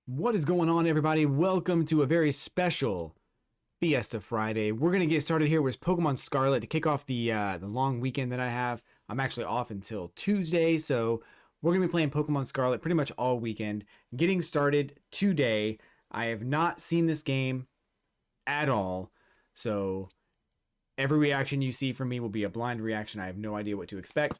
What is going on, everybody? Welcome to a very special Fiesta Friday. We're gonna get started here with Pokemon Scarlet to kick off the long weekend that I have. I'm actually off until Tuesday, so we're gonna be playing Pokemon Scarlet pretty much all weekend. Getting started today. I have not seen this game at all, so every reaction you see from me will be a blind reaction. I have no idea what to expect.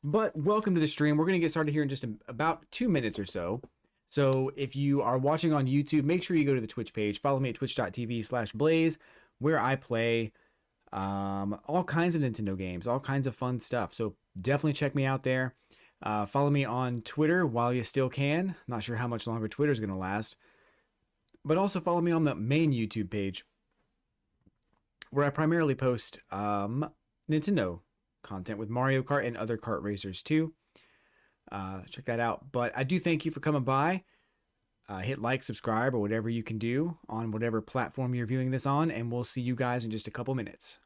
But welcome to the stream. We're gonna get started here in just about 2 minutes or so. So if you are watching on YouTube, make sure you go to the Twitch page. Follow me at twitch.tv/blaze, where I play all kinds of Nintendo games, all kinds of fun stuff. So definitely check me out there. Follow me on Twitter while you still can. Not sure how much longer Twitter's going to last. But also follow me on the main YouTube page, where I primarily post Nintendo content with Mario Kart and other kart racers too. Check that out. But I do thank you for coming by. Hit like, subscribe, or whatever you can do on whatever platform you're viewing this on, and we'll see you guys in just a couple minutes.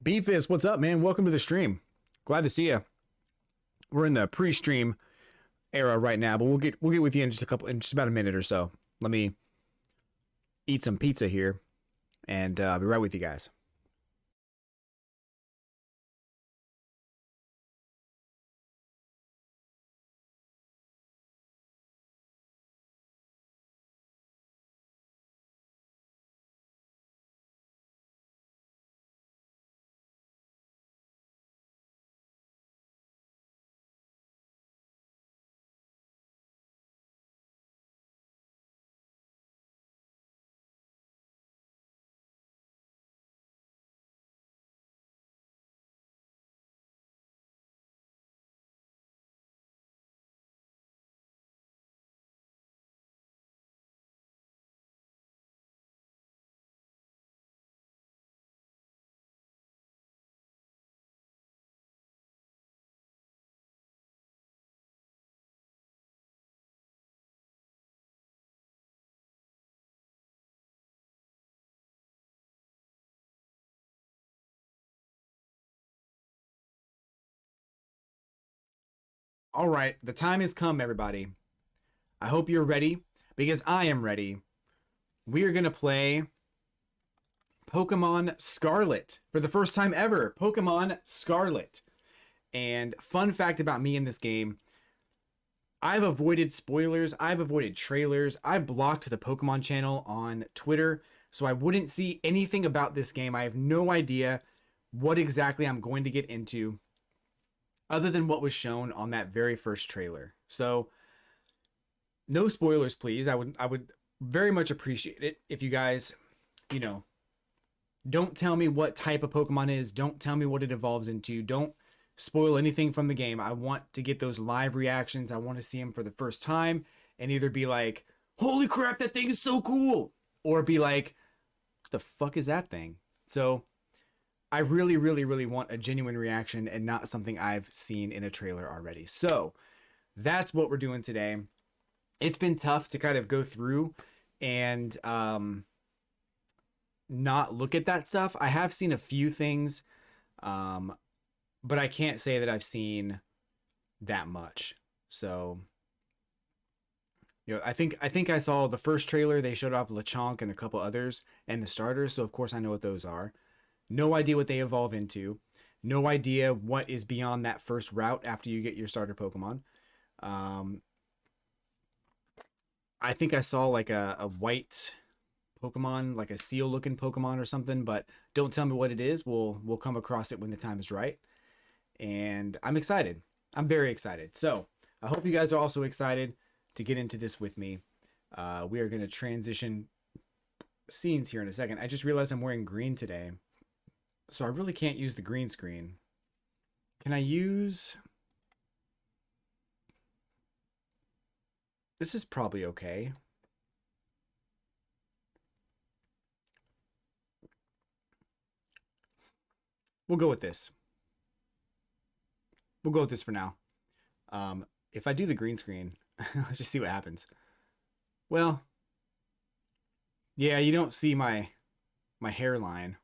Beefus, what's up, man? Welcome to the stream. Glad to see you. We're in the pre-stream era right now, but we'll get with you in just about a minute or so. Let me eat some pizza here, and I'll be right with you guys. All right, the time has come, everybody. I hope you're ready, because I am ready. We are gonna play Pokemon Scarlet for the first time ever. Pokemon Scarlet. And fun fact about me in this game, I've avoided spoilers, I've avoided trailers, I blocked the Pokemon channel on Twitter so I wouldn't see anything about this game. I have no idea what exactly I'm going to get into other than what was shown on that very first trailer. So no spoilers, please. I would very much appreciate it if you guys, you know, don't tell me what type of Pokemon is. Don't tell me what it evolves into. Don't spoil anything from the game. I want to get those live reactions. I want to see them for the first time and either be like, holy crap, that thing is so cool. Or be like, what the fuck is that thing? So I really, really, really want a genuine reaction and not something I've seen in a trailer already. So that's what we're doing today. It's been tough to kind of go through and not look at that stuff. I have seen a few things, but I can't say that I've seen that much. So, I think I saw the first trailer. They showed off Lechonk and a couple others and the starters. So of course I know what those are. No idea what they evolve into. No idea what is beyond that first route after you get your starter Pokemon. Um, I think I saw like a white Pokemon, like a seal looking Pokemon or something, but don't tell me what it is. We'll come across it when the time is right. And I'm excited. I'm very excited. So I hope you guys are also excited to get into this with me. We are going to transition scenes here in a second. I just realized I'm wearing green today, so I really can't use the green screen. Can I use... This is probably okay. We'll go with this. We'll go with this for now. If I do the green screen, let's just see what happens. Well, yeah, you don't see my hairline.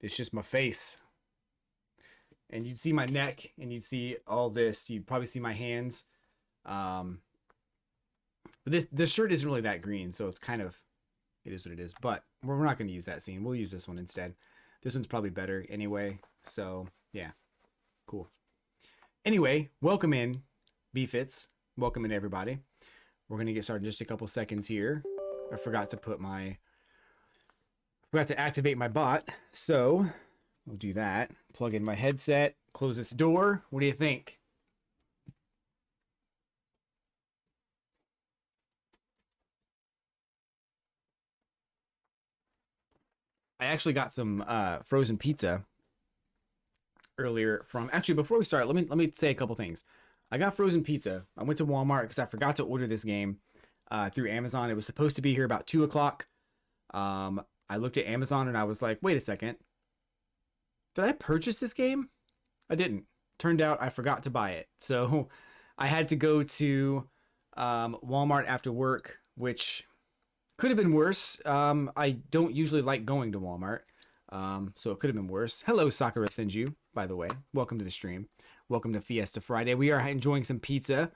It's just my face. And you'd see my neck and you'd see all this. You'd probably see my hands. Um, but this shirt isn't really that green, so it's kind of it is what it is. But we're not going to use that scene. We'll use this one instead. This one's probably better anyway. So yeah, cool. Anyway, welcome in, BFits. Welcome in everybody. We're gonna get started in just a couple seconds here. I forgot to activate my bot, so we'll do that. Plug in my headset, close this door. What do you think? I actually got some frozen pizza earlier from actually before we start, let me say a couple things. I got frozen pizza. I went to Walmart because I forgot to order this game through Amazon. It was supposed to be here about 2 o'clock. I looked at Amazon and I was like, wait a second. Did I purchase this game? I didn't. Turned out I forgot to buy it. So I had to go to Walmart after work, which could have been worse. I don't usually like going to Walmart. So it could have been worse. Hello, Sakura Senju, by the way. Welcome to the stream. Welcome to Fiesta Friday. We are enjoying some pizza.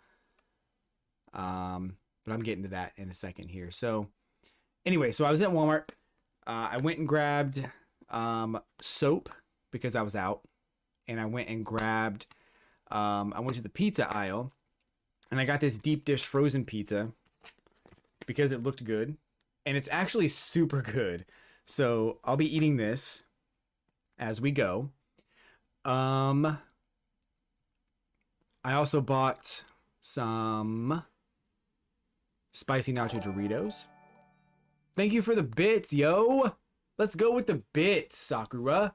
But I'm getting to that in a second here. So anyway, so I was at Walmart. I went and grabbed soap because I was out. And I went and grabbed, I went to the pizza aisle. And I got this deep dish frozen pizza because it looked good. And it's actually super good. So I'll be eating this as we go. I also bought some spicy nacho Doritos. Thank you for the bits, yo. Let's go with the bits, Sakura.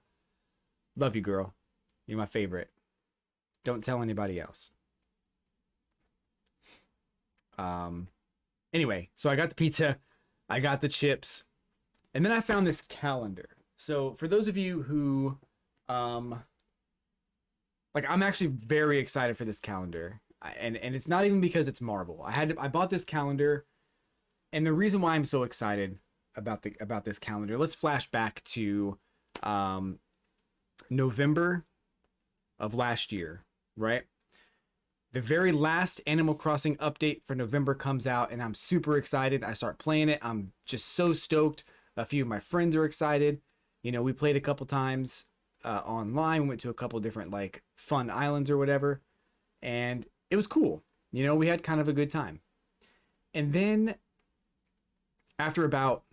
Love you, girl. You're my favorite. Don't tell anybody else. Anyway, so I got the pizza. I got the chips. And then I found this calendar. So for those of you who, like, I'm actually very excited for this calendar. And it's not even because it's Marvel. I bought this calendar, and the reason why I'm so excited about this calendar. Let's flash back to November of last year, right? The very last Animal Crossing update for November comes out, and I'm super excited. I start playing it. I'm just so stoked. A few of my friends are excited. You know, we played a couple times online. We went to a couple different like fun islands or whatever, and it was cool. You know, we had kind of a good time. And then after about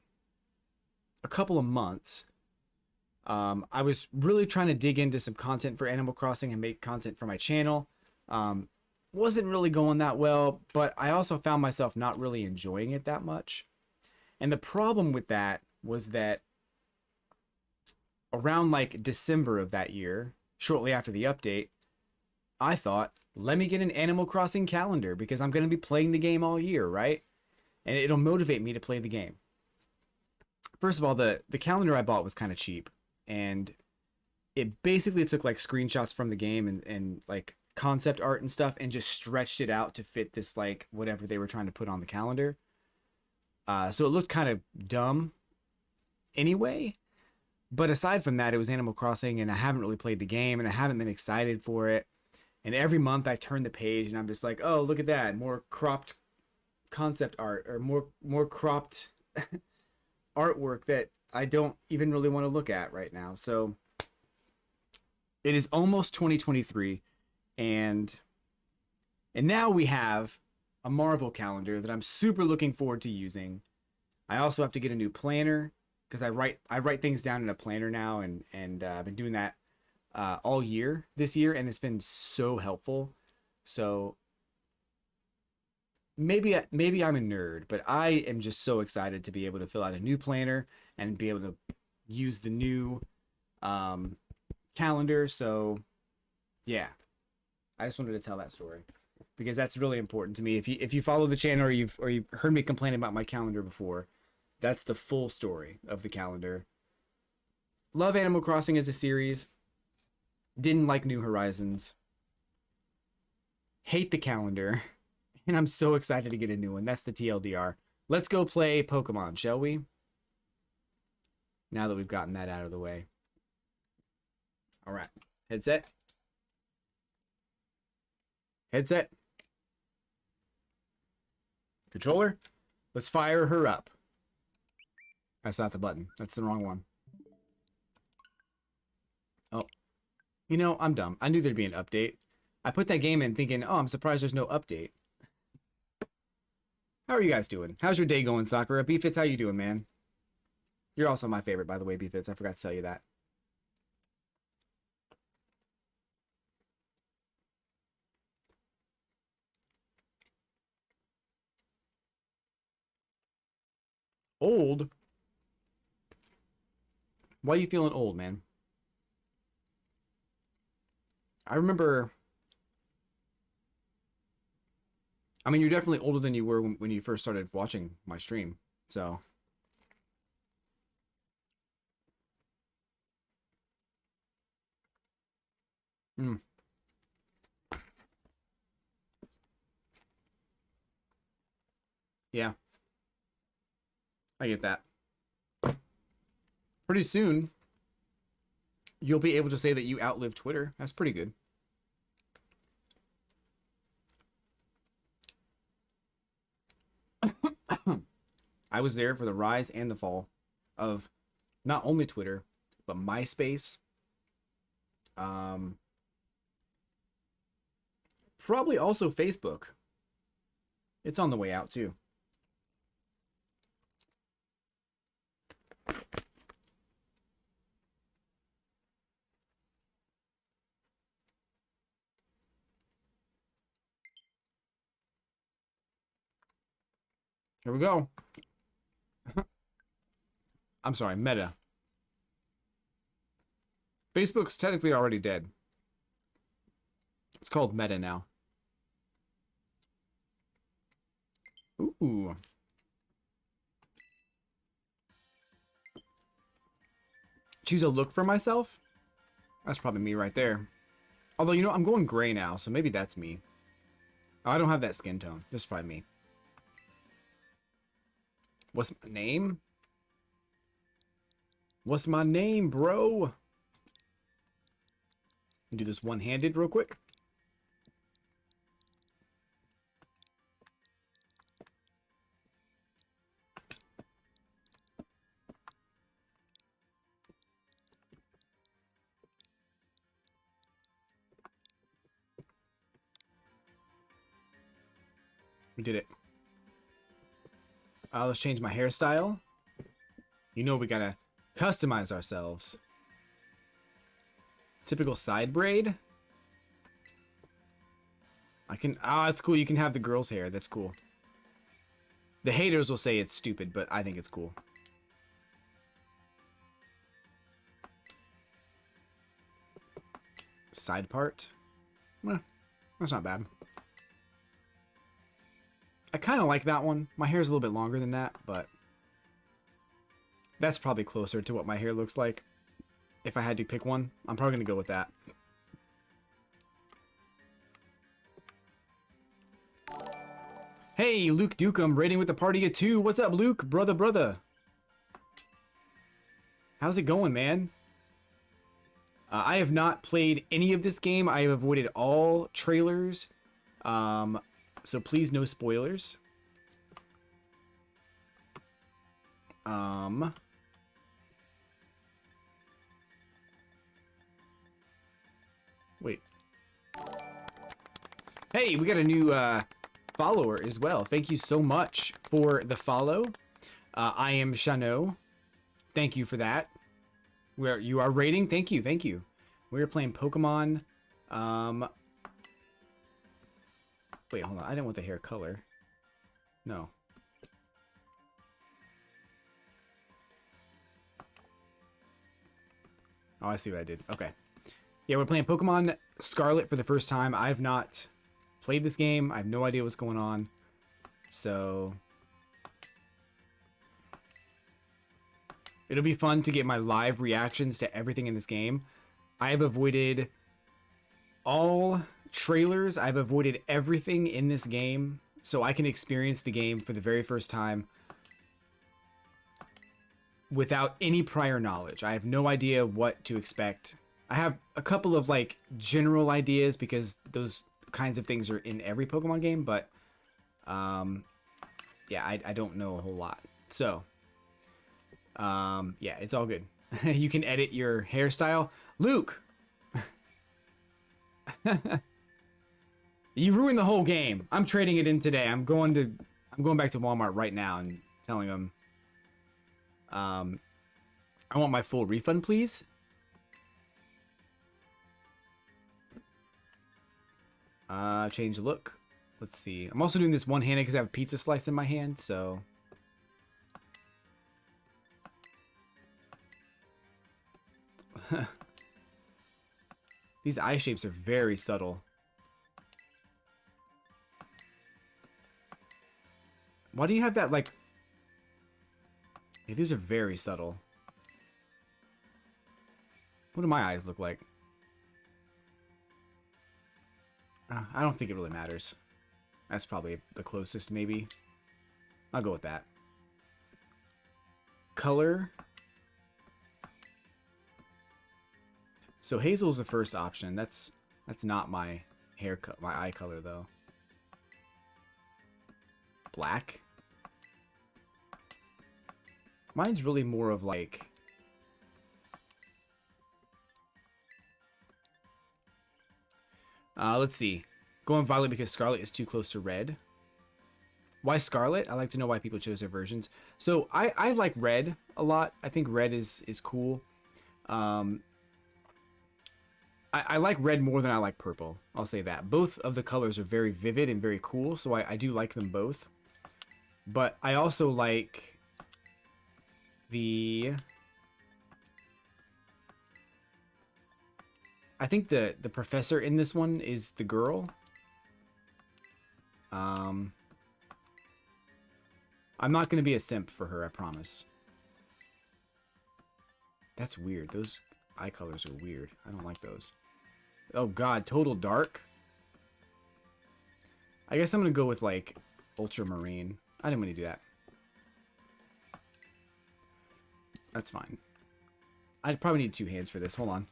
a couple of months, I was really trying to dig into some content for Animal Crossing and make content for my channel. Wasn't really going that well, but I also found myself not really enjoying it that much. And the problem with that was that around like December of that year, shortly after the update, I thought, let me get an Animal Crossing calendar because I'm going to be playing the game all year, right? And it'll motivate me to play the game. First of all, the calendar I bought was kind of cheap, and it basically took like screenshots from the game and like concept art and stuff and just stretched it out to fit this like whatever they were trying to put on the calendar. So it looked kind of dumb anyway. But aside from that, it was Animal Crossing, and I haven't really played the game, and I haven't been excited for it. And every month I turn the page and I'm just like, oh, look at that. More cropped concept art, or more cropped artwork that I don't even really want to look at right now. So it is almost 2023, and now we have a Marvel calendar that I'm super looking forward to using. I also have to get a new planner because I write things down in a planner now, and I've been doing that all year this year, and it's been so helpful. So maybe I'm a nerd, but I am just so excited to be able to fill out a new planner and be able to use the new calendar. So yeah, I just wanted to tell that story because that's really important to me. If you follow the channel or you've heard me complain about my calendar before, that's the full story of the calendar. Love Animal Crossing as a series. Didn't like New Horizons. Hate the calendar. And I'm so excited to get a new one. That's the TLDR. Let's go play Pokemon, shall we? Now that we've gotten that out of the way. All right. Headset. Headset. Controller. Let's fire her up. That's not the button. That's the wrong one. Oh. You know, I'm dumb. I knew there'd be an update. I put that game in thinking, oh, I'm surprised there's no update. How are you guys doing? How's your day going, Sakura? B-Fits, how you doing, man? You're also my favorite, by the way, B-Fits. I forgot to tell you that. Old? Why are you feeling old, man? I remember... I mean, you're definitely older than you were when you first started watching my stream, so... Hmm. Yeah. I get that. Pretty soon, you'll be able to say that you outlived Twitter. That's pretty good. I was there for the rise and the fall of not only Twitter, but MySpace. Probably also Facebook. It's on the way out too. Here we go. I'm sorry, Meta. Facebook's technically already dead. It's called Meta now. Ooh. Choose a look for myself? That's probably me right there. Although, you know, I'm going gray now, so maybe that's me. Oh, I don't have that skin tone. This is probably me. What's my name? What's my name, bro? Do this one-handed real quick. We did it. Let's change my hairstyle. You know we gotta customize ourselves. Typical side braid. I can... Ah, it's cool. You can have the girl's hair. That's cool. The haters will say it's stupid, but I think it's cool. Side part. That's not bad. I kind of like that one. My hair's a little bit longer than that, but that's probably closer to what my hair looks like. If I had to pick one, I'm probably going to go with that. Hey, Luke Dukem, raiding with the party at 2. What's up, Luke? Brother. How's it going, man? I have not played any of this game. I have avoided all trailers. So please, no spoilers. Wait. Hey, we got a new follower as well. Thank you so much for the follow. I am Shano. Thank you for that. Where you are rating? Thank you. We are playing Pokemon. Wait, hold on. I didn't want the hair color. No. Oh, I see what I did. Okay. Yeah, we're playing Pokemon Scarlet for the first time. I've not played this game. I have no idea what's going on. So it'll be fun to get my live reactions to everything in this game. I have avoided all trailers. I've avoided everything in this game so I can experience the game for the very first time without any prior knowledge. I have no idea what to expect. I have a couple of like general ideas because those kinds of things are in every Pokemon game, but yeah, I don't know a whole lot. So yeah, it's all good. You can edit your hairstyle. Luke, you ruined the whole game. I'm trading it in today. I'm going back to Walmart right now and telling them I want my full refund, please. Change look. Let's see. I'm also doing this one-handed because I have a pizza slice in my hand, so these eye shapes are very subtle. Why do you have that, like... Yeah, these are very subtle. What do my eyes look like? I don't think it really matters. That's probably the closest, maybe. I'll go with that. Color. So Hazel's the first option. That's not my haircut, my eye color, though. Black. Mine's really more of like... let's see. Going Violet because Scarlet is too close to Red. Why Scarlet? I like to know why people chose their versions. So I like Red a lot. I think Red is cool. I like Red more than I like Purple. I'll say that. Both of the colors are very vivid and very cool, so I do like them both. But I also like the... I think the professor in this one is the girl. I'm not going to be a simp for her, I promise. That's weird. Those eye colors are weird. I don't like those. Oh god, total dark? I guess I'm going to go with like ultramarine. I didn't want to do that. That's fine. I'd probably need two hands for this. Hold on.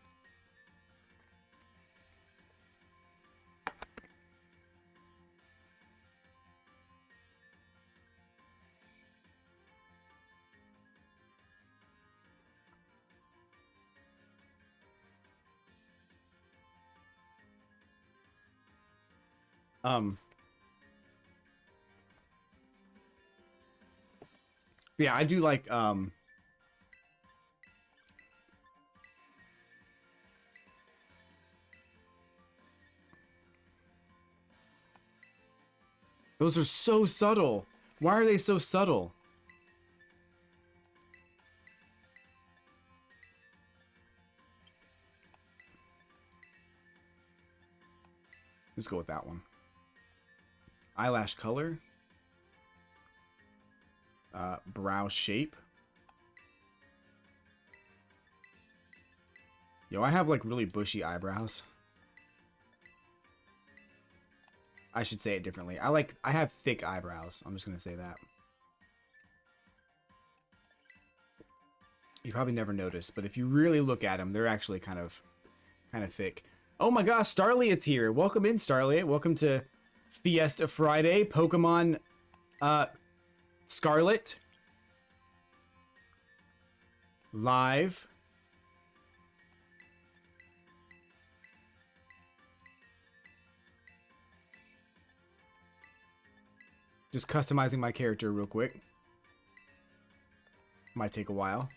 Yeah, I do like, those are so subtle. Why are they so subtle? Let's go with that one. Eyelash color. Brow shape. Yo, I have like really bushy eyebrows. I should say it differently. I have thick eyebrows. I'm just gonna say that. You probably never noticed, but if you really look at them, they're actually kind of thick. Oh my gosh, Starliet's here. Welcome in, Starliet. Welcome to Fiesta Friday. Pokemon Scarlet. Live. Just customizing my character real quick. Might take a while.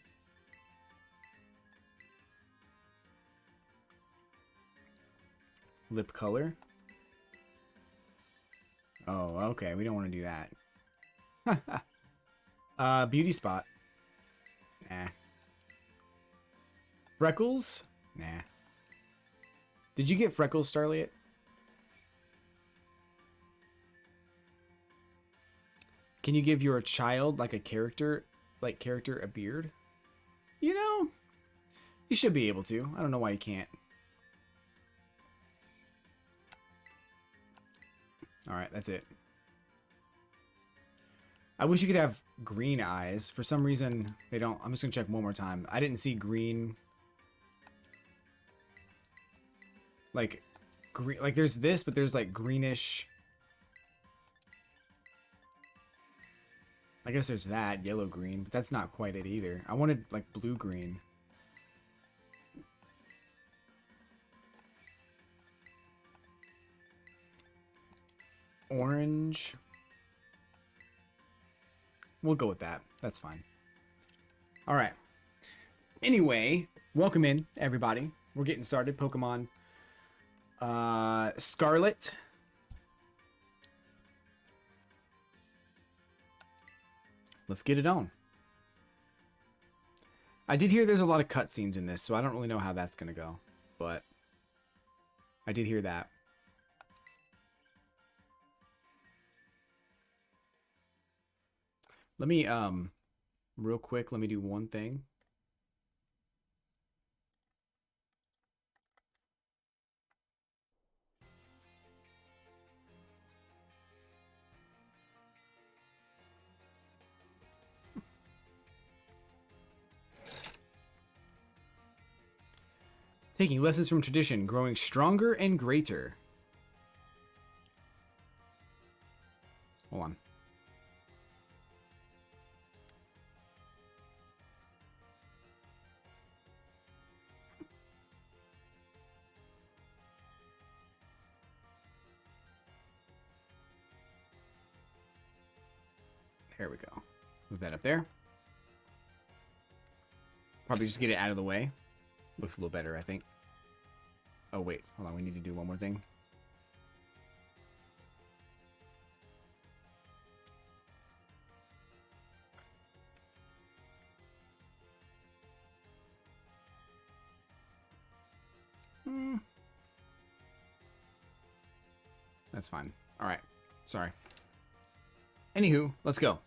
Lip color. Oh, okay. We don't want to do that. Beauty spot. Nah. Freckles? Nah. Did you get freckles, Starlight? Can you give your child like a character a beard? You know, you should be able to. I don't know why you can't. All right, that's it. I wish you could have green eyes. For some reason, they don't. I'm just going to check one more time. I didn't see green. Like, green. Like, there's this, but there's, like, greenish. I guess there's that, yellow-green, but that's not quite it either. I wanted, like, blue-green. Orange. We'll go with that. That's fine. All right. Anyway, welcome in, everybody. We're getting started. Pokemon Scarlet. Let's get it on. I did hear there's a lot of cutscenes in this, so I don't really know how that's going to go. But I did hear that. Let me, real quick, let me do one thing. Taking lessons from tradition, growing stronger and greater. Hold on. There we go. Move that up there. Probably just get it out of the way. Looks a little better, I think. Oh, wait. Hold on. We need to do one more thing. That's fine. All right. Sorry. Anywho, let's go.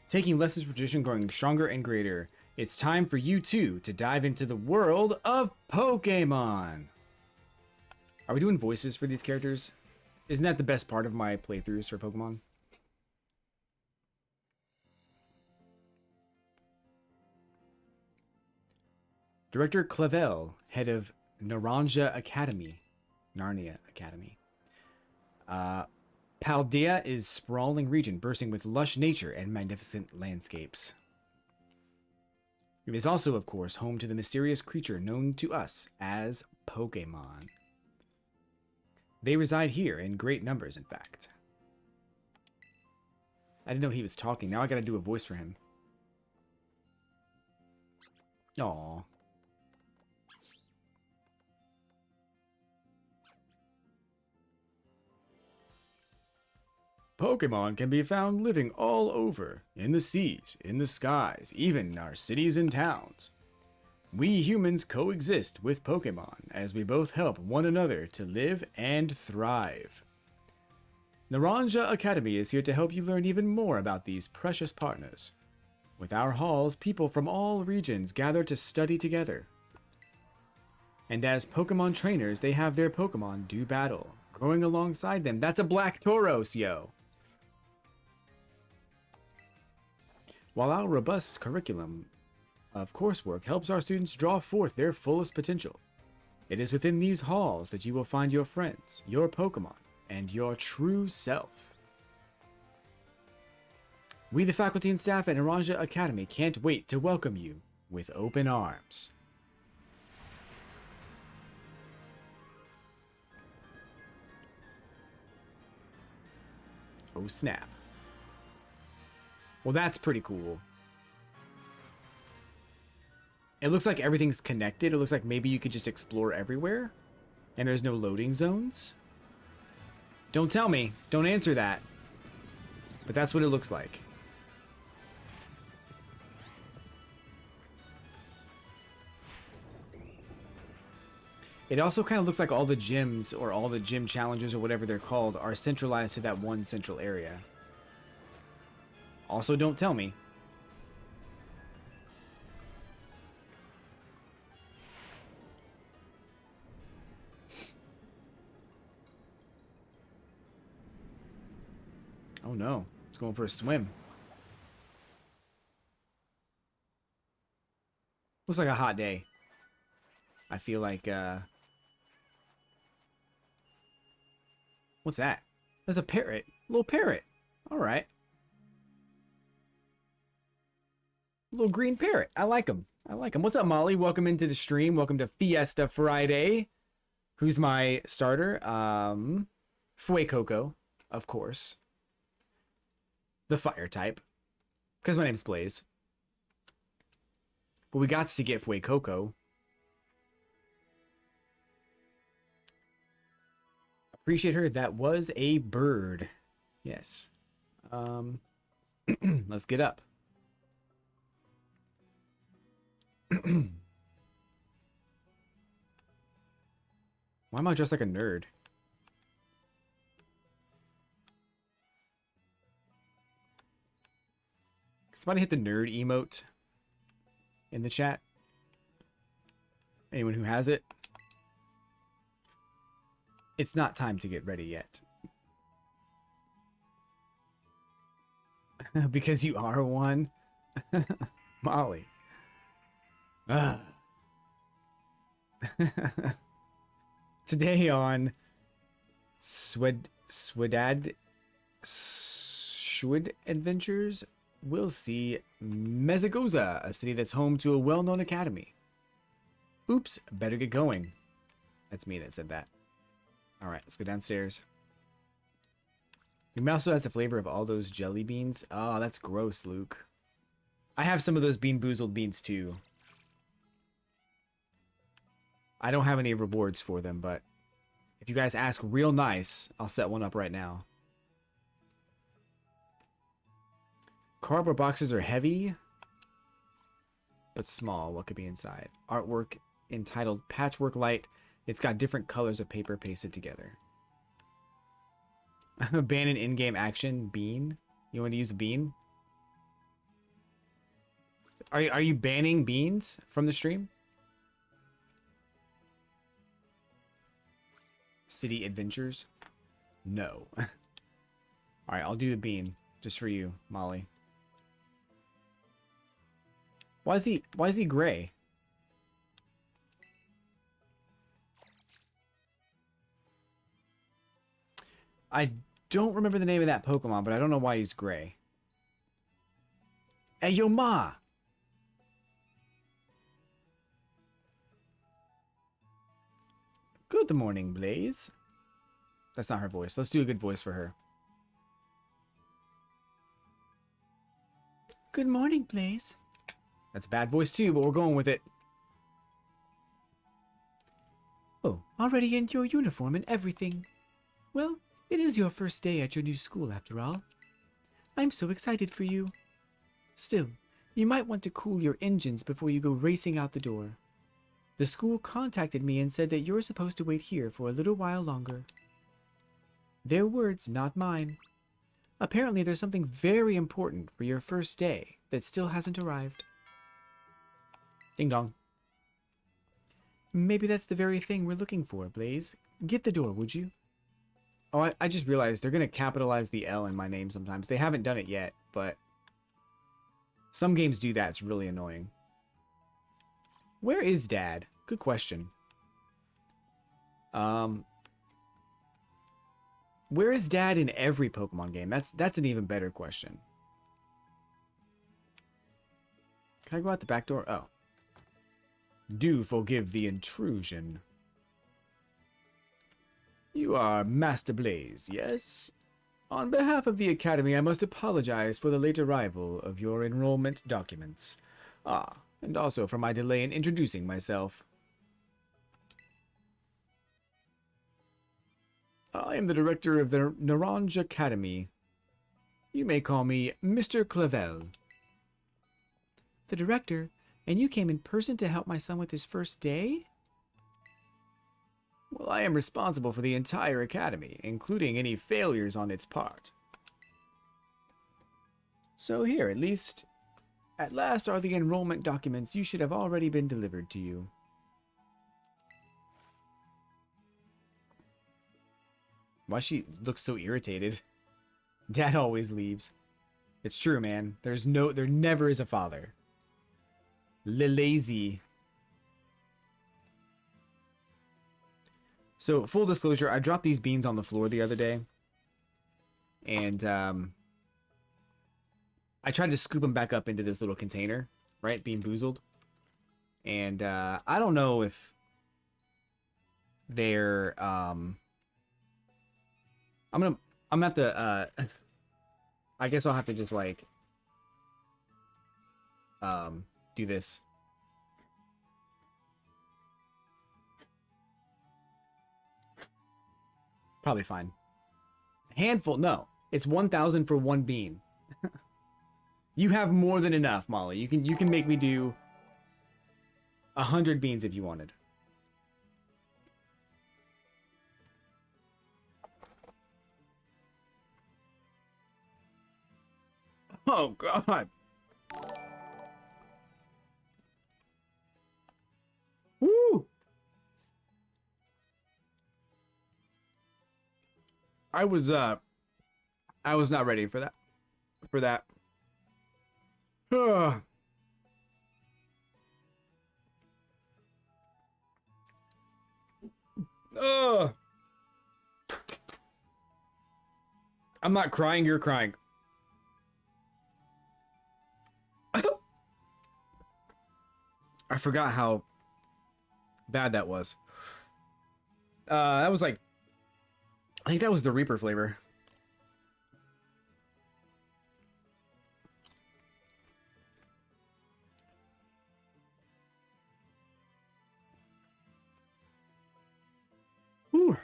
Taking lessons from tradition, growing stronger and greater. It's time for you two to dive into the world of Pokemon. Are we doing voices for these characters? Isn't that the best part of my playthroughs for Pokemon? Director Clavel, head of Naranja Academy. Narnia Academy. Paldea is sprawling region bursting with lush nature and magnificent landscapes. It is also, of course, home to the mysterious creature known to us as Pokemon. They reside here in great numbers, in fact. I didn't know he was talking. Now I gotta do a voice for him. Aww. Pokemon can be found living all over, in the seas, in the skies, even in our cities and towns. We humans coexist with Pokemon as we both help one another to live and thrive. Naranja Academy is here to help you learn even more about these precious partners. With our halls, people from all regions gather to study together. And as Pokemon trainers, they have their Pokemon do battle, growing alongside them. That's a Black Tauros, yo! While our robust curriculum of coursework helps our students draw forth their fullest potential, it is within these halls that you will find your friends, your Pokemon, and your true self. We, the faculty and staff at Naranja Academy, can't wait to welcome you with open arms. Oh snap. Well, that's pretty cool. It looks like everything's connected. It looks like maybe you could just explore everywhere. And there's no loading zones. Don't tell me. Don't answer that. But that's what it looks like. It also kind of looks like all the gyms or all the gym challenges or whatever they're called are centralized to that one central area. Also, don't tell me. Oh no, it's going for a swim. Looks like a hot day. I feel like, what's that? There's a parrot. Little parrot. Alright. Little green parrot. I like him. I like him. What's up, Molly? Welcome into the stream. Welcome to Fiesta Friday. Who's my starter? Fuecoco, of course. The fire type. Because my name's Blaze. But we got to get Fuecoco. Appreciate her. That was a bird. Yes. Let's get up. Why am I dressed like a nerd? Somebody hit the nerd emote in the chat. Anyone who has it? It's not time to get ready yet. Because you are one? Molly. Today on Swed Adventures, we'll see Mezagoza, a city that's home to a well-known academy. Oops, better get going. That's me that said that. Alright, let's go downstairs. Your mouth still has the flavor of all those jelly beans. Oh, that's gross, Luke. I have some of those Bean Boozled beans too. I don't have any rewards for them, but if you guys ask real nice, I'll set one up right now. Cardboard boxes are heavy, but small. What could be inside? Artwork entitled Patchwork Light. It's got different colors of paper pasted together. Ban an in-game action. Bean? You want to use a bean? Are you banning beans from the stream? City Adventures? No. Alright, I'll do the bean. Just for you, Molly. Why is he gray? I don't remember the name of that Pokemon, but I don't know why he's gray. Hey, yo, ma! Good morning, Blaze. That's not her voice. Let's do a good voice for her. Good morning, Blaze. That's a bad voice too, but we're going with it. Oh, already in your uniform and everything. Well, it is your first day at your new school after all. I'm so excited for you. Still, you might want to cool your engines before you go racing out the door. The school contacted me and said that you're supposed to wait here for a little while longer. Their words, not mine. Apparently there's something very important for your first day that still hasn't arrived. Ding dong. Maybe that's the very thing we're looking for, Blaze. Get the door, would you? Oh, I just realized they're going to capitalize the L in my name sometimes. They haven't done it yet, but some games do that. It's really annoying. Where is Dad? Good question. Where is Dad in every Pokemon game? That's an even better question. Can I go out the back door? Oh. Do forgive the intrusion. You are Master Blaze, yes? On behalf of the Academy, I must apologize for the late arrival of your enrollment documents. Ah, and also for my delay in introducing myself. I am the director of the Naranj Academy. You may call me Mr. Clavel. The director? And you came in person to help my son with his first day? Well, I am responsible for the entire academy, including any failures on its part. So here, at last are the enrollment documents. You should have already been delivered to you. Why she looks so irritated? Dad always leaves. It's true, man. There never is a father. Lazy. So, full disclosure, I dropped these beans on the floor the other day. And, I tried to scoop them back up into this little container, right? Bean boozled. And, I don't know if they're, I'm gonna have to, I guess I'll have to just, like, do this. Probably fine. Handful, no. It's 1,000 for one bean. You have more than enough, Molly. You can make me do 100 beans if you wanted. Oh, God. Woo! I was not ready for that. Ugh. Ugh. I'm not crying, you're crying. I forgot how bad that was. That was like, I think that was the Reaper flavor. Whew.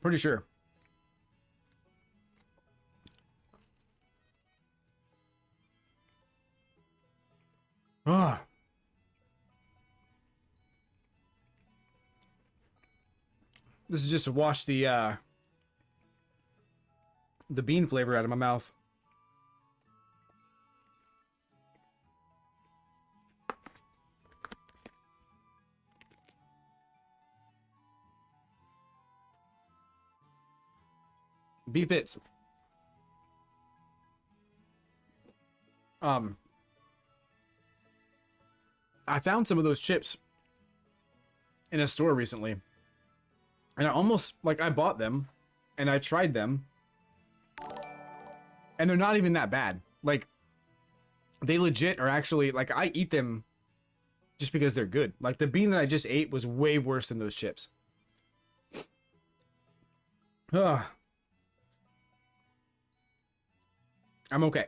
Pretty sure. Ah. This is just to wash the bean flavor out of my mouth. Beef bits. I found some of those chips in a store recently. And I almost, like, I bought them and I tried them. And they're not even that bad. Like, they legit are actually, like, I eat them just because they're good. Like, the bean that I just ate was way worse than those chips. Ugh. I'm okay.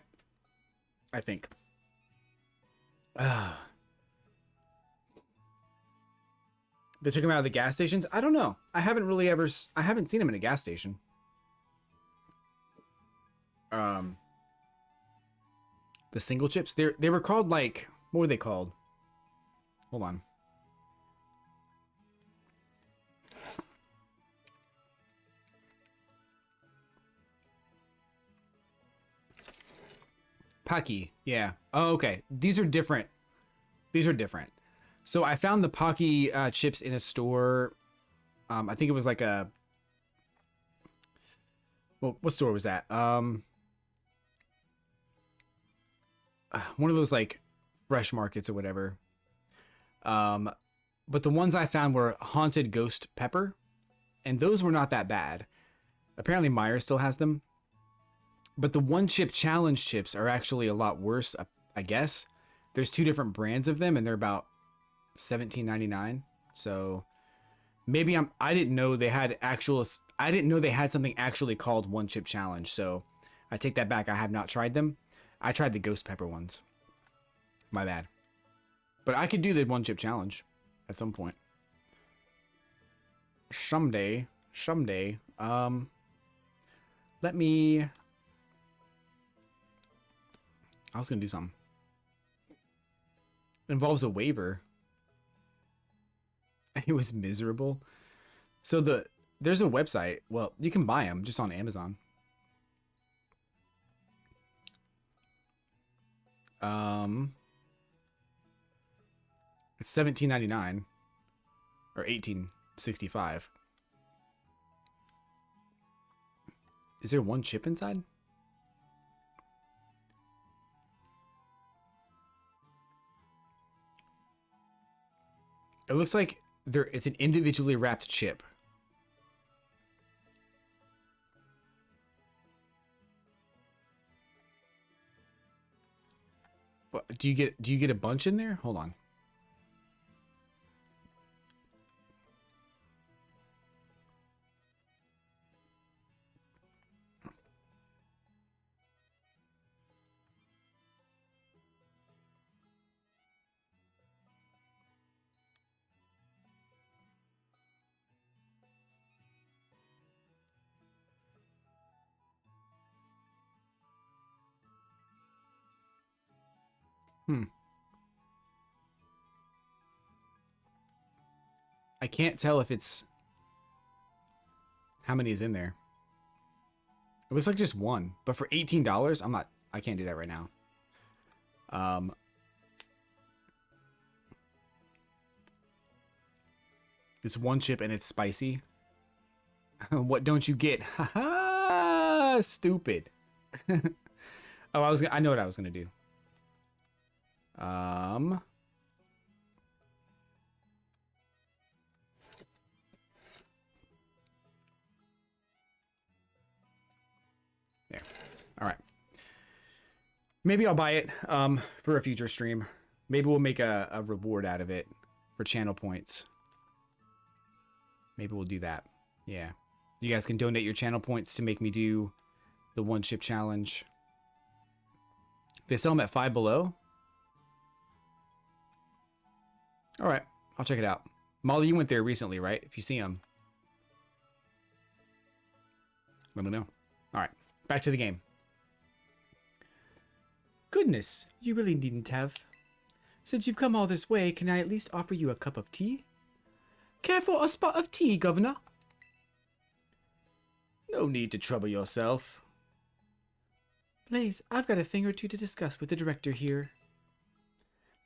I think. They took him out of the gas stations? I don't know. I haven't seen him in a gas station. The single chips? They were called, like, what were they called? Hold on. Pocky, yeah. Oh, okay. These are different. So I found the Pocky chips in a store. I think it was like a... Well, what store was that? One of those, like, fresh markets or whatever. But the ones I found were Haunted Ghost Pepper. And those were not that bad. Apparently Meyer still has them. But the One Chip Challenge chips are actually a lot worse, I guess. There's two different brands of them, and they're about $17.99. So maybe I didn't know they had something actually called One Chip Challenge. So I take that back. I have not tried them. I tried the Ghost Pepper ones. My bad. But I could do the One Chip Challenge at some point. Someday. Let me... I was going to do something. It involves a waiver. It was miserable. So there's a website. Well, you can buy them just on Amazon. It's 17.99 or 18.65. Is there one chip inside? It looks like it's an individually wrapped chip. What, do you get a bunch in there? Hold on. Hmm. I can't tell if it's how many is in there. It looks like just one, but for $18, I can't do that right now. It's one chip and it's spicy. What don't you get? Haha, stupid. Oh, I know what I was gonna do. There. All right. Maybe I'll buy it for a future stream. Maybe we'll make a reward out of it for channel points. Maybe we'll do that. Yeah. You guys can donate your channel points to make me do the one chip challenge. They sell them at Five Below. All right. I'll check it out. Molly, you went there recently, right? If you see them, let me know. All right. Back to the game. Goodness, you really needn't have. Since you've come all this way, can I at least offer you a cup of tea? Care for a spot of tea, Governor? No need to trouble yourself. Blaze, I've got a thing or two to discuss with the director here.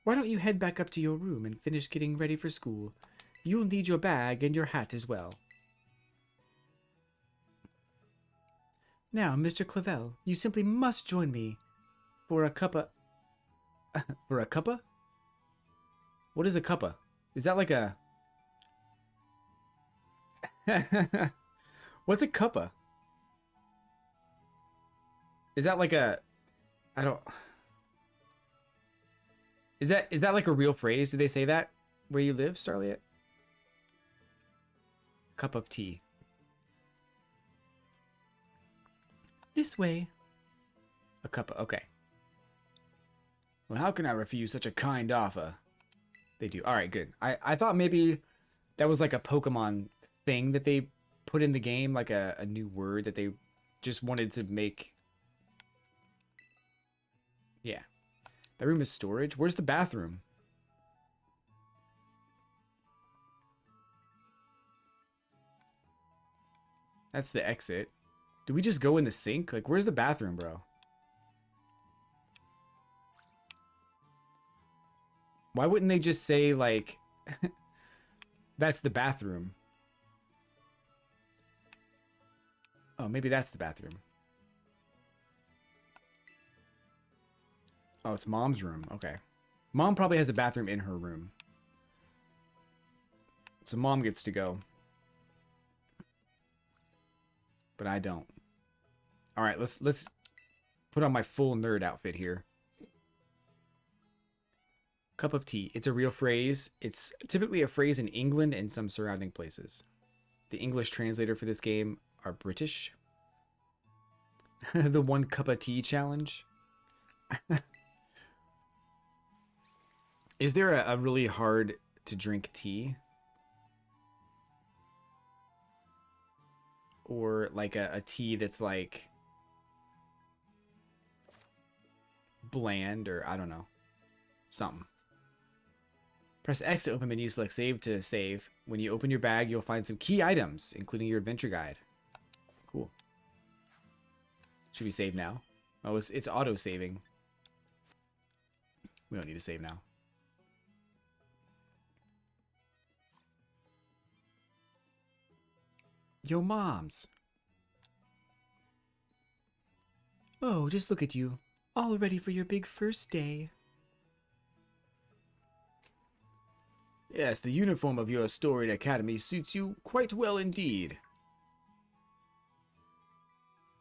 Why don't you head back up to your room and finish getting ready for school? You'll need your bag and your hat as well. Now, Mr. Clavel, you simply must join me for a cuppa... for a cuppa? What is a cuppa? Is that like a... What's a cuppa? Is that like a... I don't... Is that like a real phrase? Do they say that where you live, Starlight? Cup of tea. This way. A cup of... Okay. Well, how can I refuse such a kind offer? They do. Alright, good. I thought maybe that was like a Pokemon thing that they put in the game, like a new word that they just wanted to make. Yeah. That room is storage. Where's the bathroom? That's the exit. Do we just go in the sink? Like, where's the bathroom, bro? Why wouldn't they just say, like, that's the bathroom? Oh, maybe that's the bathroom. Oh, it's Mom's room. Okay. Mom probably has a bathroom in her room. So Mom gets to go. But I don't. All right, let's put on my full nerd outfit here. Cup of tea. It's a real phrase. It's typically a phrase in England and some surrounding places. The English translator for this game are British. The one cup of tea challenge. Is there a really hard to drink tea? Or like a tea that's like bland, or I don't know. Something. Press X to open menu, select save to save. When you open your bag, you'll find some key items, including your adventure guide. Cool. Should we save now? Oh, it's auto-saving. We don't need to save now. Yo, moms. Oh, just look at you. All ready for your big first day. Yes, the uniform of your storied academy suits you quite well indeed.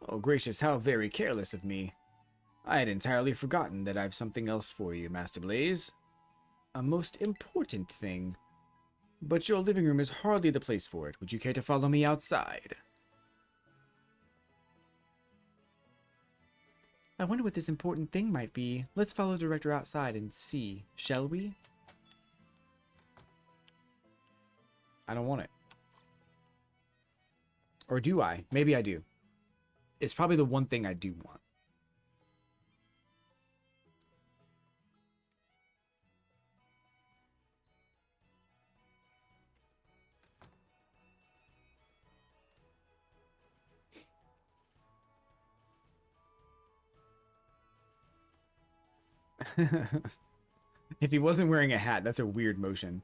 Oh, gracious, how very careless of me. I had entirely forgotten that I've something else for you, Master Blaze. A most important thing. But your living room is hardly the place for it. Would you care to follow me outside? I wonder what this important thing might be. Let's follow the director outside and see, shall we? I don't want it. Or do I? Maybe I do. It's probably the one thing I do want. If he wasn't wearing a hat, that's a weird motion.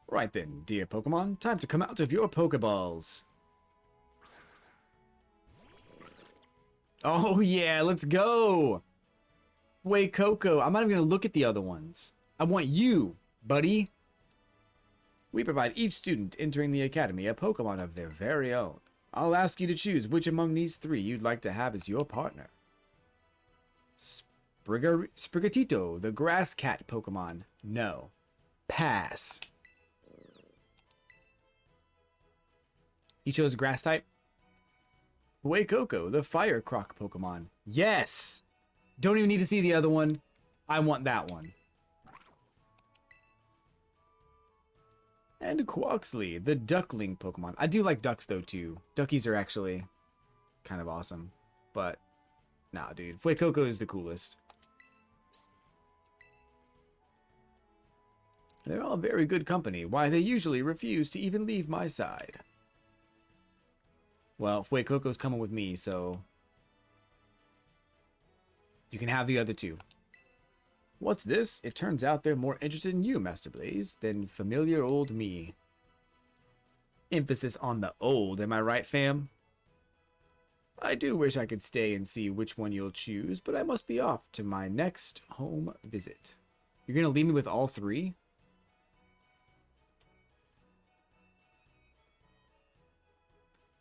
Right then, dear Pokemon, time to come out of your Pokeballs. Oh yeah, let's go! Wait, Coco, I'm not even gonna look at the other ones. I want you, buddy. We provide each student entering the academy a Pokemon of their very own. I'll ask you to choose which among these three you'd like to have as your partner. Sprigatito, the grass cat Pokemon. No. Pass. He chose grass type. Coco, the fire croc Pokemon. Yes! Don't even need to see the other one. I want that one. And Quaxley, the duckling Pokemon. I do like ducks though too. Duckies are actually kind of awesome. But, nah dude. Coco is the coolest. They're all very good company. Why, they usually refuse to even leave my side. Well, Coco's coming with me, so you can have the other two. What's this? It turns out they're more interested in you, Master Blaze, than familiar old me. Emphasis on the old, am I right, fam? I do wish I could stay and see which one you'll choose, but I must be off to my next home visit. You're gonna leave me with all three?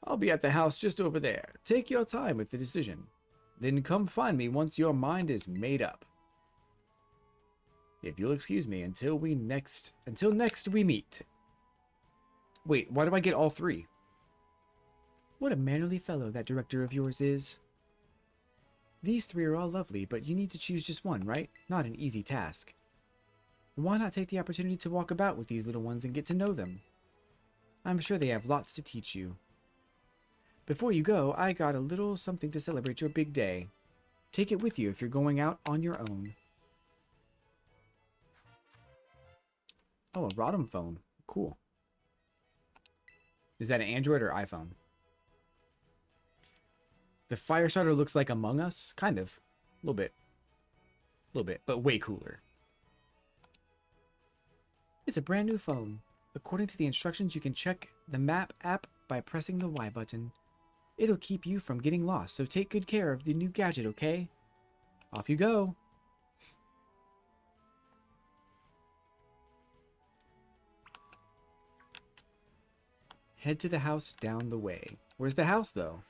I'll be at the house just over there. Take your time with the decision. Then come find me once your mind is made up. If you'll excuse me until next we meet. Wait, why do I get all three? What a mannerly fellow that director of yours is. These three are all lovely, but you need to choose just one, right? Not an easy task. Why not take the opportunity to walk about with these little ones and get to know them? I'm sure they have lots to teach you. Before you go, I got a little something to celebrate your big day. Take it with you if you're going out on your own. Oh, a Rotom phone. Cool. Is that an Android or iPhone? The fire starter looks like Among Us. Kind of. A little bit. A little bit, but way cooler. It's a brand new phone. According to the instructions, you can check the map app by pressing the Y button. It'll keep you from getting lost, so take good care of the new gadget, okay? Off you go. Head to the house down the way. Where's the house, though?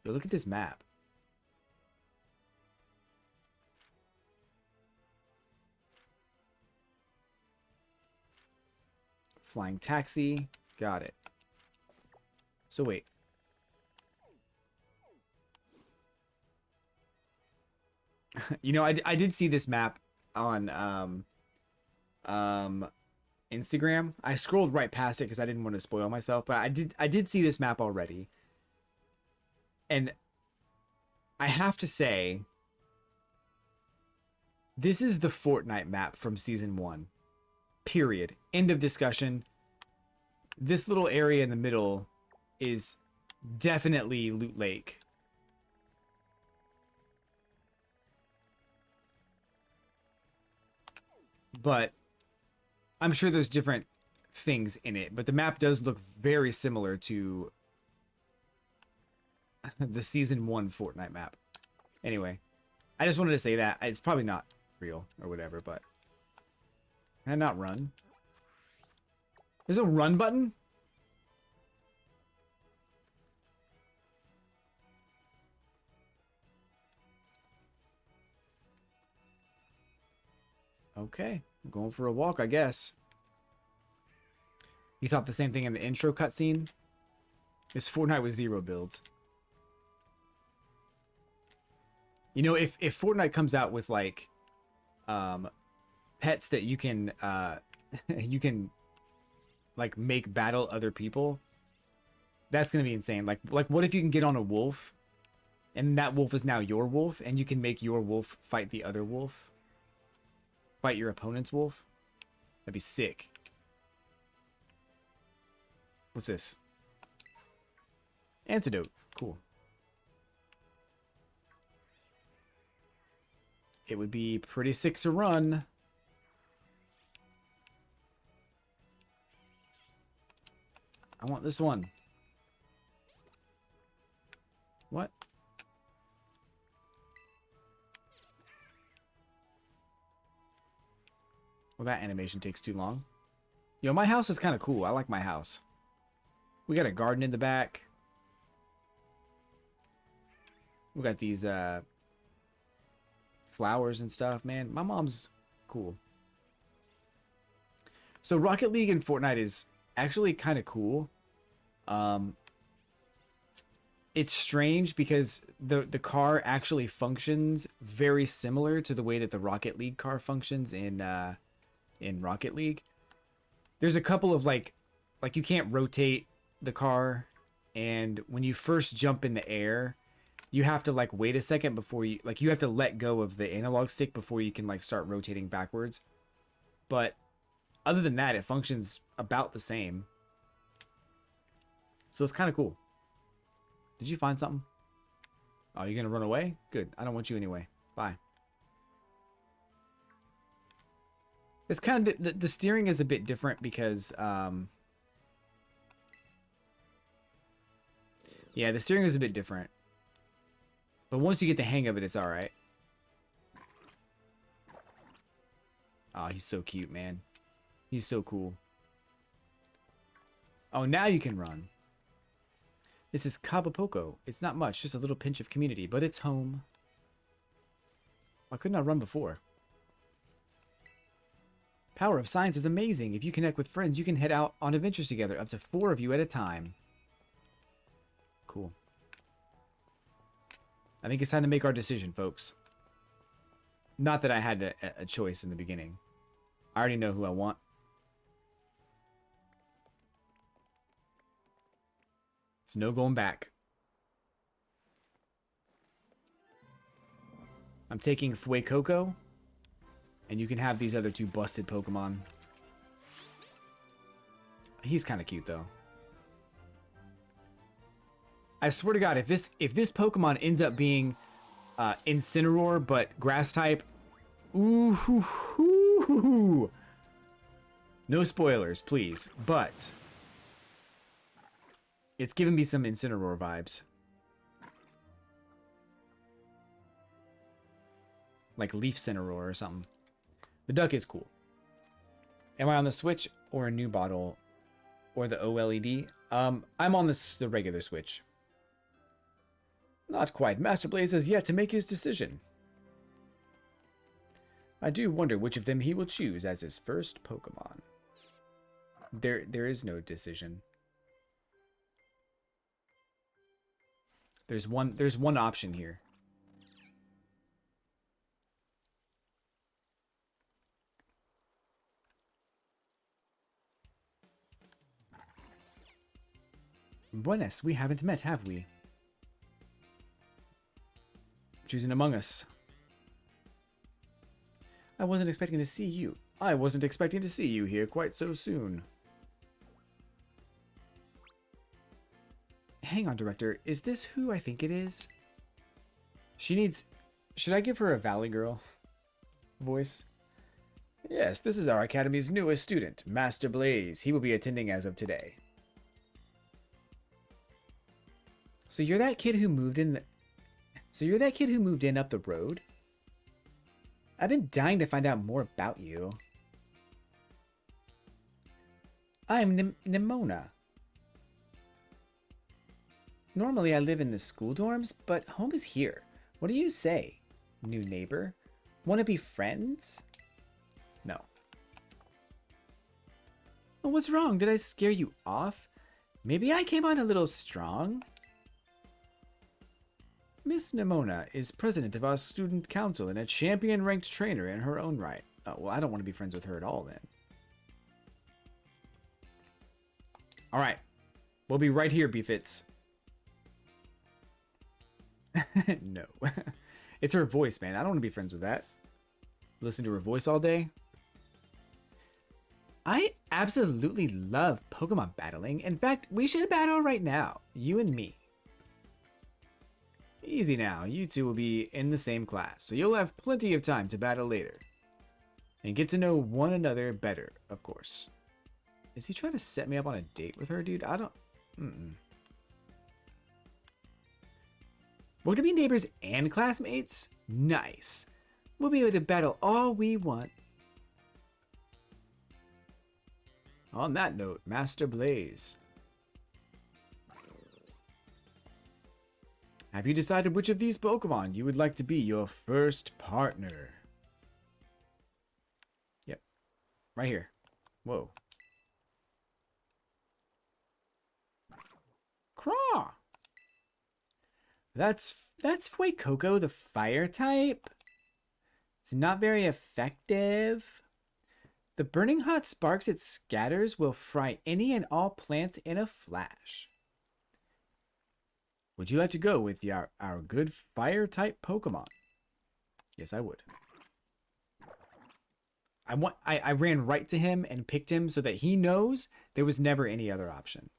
Yo, look at this map. Flying taxi. Got it. So wait. You know, I did see this map on Instagram. I scrolled right past it because I didn't want to spoil myself, but I did see this map already. And I have to say, This is the Fortnite map from Season 1. Period. End of discussion. This little area in the middle is definitely Loot Lake. But I'm sure there's different things in it. But the map does look very similar to the Season 1 Fortnite map. Anyway, I just wanted to say that. It's probably not real or whatever, but... Can I not run? There's a run button? Okay, I'm going for a walk, I guess. You thought the same thing in the intro cutscene? This Fortnite with 0 builds. You know, if Fortnite comes out with like pets that you can you can like make battle other people, that's gonna be insane. Like what if you can get on a wolf and that wolf is now your wolf and you can make your wolf fight the other wolf? Fight your opponent's wolf? That'd be sick. What's this? Antidote. Cool. It would be pretty sick to run. I want this one. What? Well, that animation takes too long. Yo, my house is kind of cool. I like my house. We got a garden in the back. We got these flowers and stuff, man. My mom's cool. So Rocket League and Fortnite is actually kind of cool. It's strange because the car actually functions very similar to the way that the Rocket League car functions in Rocket League. There's a couple of like you can't rotate the car, and when you first jump in the air, you have to like wait a second before you have to let go of the analog stick before you can like start rotating backwards. But other than that, it functions about the same. So it's kind of cool. Did you find something? Oh, you're gonna run away? Good. I don't want you anyway. Bye. It's kind of the steering is a bit different because yeah, the steering is a bit different. But once you get the hang of it, it's all right. Oh, he's so cute, man. He's so cool. Oh, now you can run. This is Cabapoko. It's not much, just a little pinch of community, but it's home. Why couldn't I run before? Power of science is amazing. If you connect with friends, you can head out on adventures together, up to 4 of you at a time. Cool. I think it's time to make our decision, folks. Not that I had a choice in the beginning. I already know who I want. It's no going back. I'm taking Fuecoco, and you can have these other 2 busted Pokemon. He's kind of cute, though. I swear to God, if this Pokemon ends up being Incineroar but Grass type, ooh, hoo, hoo, hoo, hoo. No spoilers, please. But it's giving me some Incineroar vibes, like Leaf Cineroar or something. The duck is cool. Am I on the Switch or a new bottle or the OLED? I'm on the regular Switch. Not quite. Master Blaze has yet to make his decision. I do wonder which of them he will choose as his first Pokemon. There is no decision. There's one option here. Buenas, we haven't met, have we? Choosing among us. I wasn't expecting to see you. I wasn't expecting to see you here quite so soon. Hang on, Director. Is this who I think it is? She needs... Should I give her a Valley Girl voice? Yes, this is our Academy's newest student, Master Blaze. He will be attending as of today. So you're that kid who moved in the... So you're that kid who moved in up the road? I've been dying to find out more about you. I'm Nimona. Normally I live in the school dorms, but home is here. What do you say? New neighbor? Want to be friends? No. Well, what's wrong? Did I scare you off? Maybe I came on a little strong? Miss Nimona is president of our student council and a champion-ranked trainer in her own right. Oh, well, I don't want to be friends with her at all, then. Alright. We'll be right here, Beefits. No. It's her voice, man. I don't want to be friends with that. Listen to her voice all day. I absolutely love Pokemon battling. In fact, we should battle right now. You and me. Easy now. You two will be in the same class, so you'll have plenty of time to battle later. And get to know one another better, of course. Is he trying to set me up on a date with her, dude? I don't... We're gonna be neighbors and classmates? Nice. We'll be able to battle all we want. On that note, Master Blaze. Have you decided which of these Pokemon you would like to be your first partner? Yep. Right here. Whoa. Craw! That's Fuecoco, the fire type. It's not very effective. The burning hot sparks it scatters will fry any and all plants in a flash. Would you like to go with our good fire type Pokemon? Yes, I would. I ran right to him and picked him so that he knows there was never any other option.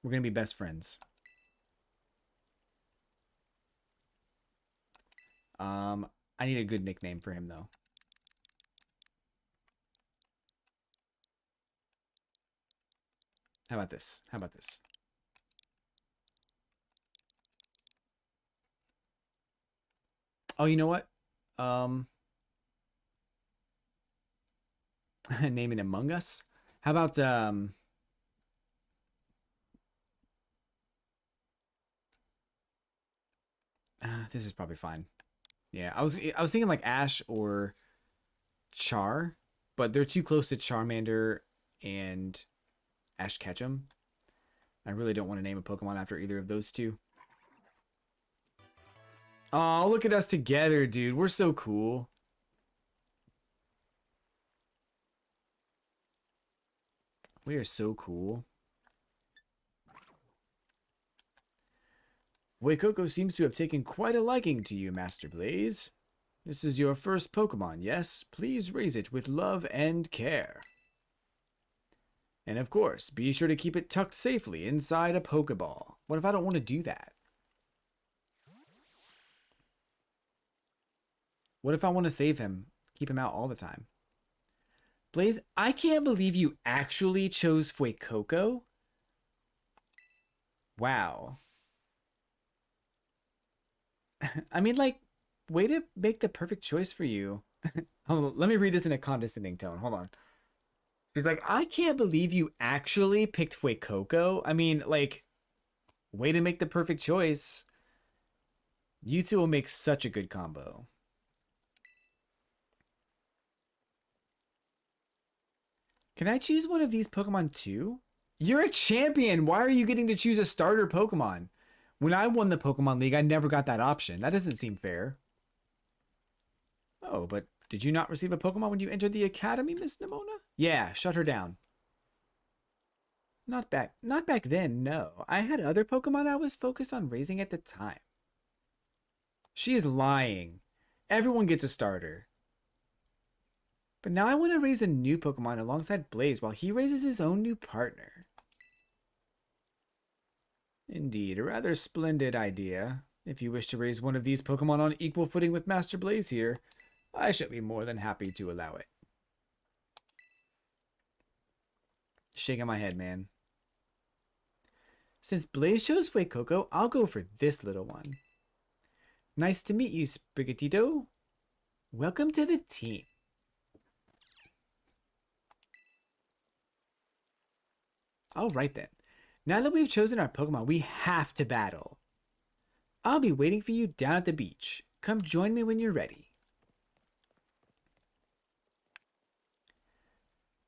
We're going to be best friends. I need a good nickname for him, though. How about this? How about this? Oh, you know what? Naming Among Us? How about, this is probably fine. Yeah, I was thinking like Ash or Char, but they're too close to Charmander and Ash Ketchum. I really don't want to name a Pokemon after either of those two. Oh, look at us together, dude. We're so cool. We are so cool. Fuecoco seems to have taken quite a liking to you, Master Blaze. This is your first Pokemon, yes? Please raise it with love and care. And of course, be sure to keep it tucked safely inside a Pokeball. What if I don't want to do that? What if I want to save him? Keep him out all the time. Blaze, I can't believe you actually chose Fuecoco. Wow. I mean, like, way to make the perfect choice for you. Hold on, let me read this in a condescending tone. Hold on. She's like, I can't believe you actually picked Fuecoco. I mean, like, way to make the perfect choice. You two will make such a good combo. Can I choose one of these Pokemon too? You're a champion. Why are you getting to choose a starter Pokemon? When I won the Pokemon League, I never got that option. That doesn't seem fair. Oh, but did you not receive a Pokemon when you entered the Academy, Miss Nimona? Yeah, shut her down. Not back then, no. I had other Pokemon I was focused on raising at the time. She is lying. Everyone gets a starter. But now I want to raise a new Pokemon alongside Blaze while he raises his own new partner. Indeed, a rather splendid idea. If you wish to raise one of these Pokemon on equal footing with Master Blaze here, I shall be more than happy to allow it. Shaking my head, man. Since Blaze chose Fuecoco, I'll go for this little one. Nice to meet you, Sprigatito. Welcome to the team. Alright then. Now that we've chosen our Pokemon, we have to battle. I'll be waiting for you down at the beach. Come join me when you're ready.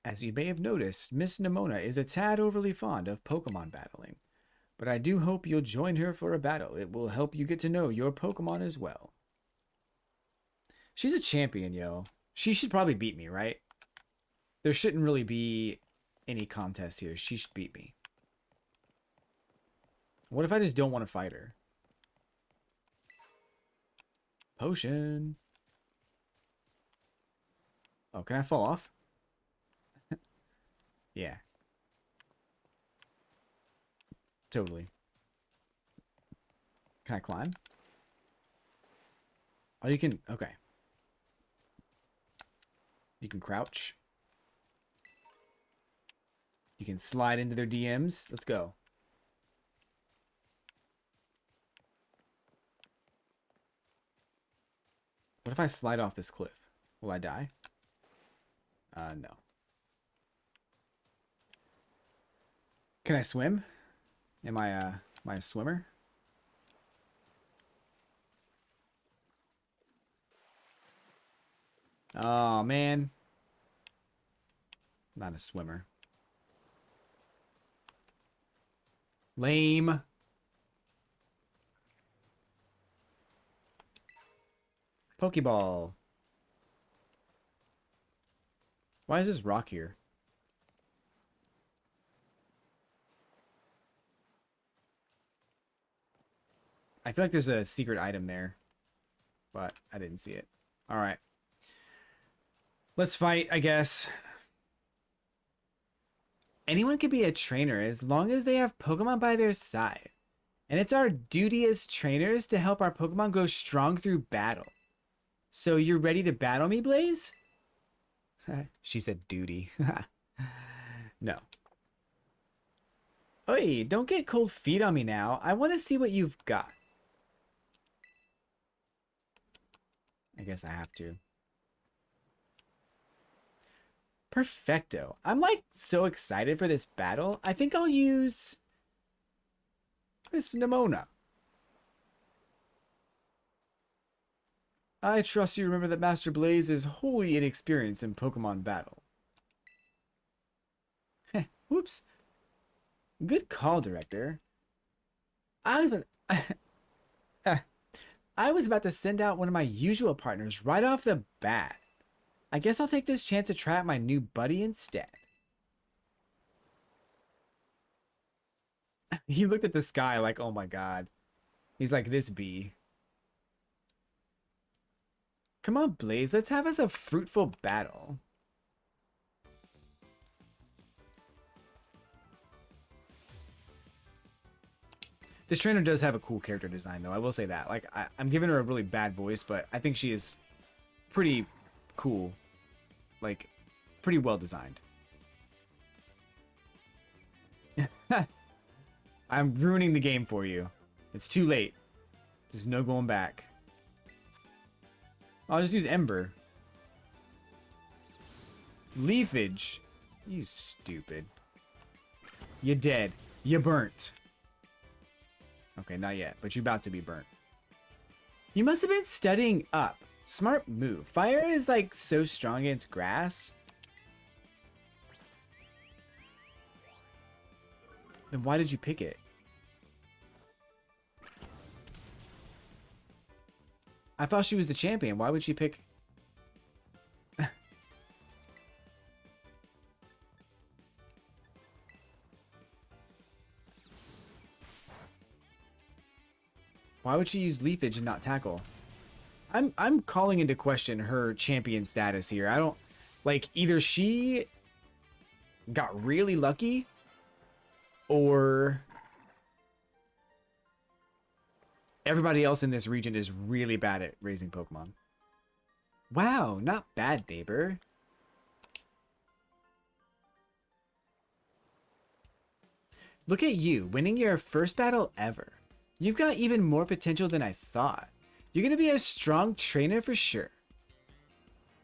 As you may have noticed, Miss Nimona is a tad overly fond of Pokemon battling. But I do hope you'll join her for a battle. It will help you get to know your Pokemon as well. She's a champion, yo. She should probably beat me, right? There shouldn't really be any contest here. She should beat me. What if I just don't want to fight her? Potion. Oh, can I fall off? Yeah. Totally. Can I climb? Oh, you can... Okay. You can crouch. You can slide into their DMs. Let's go. What if I slide off this cliff? Will I die? No. Can I swim? Am I a swimmer? Oh, man. Not a swimmer. Lame. Pokeball. Why is this rock here? I feel like there's a secret item there, but I didn't see it. All right. Let's fight, I guess. Anyone can be a trainer as long as they have Pokemon by their side. And it's our duty as trainers to help our Pokemon go strong through battle. So you're ready to battle me, Blaze? She said duty. No. Oi, don't get cold feet on me now. I want to see what you've got. I guess I have to. Perfecto. I'm like so excited for this battle. I think I'll use Miss Nimona. I trust you remember that Master Blaze is wholly inexperienced in Pokemon battle. Heh, whoops. Good call, Director. I was about to send out one of my usual partners right off the bat. I guess I'll take this chance to try out my new buddy instead. He looked at the sky like, oh my god. He's like, this bee. Come on, Blaze, let's have us a fruitful battle. This trainer does have a cool character design, though. I will say that. Like, I'm giving her a really bad voice, but I think she is pretty cool. Like, pretty well designed. I'm ruining the game for you. It's too late. There's no going back. I'll just use Ember. Leafage. You stupid. You're dead. You're burnt. Okay, not yet, but you're about to be burnt. You must have been studying up. Smart move. Fire is like so strong against grass. Then why did you pick it? I thought she was the champion. Why would she pick... Why would she use Leafage and not Tackle? I'm calling into question her champion status here. I don't like either she got really lucky or everybody else in this region is really bad at raising Pokemon. Wow, not bad, neighbor. Look at you, winning your first battle ever. You've got even more potential than I thought. You're going to be a strong trainer for sure.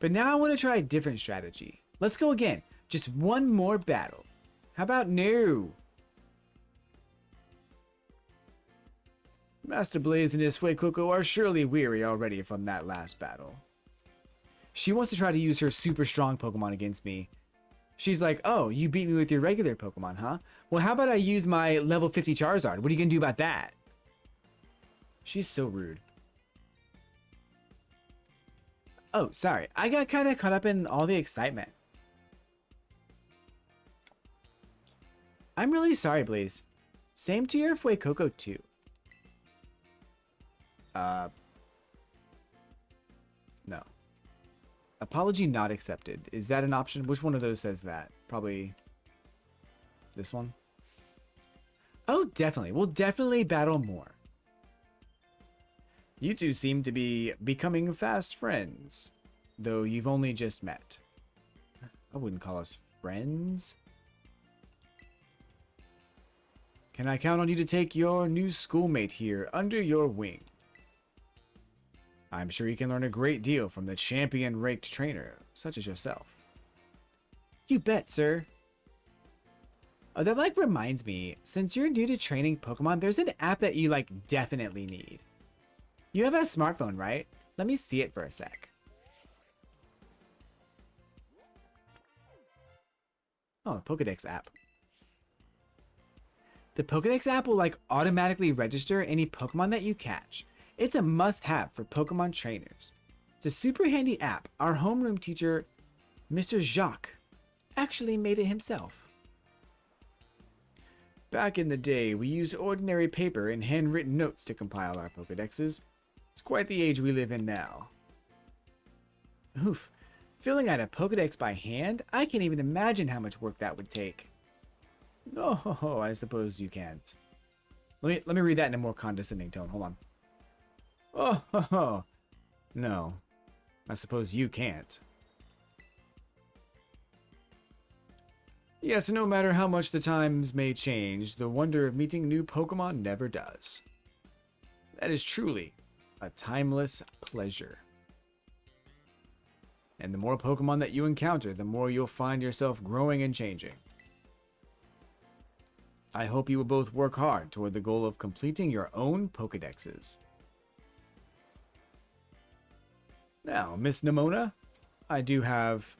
But now I want to try a different strategy. Let's go again. Just one more battle. How about no? Master Blaze and his Fuecoco are surely weary already from that last battle. She wants to try to use her super strong Pokemon against me. She's like, oh, you beat me with your regular Pokemon, huh? Well, how about I use my level 50 Charizard? What are you going to do about that? She's so rude. Oh, sorry. I got kind of caught up in all the excitement. I'm really sorry, Blaze. Same to your Fuecoco, too. No. Apology not accepted. Is that an option? Which one of those says that? Probably this one. Oh, definitely. We'll definitely battle more. You two seem to be becoming fast friends, though you've only just met. I wouldn't call us friends. Can I count on you to take your new schoolmate here under your wing? I'm sure you can learn a great deal from the champion-raked trainer, such as yourself. You bet, sir. Oh, that like reminds me, since you're new to training Pokemon, there's an app that you like definitely need. You have a smartphone, right? Let me see it for a sec. Oh, Pokedex app. The Pokedex app will like automatically register any Pokemon that you catch. It's a must-have for Pokemon trainers. It's a super handy app. Our homeroom teacher, Mr. Jacques, actually made it himself. Back in the day, we used ordinary paper and handwritten notes to compile our Pokedexes. It's quite the age we live in now. Oof. Filling out a Pokedex by hand? I can't even imagine how much work that would take. Oh, I suppose you can't. Let me read that in a more condescending tone. Hold on. Oh, no. I suppose you can't. Yet, no matter how much the times may change, the wonder of meeting new Pokemon never does. That is truly a timeless pleasure. And the more Pokemon that you encounter, the more you'll find yourself growing and changing. I hope you will both work hard toward the goal of completing your own Pokedexes. Now, Miss Nimona, I do have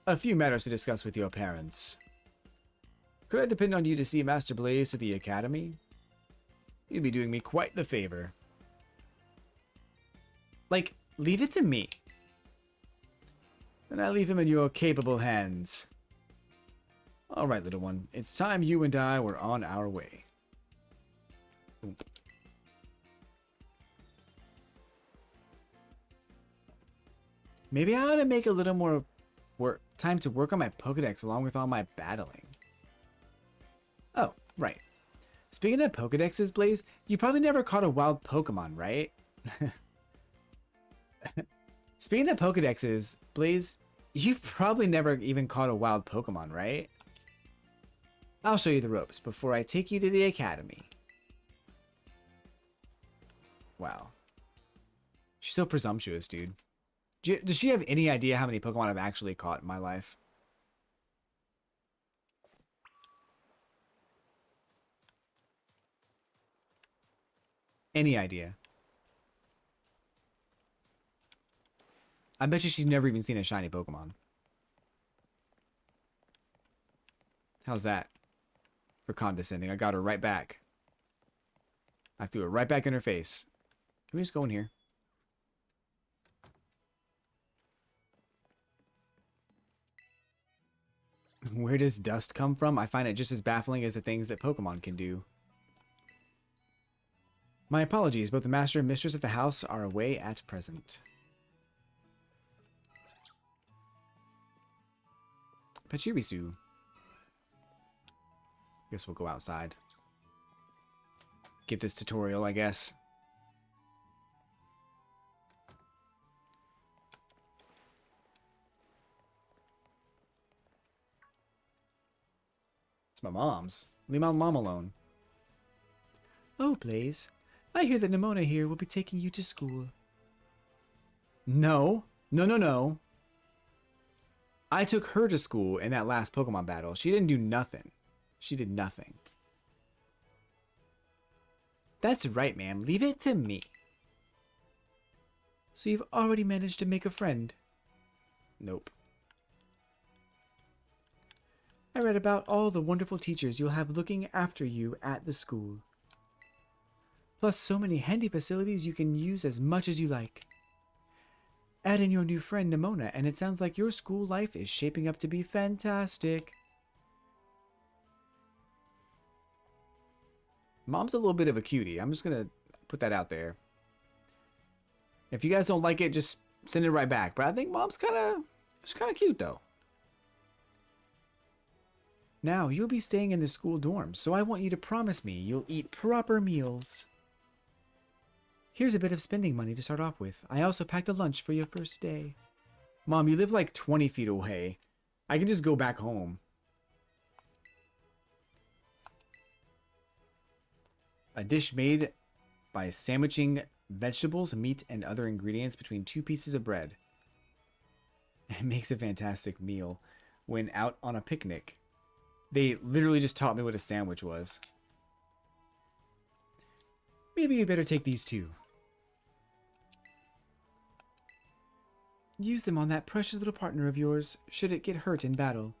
a few matters to discuss with your parents. Could I depend on you to see Master Blaze to the Academy? You'd be doing me quite the favor. Like, leave it to me. Then I leave him in your capable hands. Alright, little one. It's time you and I were on our way. Oop. Maybe I ought to make a little more time to work on my Pokedex along with all my battling. Oh, right. Speaking of Pokedexes, Blaze, you probably never caught a wild Pokemon, right? Speaking of Pokedexes, Blaze, you've probably never even caught a wild Pokemon, right? I'll show you the ropes before I take you to the Academy. Wow. She's so presumptuous, dude. Does she have any idea how many Pokemon I've actually caught in my life? Any idea? I bet you she's never even seen a shiny Pokemon. How's that? For condescending. I got her right back. I threw it right back in her face. Can we just go in here? Where does dust come from? I find it just as baffling as the things that Pokemon can do. My apologies, both the master and mistress of the house are away at present. Pachirisu. Guess we'll go outside. Get this tutorial, I guess. It's my mom's. Leave my mom alone. Oh, Blaze. I hear that Nimona here will be taking you to school. No. No, no, no. I took her to school in that last Pokemon battle. She didn't do nothing. She did nothing. That's right, ma'am. Leave it to me. So you've already managed to make a friend? Nope. I read about all the wonderful teachers you'll have looking after you at the school. Plus so many handy facilities you can use as much as you like. Add in your new friend Nimona, and it sounds like your school life is shaping up to be fantastic. Mom's a little bit of a cutie. I'm just gonna put that out there. If you guys don't like it, just send it right back. But I think Mom's she's kind of cute though. Now, you'll be staying in the school dorms, so I want you to promise me you'll eat proper meals. Here's a bit of spending money to start off with. I also packed a lunch for your first day. Mom, you live like 20 feet away. I can just go back home. A dish made by sandwiching vegetables, meat, and other ingredients between 2 pieces of bread. It makes a fantastic meal when out on a picnic. They literally just taught me what a sandwich was. Maybe you better take these too. Use them on that precious little partner of yours, should it get hurt in battle.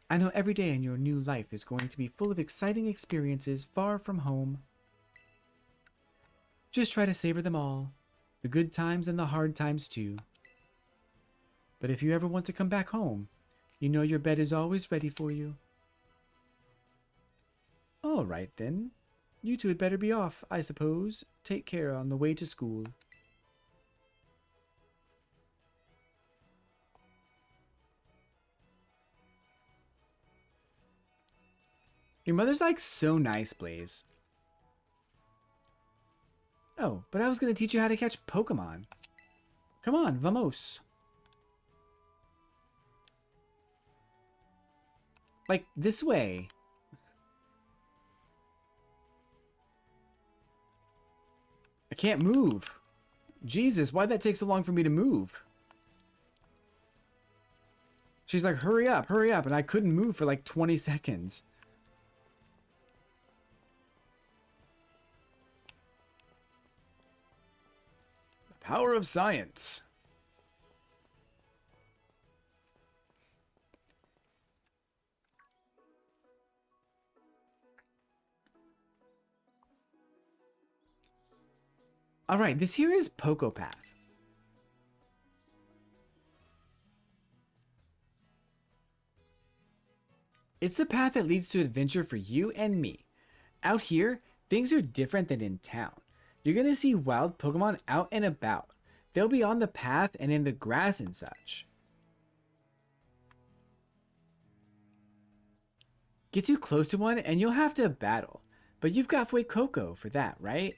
I know every day in your new life is going to be full of exciting experiences far from home. Just try to savor them all, the good times and the hard times too. But if you ever want to come back home, you know your bed is always ready for you. All right then. You two had better be off, I suppose. Take care on the way to school. Your mother's like so nice, Blaze. Oh, but I was going to teach you how to catch Pokemon. Come on, vamos. Like, this way. I can't move. Jesus, why'd that take so long for me to move? She's like, hurry up, and I couldn't move for like 20 seconds. The power of science. Alright, this here is Pocopath. It's the path that leads to adventure for you and me. Out here, things are different than in town. You're gonna see wild Pokemon out and about. They'll be on the path and in the grass and such. Get too close to one and you'll have to battle. But you've got Fuecoco for that, right?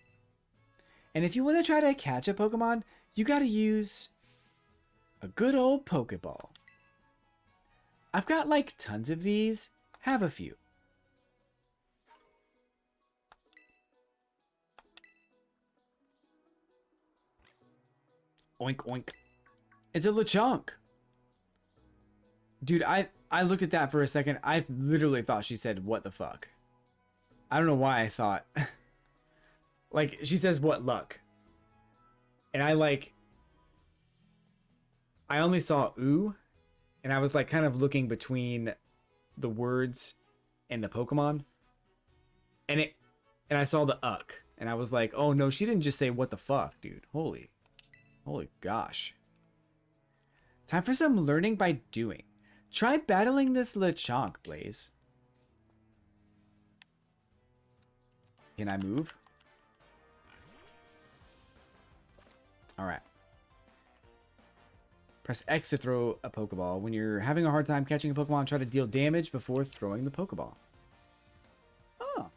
And if you want to try to catch a Pokemon, you gotta use a good old Pokeball. I've got like tons of these. Have a few. Oink oink. It's a Lechonk. Dude, I looked at that for a second. I literally thought she said, what the fuck? I don't know why I thought... Like, she says, what luck? And I only saw ooh, and I was like kind of looking between the words and the Pokemon. And I saw the uck, and I was like, oh no, she didn't just say what the fuck, dude. Holy gosh. Time for some learning by doing. Try battling this Lechonk, Blaze. Can I move? Alright. Press X to throw a Pokeball. When you're having a hard time catching a Pokemon, try to deal damage before throwing the Pokeball. Oh.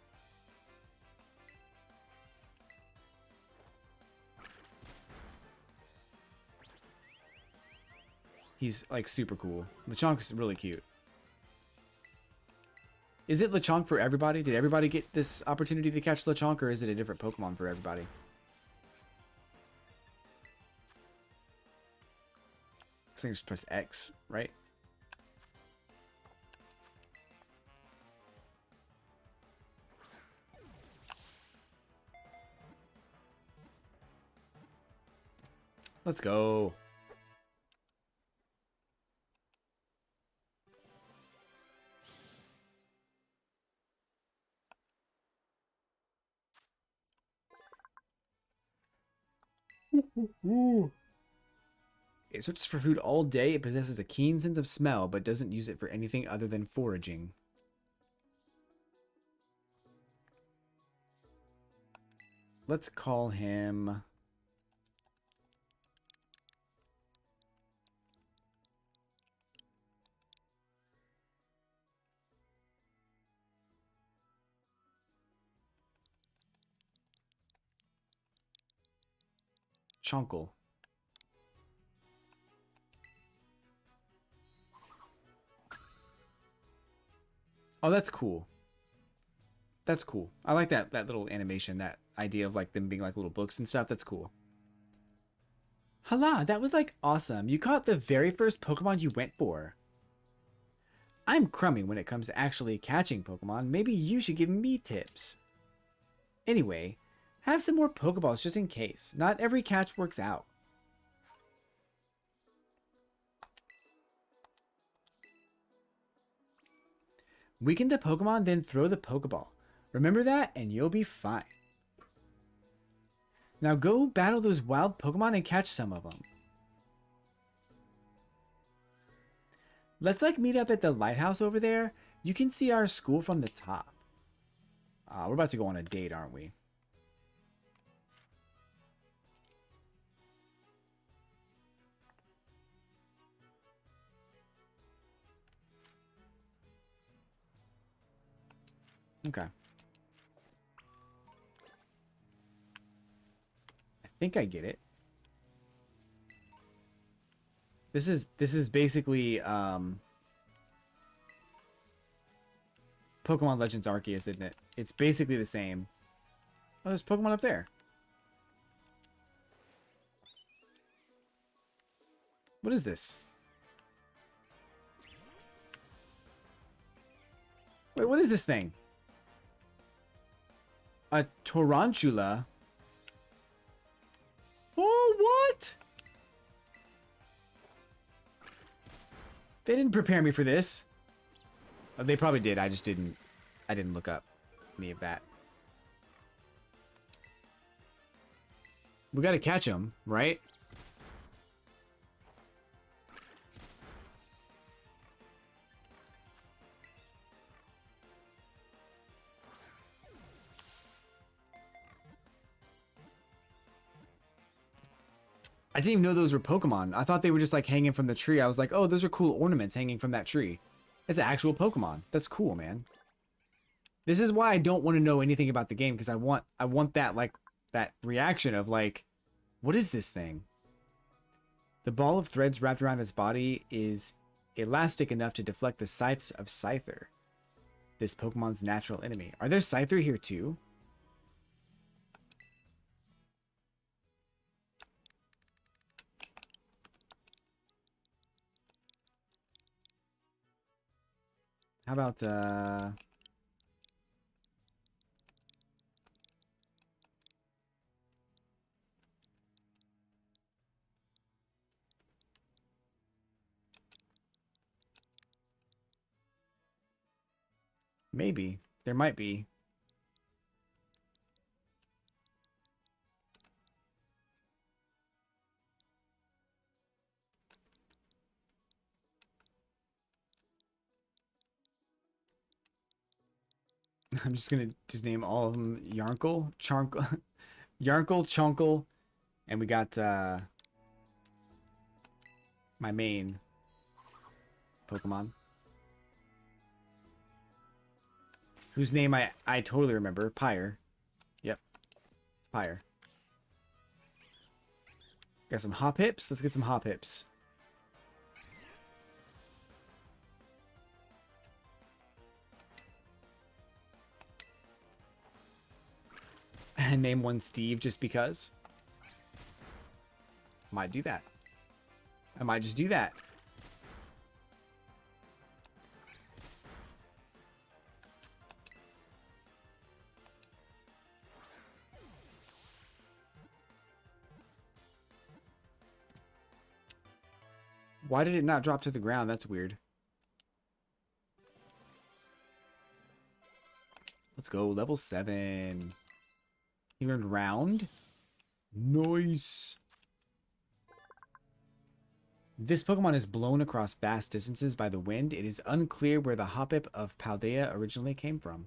He's like super cool. Lechonk's really cute. Is it Lechonk for everybody? Did everybody get this opportunity to catch Lechonk, or is it a different Pokemon for everybody? I think just press X, right? Let's go. Ooh. It searches for food all day. It possesses a keen sense of smell, but doesn't use it for anything other than foraging. Let's call him... Chunkle. Oh, that's cool. That's cool. I like that little animation, that idea of like them being like little books and stuff. That's cool. Hala, that was like awesome. You caught the very first Pokemon you went for. I'm crummy when it comes to actually catching Pokemon. Maybe you should give me tips. Anyway, have some more Pokeballs just in case. Not every catch works out. Weaken the Pokemon, then throw the Pokeball. Remember that, and you'll be fine. Now go battle those wild Pokemon and catch some of them. Let's like meet up at the lighthouse over there. You can see our school from the top. We're about to go on a date, aren't we? Okay. I think I get it. This is basically Pokemon Legends Arceus, isn't it? It's basically the same. Oh, there's Pokemon up there. What is this? Wait, what is this thing? A Tarantula? Oh, what? They didn't prepare me for this. Oh, they probably did. I just didn't. I didn't look up any of that. We gotta catch them, right? I didn't even know those were Pokemon. I thought they were just like hanging from the tree. I was like, oh, those are cool ornaments hanging from that tree. It's an actual Pokemon. That's cool, man. This is why I don't want to know anything about the game, because I want that like that reaction of like, what is this thing? The ball of threads wrapped around its body is elastic enough to deflect the scythes of Scyther, this Pokemon's natural enemy. Are there Scyther here too? How about maybe there might be. I'm just gonna just name all of them Yarnkle, Charnkle, Yarnkle, Chunkle, and we got my main Pokemon. Whose name I totally remember. Pyre. Yep. Pyre. Got some hop hips. Let's get some hop hips. And name one Steve just because. Might do that. I might just do that. Why did it not drop to the ground? That's weird. Let's go. Level 7. He learned round. Nice. This Pokemon is blown across vast distances by the wind. It is unclear where the Hoppip of Paldea originally came from.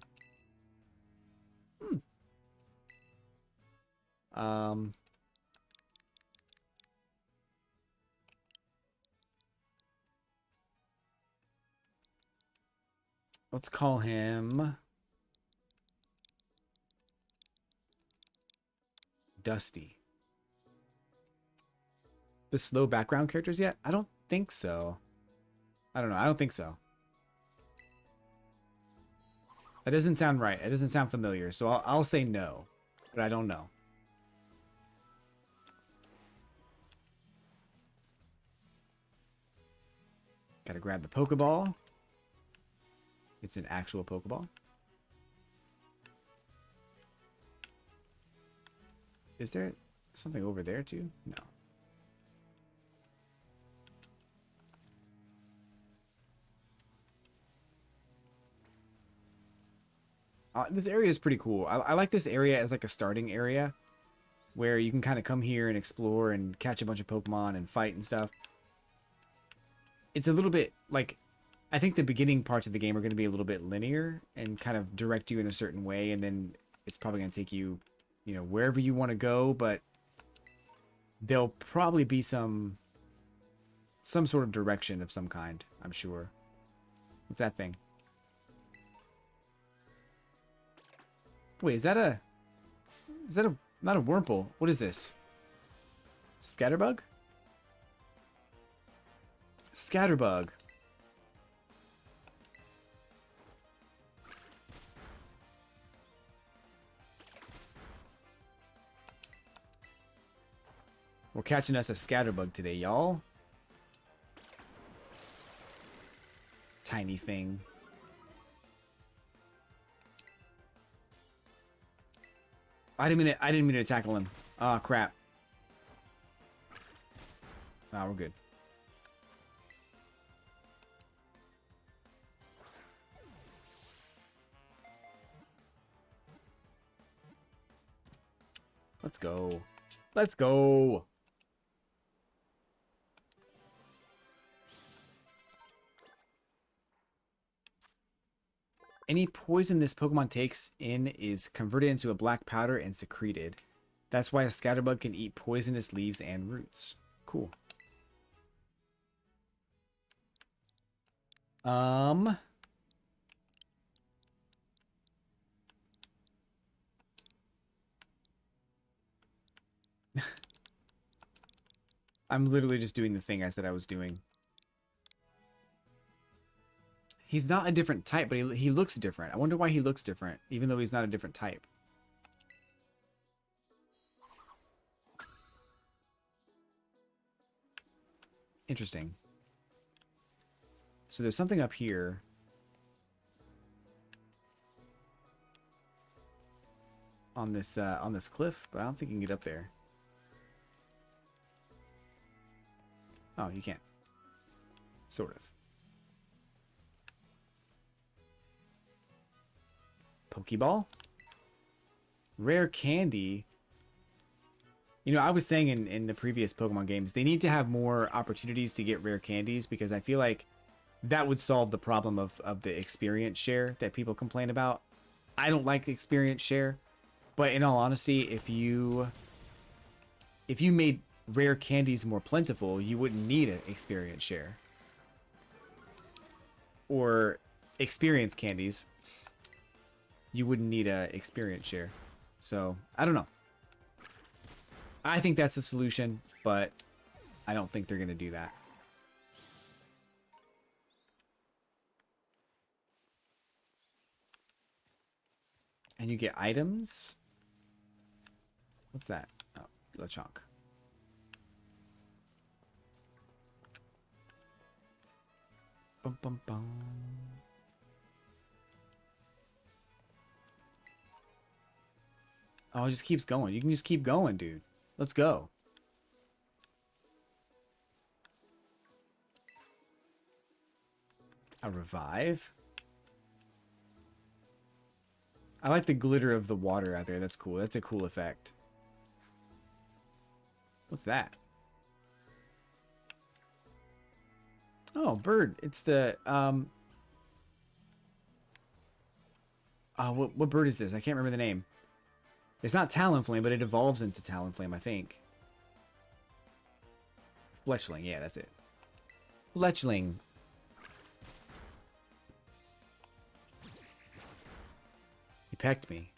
Let's call him Dusty. The slow background characters yet? I don't think so. I don't know. I don't think so. That doesn't sound right. It doesn't sound familiar. So I'll say no. But I don't know. Gotta grab the Pokeball. It's an actual Pokeball. Is there something over there too? No. This area is pretty cool. I like this area as like a starting area where you can kind of come here and explore and catch a bunch of Pokemon and fight and stuff. It's a little bit like, I think the beginning parts of the game are going to be a little bit linear and kind of direct you in a certain way, and then it's probably going to take you, you know, wherever you want to go, but there'll probably be some sort of direction of some kind, I'm sure. What's that thing? Wait, is that a not a Wurmple? What is this? Scatterbug? Scatterbug. We're catching us a Scatterbug today, y'all. Tiny thing. I didn't mean to tackle him. Oh crap. Ah, we're good. Let's go. Let's go. Any poison this Pokemon takes in is converted into a black powder and secreted. That's why a Scatterbug can eat poisonous leaves and roots. Cool. I'm literally just doing the thing I said I was doing. He's not a different type, but he looks different. I wonder why he looks different, even though he's not a different type. Interesting. So there's something up here. On this cliff, but I don't think you can get up there. Oh, you can't. Sort of. Pokeball? Rare candy? You know, I was saying in the previous Pokemon games, they need to have more opportunities to get rare candies, because I feel like that would solve the problem of the experience share that people complain about. I don't like the experience share, but in all honesty, if you made rare candies more plentiful, you wouldn't need an experience share. Or experience candies, you wouldn't need a experience share. So, I don't know. I think that's the solution, but I don't think they're going to do that. And you get items. What's that? Oh, Lechonk. Bum, bum, bum. Oh, it just keeps going. You can just keep going, dude. Let's go. A revive? I like the glitter of the water out there. That's cool. That's a cool effect. What's that? Oh, bird. It's the, oh, what bird is this? I can't remember the name. It's not Talonflame, but it evolves into Talonflame, I think. Fletchling, yeah, that's it. Fletchling. He pecked me.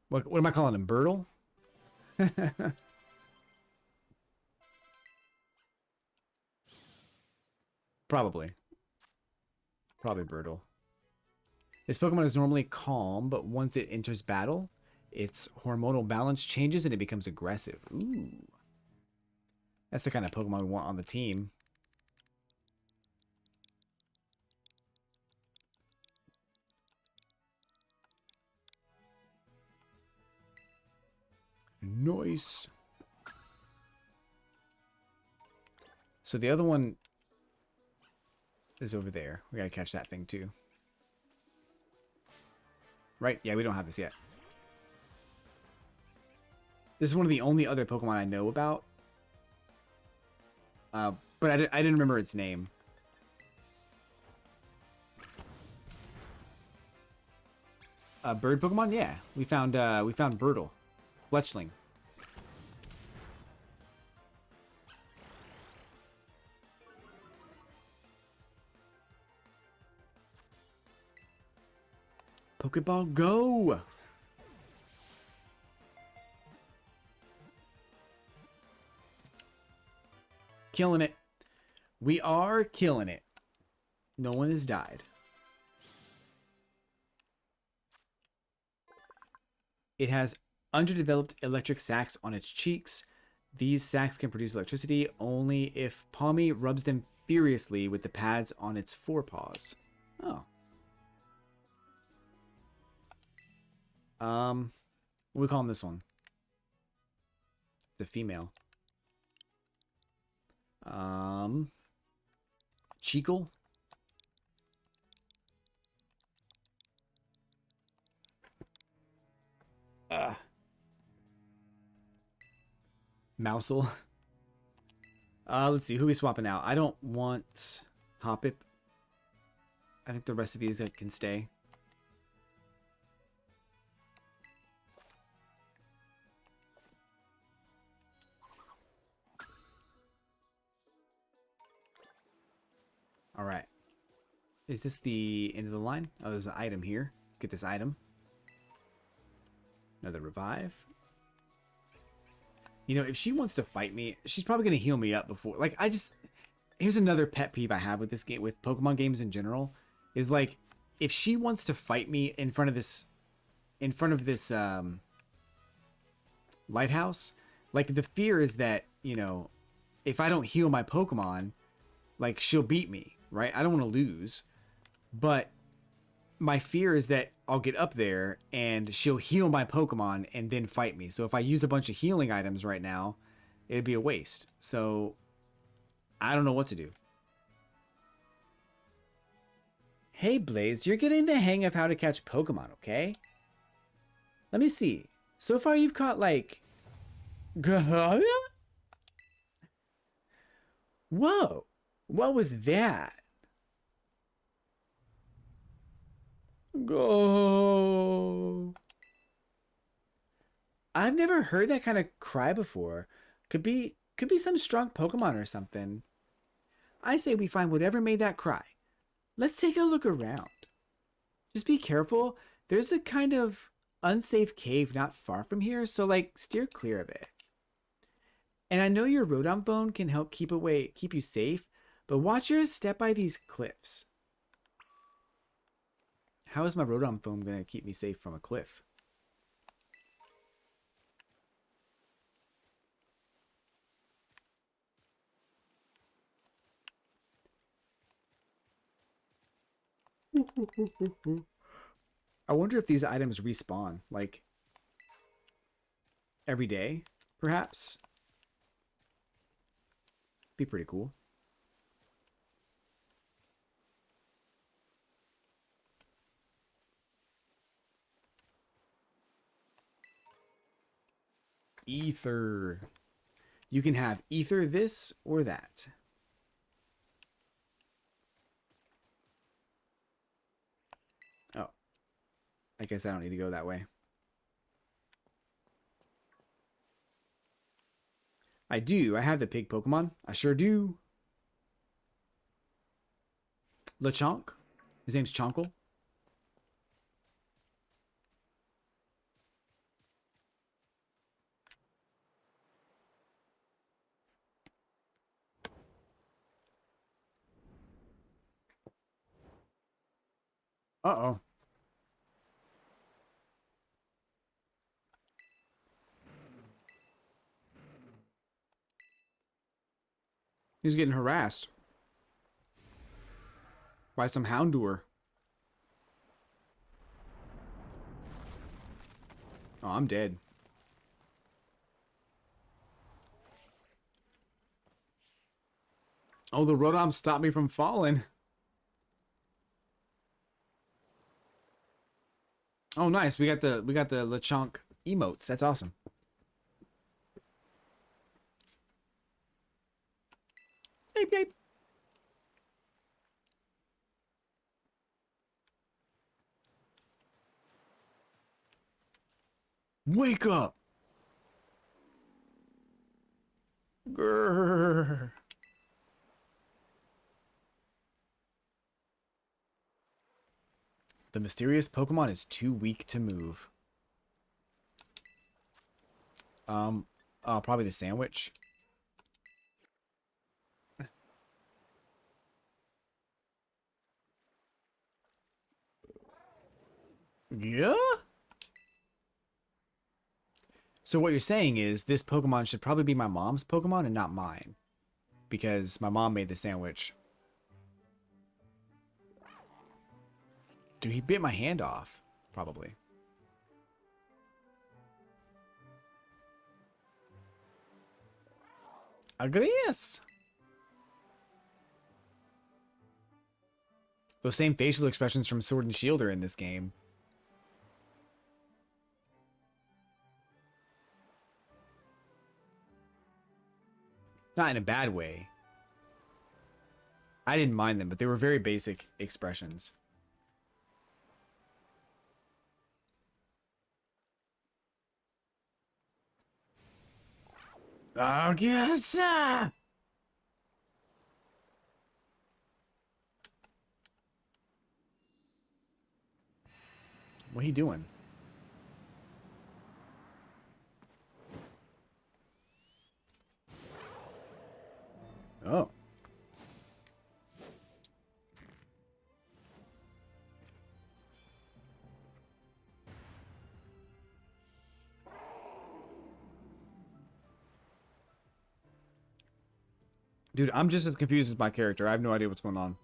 What am I calling him? Birdle? Probably. Probably Birdle. This Pokemon is normally calm, but once it enters battle, its hormonal balance changes and it becomes aggressive. Ooh. That's the kind of Pokemon we want on the team. Nice. So the other one is over there. We gotta catch that thing too. Right? Yeah, we don't have this yet. This is one of the only other Pokemon I know about. But I didn't remember its name. Bird Pokemon? Yeah. We found Birdle. Fletchling. Pokeball, go! Killing it. We are killing it. No one has died. It has underdeveloped electric sacs on its cheeks. These sacs can produce electricity only if Palmy rubs them furiously with the pads on its forepaws. Oh. What are we calling this one? It's a female. Cheekle? Mousel. Let's see. Who are we swapping out? I don't want Hoppip. I think the rest of these can stay. Alright. Is this the end of the line? Oh, there's an item here. Let's get this item. Another revive. You know, if she wants to fight me, she's probably going to heal me up before. Like, here's another pet peeve I have with this game, with Pokemon games in general, is like, if she wants to fight me in front of this lighthouse, like, the fear is that, you know, if I don't heal my Pokemon, like, she'll beat me, right? I don't want to lose, but my fear is that I'll get up there and she'll heal my Pokemon and then fight me. So if I use a bunch of healing items right now, it'd be a waste. So I don't know what to do. Hey, Blaze, you're getting the hang of how to catch Pokemon, okay? Let me see. So far you've caught like... Whoa. What was that? Go. I've never heard that kind of cry before. Could be some strong Pokemon or something. I say we find whatever made that cry. Let's take a look around. Just be careful. There's a kind of unsafe cave not far from here, so like steer clear of it. And I know your Rodon phone can help keep you safe, but watch your step by these cliffs. How is my Rodon foam gonna keep me safe from a cliff? I wonder if these items respawn, like every day, perhaps. Be pretty cool. Ether. You can have either this or that. Oh, I guess I don't need to go that way. I do. I have the pig Pokemon. I sure do. LeChonk. His name's Chonkle. Uh-oh. He's getting harassed by some Houndour. Oh, I'm dead. Oh, the Rotom stopped me from falling. Oh, nice. We got the LeChonk emotes. That's awesome. Ape, ape. Wake up. Grrr. The mysterious Pokemon is too weak to move. Probably the sandwich. Yeah? So what you're saying is this Pokemon should probably be my mom's Pokemon and not mine. Because my mom made the sandwich. Dude, he bit my hand off. Probably. Agrees. Those same facial expressions from Sword and Shield are in this game. Not in a bad way. I didn't mind them, but they were very basic expressions. Oh, yes! What are you doing? Oh. Dude, I'm just as confused as my character. I have no idea what's going on.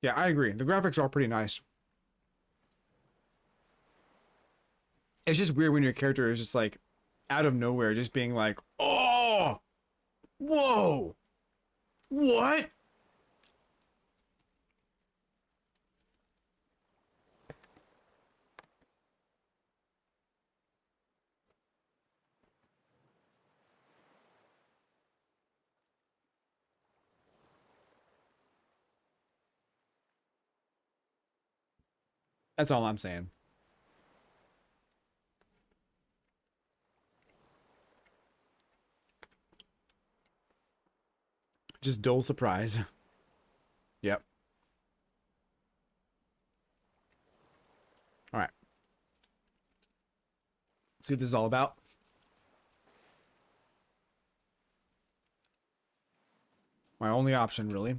Yeah, I agree. The graphics are pretty nice. It's just weird when your character is just like out of nowhere, just being like, "Oh, whoa, what?" That's all I'm saying. Just dull surprise. Yep. All right. See what this is all about. My only option, really.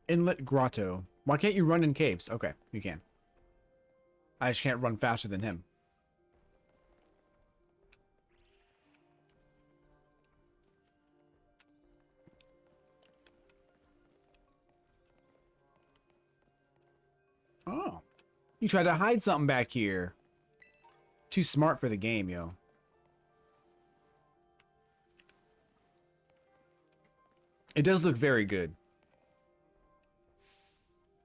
Inlet Grotto. Why can't you run in caves? Okay, you can. I just can't run faster than him. Oh. You tried to hide something back here. Too smart for the game, yo. It does look very good.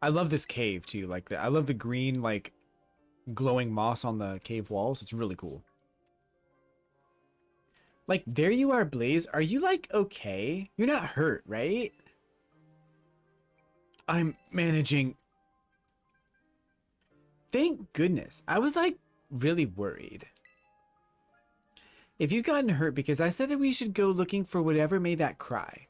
I love this cave, too. Like, I love the green, like, glowing moss on the cave walls. It's really cool. Like, there you are, Blaze. Are you, like, okay? You're not hurt, right? I'm managing. Thank goodness. I was, like, really worried. If you've gotten hurt, because I said that we should go looking for whatever made that cry.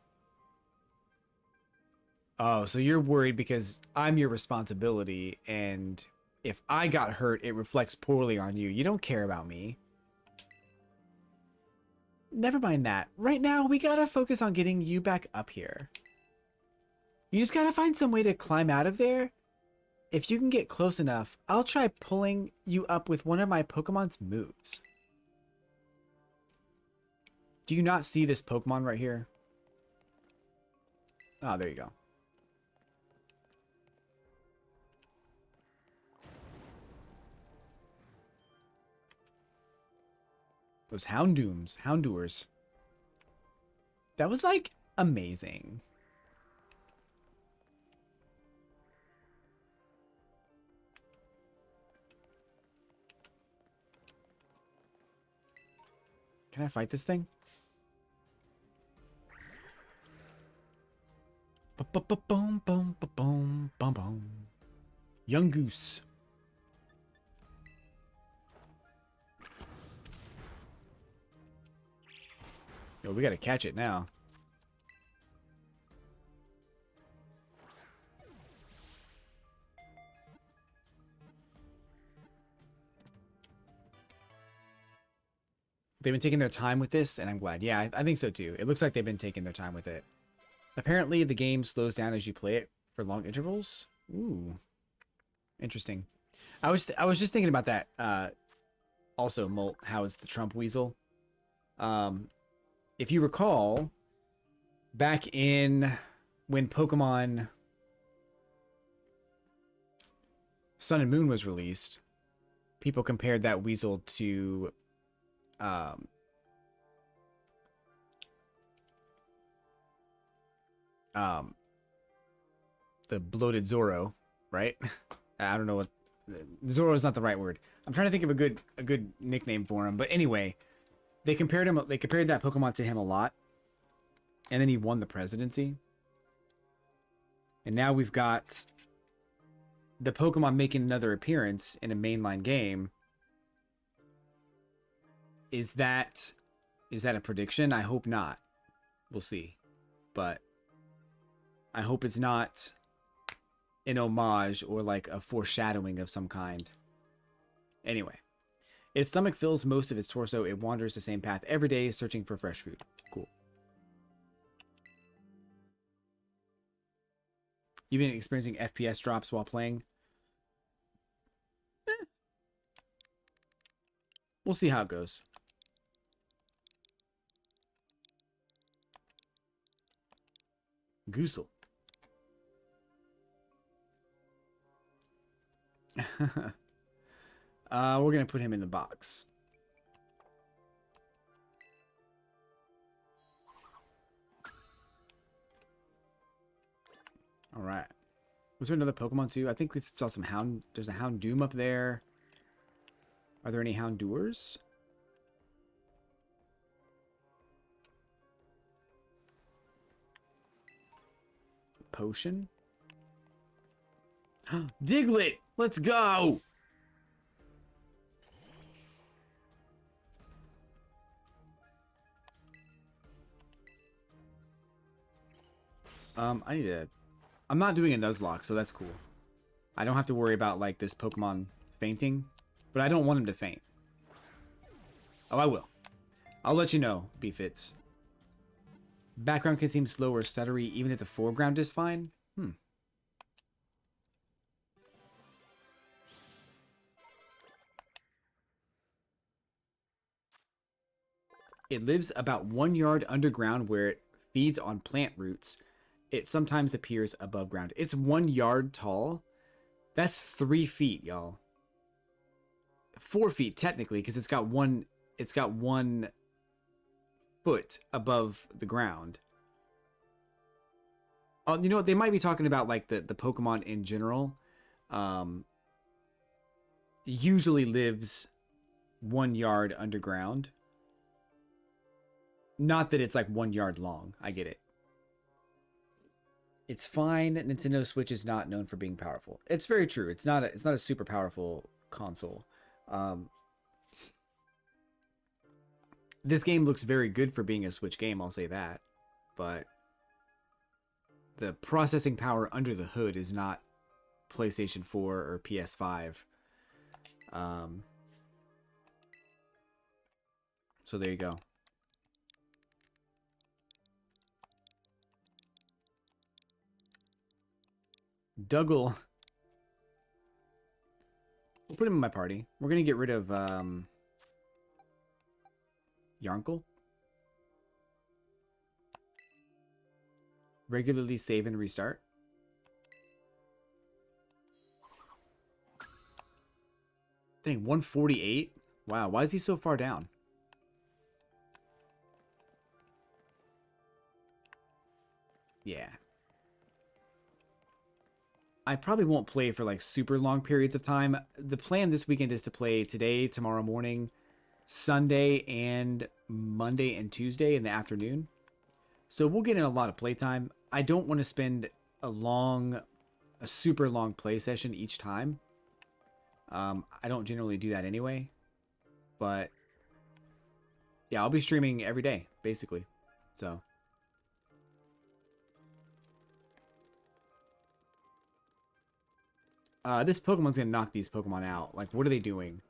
Oh, so you're worried because I'm your responsibility, and if I got hurt, it reflects poorly on you. You don't care about me. Never mind that. Right now, we gotta focus on getting you back up here. You just gotta find some way to climb out of there. If you can get close enough, I'll try pulling you up with one of my Pokemon's moves. Do you not see this Pokemon right here? Oh, there you go. Those Houndours. That was like amazing. Can I fight this thing? Boom, boom, boom, boom, boom. Young Goose. Yo, we gotta catch it now. They've been taking their time with this, and I'm glad. Yeah, I think so too. It looks like they've been taking their time with it. Apparently, the game slows down as you play it for long intervals. Ooh, interesting. I was just thinking about that. Also, Molt, how it's the Trump Weasel. If you recall, back in when Pokemon Sun and Moon was released, people compared that Weasel to um, um, the bloated Zoro, right? I don't know what Zoro is not the right word. I'm trying to think of a good nickname for him, but anyway, they compared that Pokemon to him a lot, and then he won the presidency. And now we've got the Pokemon making another appearance in a mainline game. Is that a prediction? I hope not. We'll see. But I hope it's not an homage or like a foreshadowing of some kind. Anyway, its stomach fills most of its torso. It wanders the same path every day, searching for fresh food. Cool. You've been experiencing FPS drops while playing? We'll see how it goes. Goosel. We're gonna put him in the box. All right. Was there another Pokemon too? I think we saw some Hound. There's a Houndoom up there. Are there any Houndours? Potion? Diglett! Let's go! I need to... I'm not doing a Nuzlocke, so that's cool. I don't have to worry about, like, this Pokemon fainting. But I don't want him to faint. Oh, I will. I'll let you know, Beefits. Background can seem slow or stuttery even if the foreground is fine. It lives about 1 yard underground where it feeds on plant roots. It sometimes appears above ground. It's 1 yard tall. That's 3 feet, y'all. 4 feet technically, because it's got one foot above the ground. Oh, you know what? They might be talking about like the Pokemon in general. Usually lives 1 yard underground. Not that it's like 1 yard long. I get it. It's fine. Nintendo Switch is not known for being powerful. It's very true. It's not a super powerful console. This game looks very good for being a Switch game, I'll say that. But the processing power under the hood is not PlayStation 4 or PS5. So there you go. Dougal. We'll put him in my party. We're going to get rid of Yarnkle. Regularly save and restart. Dang, 148? Wow, why is he so far down? Yeah. I probably won't play for like super long periods of time. The plan this weekend is to play today, tomorrow morning, Sunday, and Monday and Tuesday in the afternoon. So we'll get in a lot of playtime. I don't want to spend a super long play session each time. I don't generally do that anyway. But yeah, I'll be streaming every day, basically. So this Pokemon's gonna knock these Pokemon out. Like, what are they doing?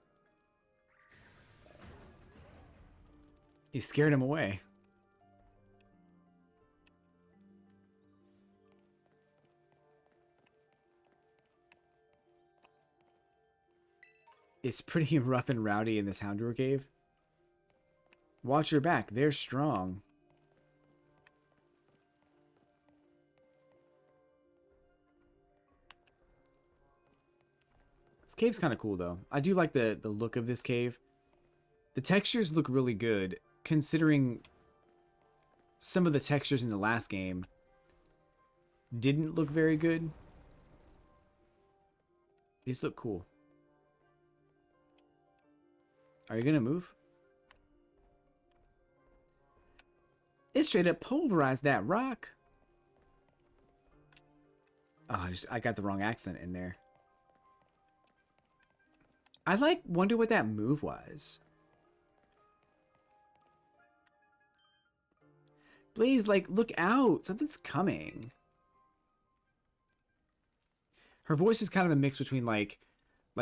He scared him away. It's pretty rough and rowdy in this Houndour cave. Watch your back. They're strong. This cave's kind of cool, though. I do like the look of this cave. The textures look really good, considering some of the textures in the last game didn't look very good. These look cool. Are you going to move? It straight up pulverized that rock. Oh, I got the wrong accent in there. I wonder what that move was. Blaze, look out. Something's coming. Her voice is kind of a mix between like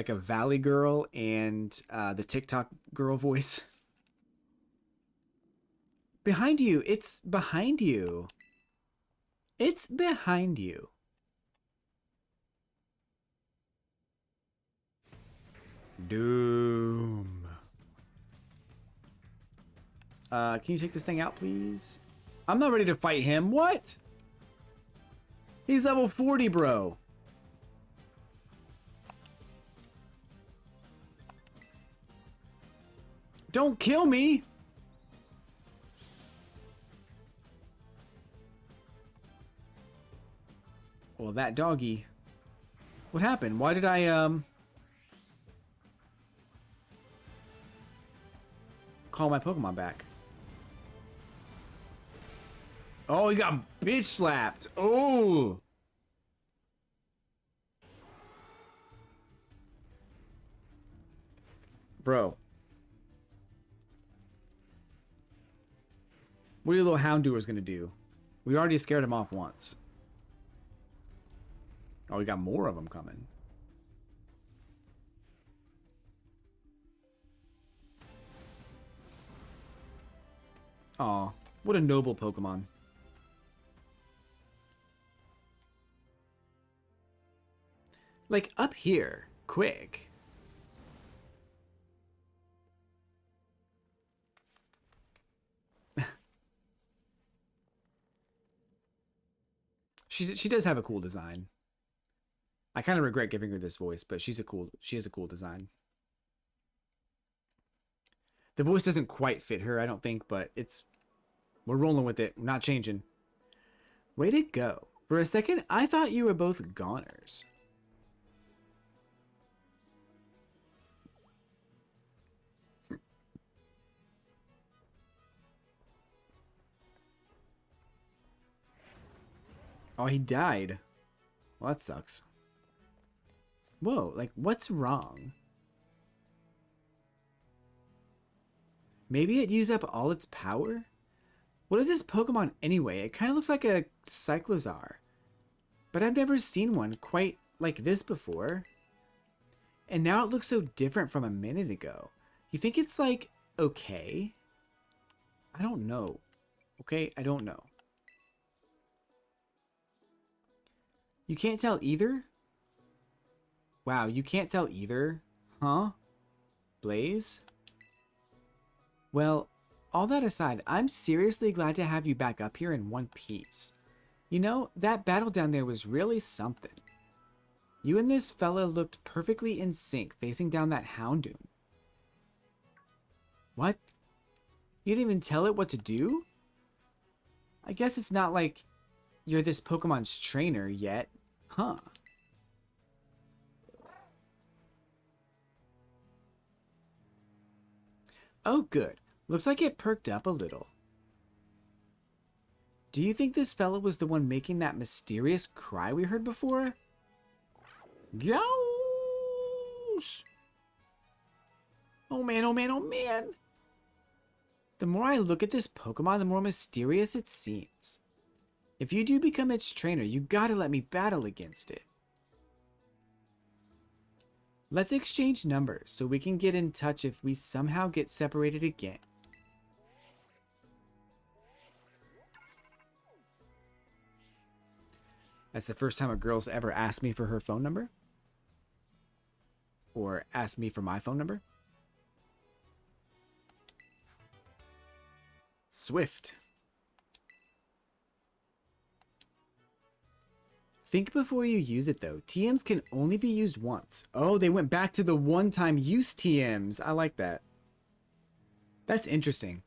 a Valley girl and the TikTok girl voice. Behind you. It's behind you. It's behind you. Doom. Can you take this thing out, please? I'm not ready to fight him. What? He's level 40, bro. Don't kill me! Well, that doggy. What happened? Why did I, call my Pokemon back? Oh, he got bitch slapped. Oh! Bro. What are your little Houndours gonna do? We already scared him off once. Oh, we got more of them coming. Aw, what a noble Pokemon. Like, up here. Quick. She does have a cool design. I kind of regret giving her this voice, but she has a cool design. The voice doesn't quite fit her, I don't think, but we're rolling with it. We're not changing. Way to go. For a second, I thought you were both goners. Oh, he died. Well, that sucks. Whoa, like, what's wrong? Maybe it used up all its power? What is this Pokemon anyway? It kind of looks like a Cyclozar. But I've never seen one quite like this before. And now it looks so different from a minute ago. You think it's like, okay? I don't know. Okay, I don't know. You can't tell either? Wow, you can't tell either? Huh? Blaze? Well, all that aside, I'm seriously glad to have you back up here in one piece. You know, that battle down there was really something. You and this fella looked perfectly in sync facing down that Houndoom. What? You didn't even tell it what to do? I guess it's not like you're this Pokemon's trainer yet, huh? Oh, good. Looks like it perked up a little. Do you think this fella was the one making that mysterious cry we heard before? Gauss! Oh man, oh man, oh man! The more I look at this Pokemon, the more mysterious it seems. If you do become its trainer, you gotta let me battle against it. Let's exchange numbers so we can get in touch if we somehow get separated again. That's the first time a girl's ever asked me for her phone number. Or asked me for my phone number. Swift. Think before you use it though. TMs can only be used once. Oh, they went back to the one-time use TMs. I like that. That's interesting.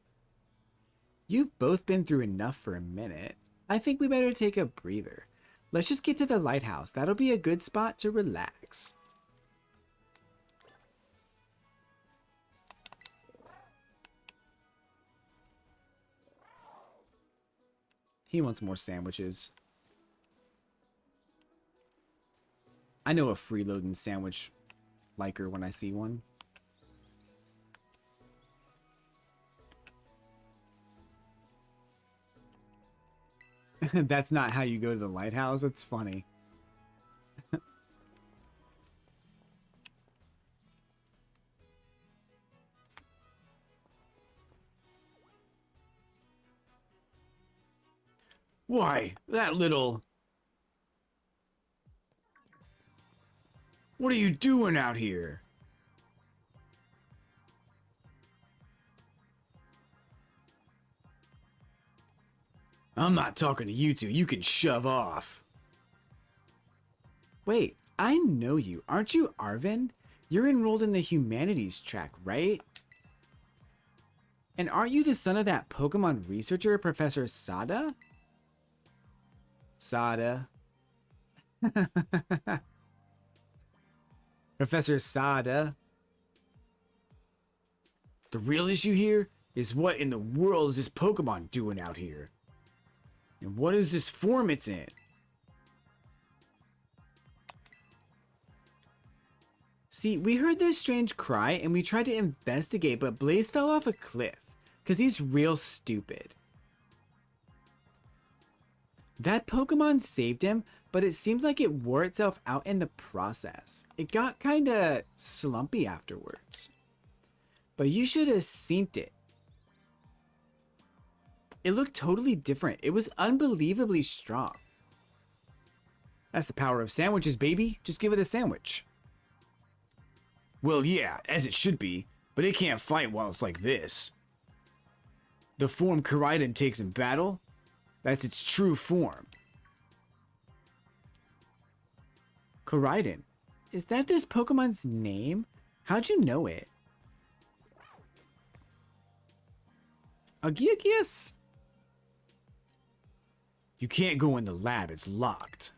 You've both been through enough for a minute. I think we better take a breather. Let's just get to the lighthouse. That'll be a good spot to relax. He wants more sandwiches. I know a freeloading sandwich liker when I see one. That's not how you go to the lighthouse. That's funny. Why, that little... What are you doing out here? I'm not talking to you two. You can shove off. Wait, I know you. Aren't you Arvin? You're enrolled in the humanities track, right? And aren't you the son of that Pokemon researcher, Professor Sada? Sada. Professor Sada. The real issue here is what in the world is this Pokemon doing out here? And what is this form it's in? See, we heard this strange cry and we tried to investigate, but Blaze fell off a cliff because he's real stupid. That Pokemon saved him, but it seems like it wore itself out in the process. It got kinda slumpy afterwards. But you should have seen it. It looked totally different. It was unbelievably strong. That's the power of sandwiches, baby. Just give it a sandwich. Well, yeah, as it should be, but it can't fight while it's like this. The form Koraidon takes in battle, that's its true form. Koraidon? Is that this Pokemon's name? How'd you know it? Agiagius? You can't go in the lab, it's locked.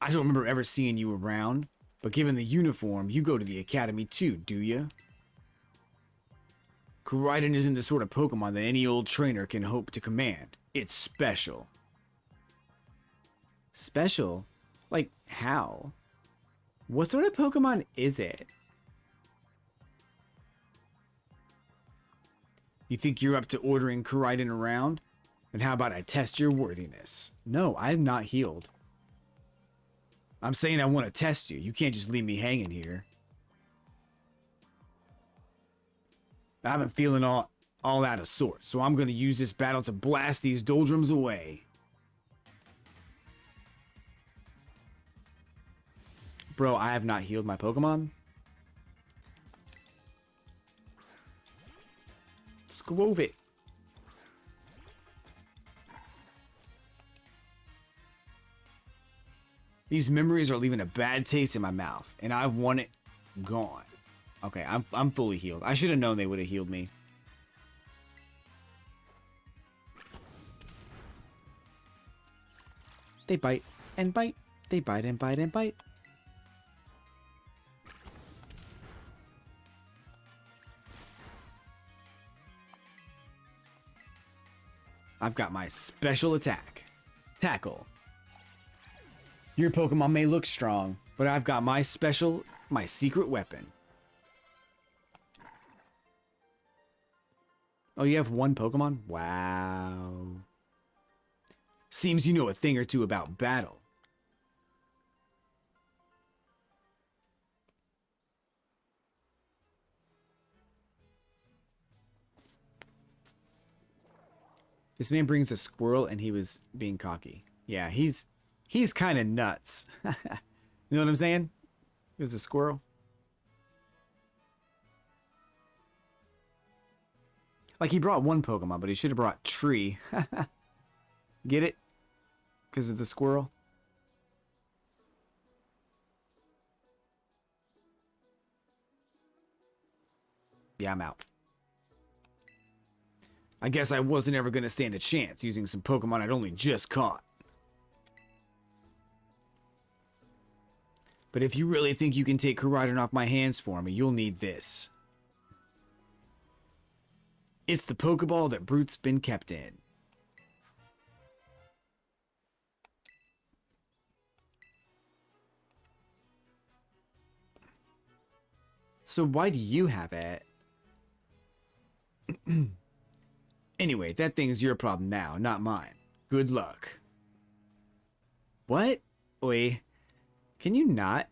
I don't remember ever seeing you around, but given the uniform, you go to the academy too, do ya? Koraidon isn't the sort of Pokemon that any old trainer can hope to command. It's special. Special? Like, how? What sort of Pokemon is it? You think you're up to ordering Koraidon around? Then how about I test your worthiness? No, I'm not healed. I'm saying I want to test you. You can't just leave me hanging here. I've been feeling all out of sorts, so I'm going to use this battle to blast these doldrums away. Bro, I have not healed my Pokemon. Squove it. These memories are leaving a bad taste in my mouth, and I want it gone. Okay, I'm fully healed. I should have known they would have healed me. They bite and bite. They bite and bite and bite. I've got my special attack. Tackle. Your Pokemon may look strong, but I've got my secret weapon. Oh, you have one Pokemon? Wow. Seems you know a thing or two about battle. This man brings a squirrel and he was being cocky. Yeah, he's kind of nuts. You know what I'm saying? He was a squirrel. Like, he brought one Pokemon, but he should have brought Tree. Get it? Because of the squirrel? Yeah, I'm out. I guess I wasn't ever going to stand a chance using some Pokemon I'd only just caught. But if you really think you can take Koraidon off my hands for me, you'll need this. It's the Pokeball that Brute's been kept in. So why do you have it? Anyway, that thing's your problem now, not mine. Good luck. What? Oi. Can you not?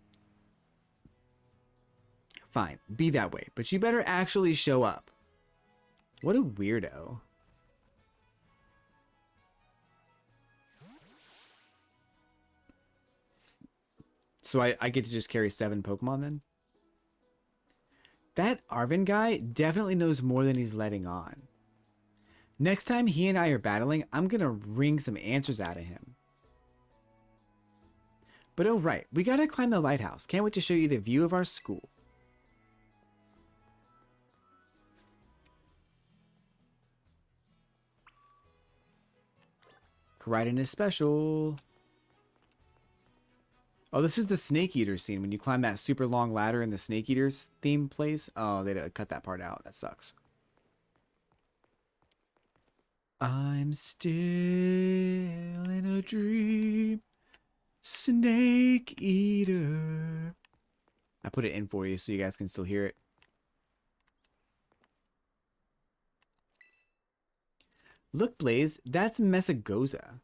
Fine, be that way, but you better actually show up. What a weirdo. So I get to just carry 7 Pokemon then? That Arvin guy definitely knows more than he's letting on. Next time he and I are battling, I'm gonna wring some answers out of him. But oh right, we gotta climb the lighthouse. Can't wait to show you the view of our school. Koraidon is special. Oh, this is the Snake Eater scene when you climb that super long ladder in the Snake Eaters theme place. Oh, they cut that part out. That sucks. I'm still in a dream, Snake Eater. I put it in for you so you guys can still hear it. Look, Blaze, that's Messagoza.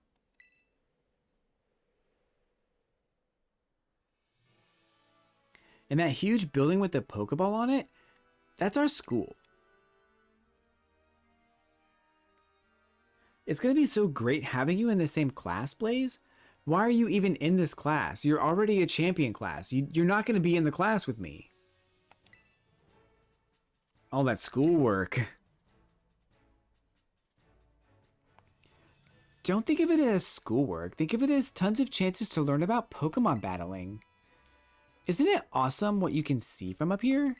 And that huge building with the Pokeball on it, that's our school. It's going to be so great having you in the same class, Blaze. Why are you even in this class? You're already a champion class. You're not going to be in the class with me. All that schoolwork. Don't think of it as schoolwork. Think of it as tons of chances to learn about Pokemon battling. Isn't it awesome what you can see from up here?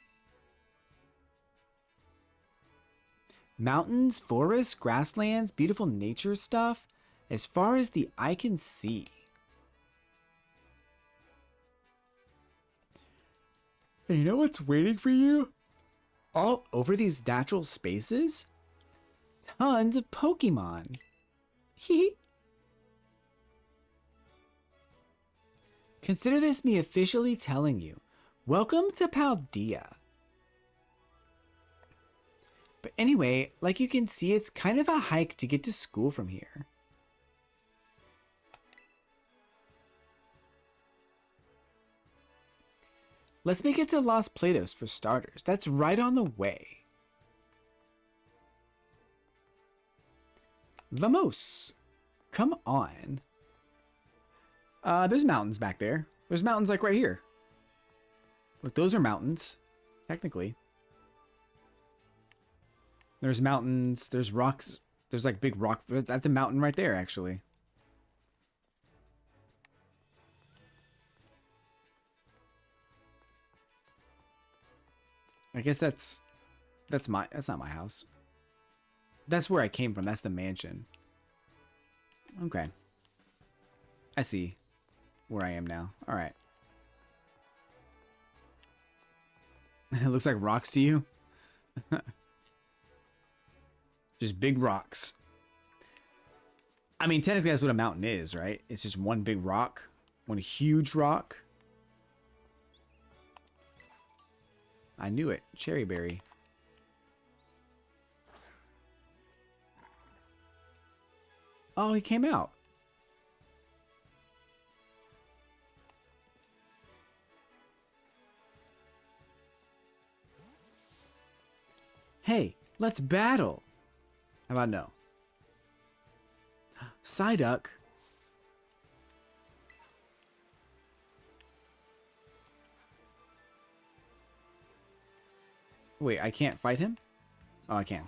Mountains, forests, grasslands, beautiful nature stuff, as far as the eye can see. And you know what's waiting for you? All over these natural spaces? Tons of Pokemon. Hee. Consider this me officially telling you, welcome to Paldea. But anyway, like you can see, it's kind of a hike to get to school from here. Let's make it to Los Platos for starters. That's right on the way. Vamos. Come on. There's mountains back there. There's mountains like right here. Look, those are mountains, technically. There's mountains, there's rocks, there's like big rock. That's a mountain right there, actually. I guess that's not my house. That's where I came from. That's the mansion. Okay. I see where I am now. All right. It looks like rocks to you. Just big rocks. I mean, technically that's what a mountain is, right? It's just one big rock. One huge rock. I knew it. Cherry berry. Oh, he came out. Hey, let's battle. How about no? Psyduck. Wait, I can't fight him? Oh, I can.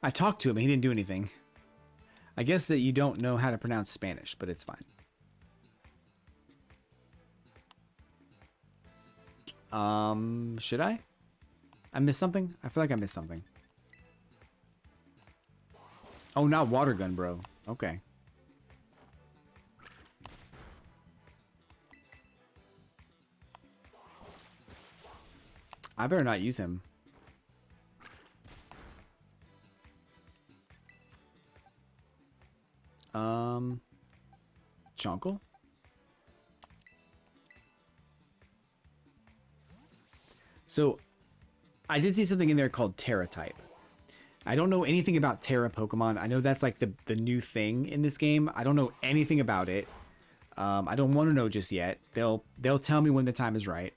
I talked to him, he didn't do anything. I guess that you don't know how to pronounce Spanish, but it's fine. Should I? I missed something? I feel like I missed something. Oh, not water gun, bro. Okay. I better not use him. Chonkle? So, I did see something in there called Terra type. I don't know anything about Terra Pokemon. I know that's like the new thing in this game. I don't know anything about it. I don't want to know just yet. They'll tell me when the time is right.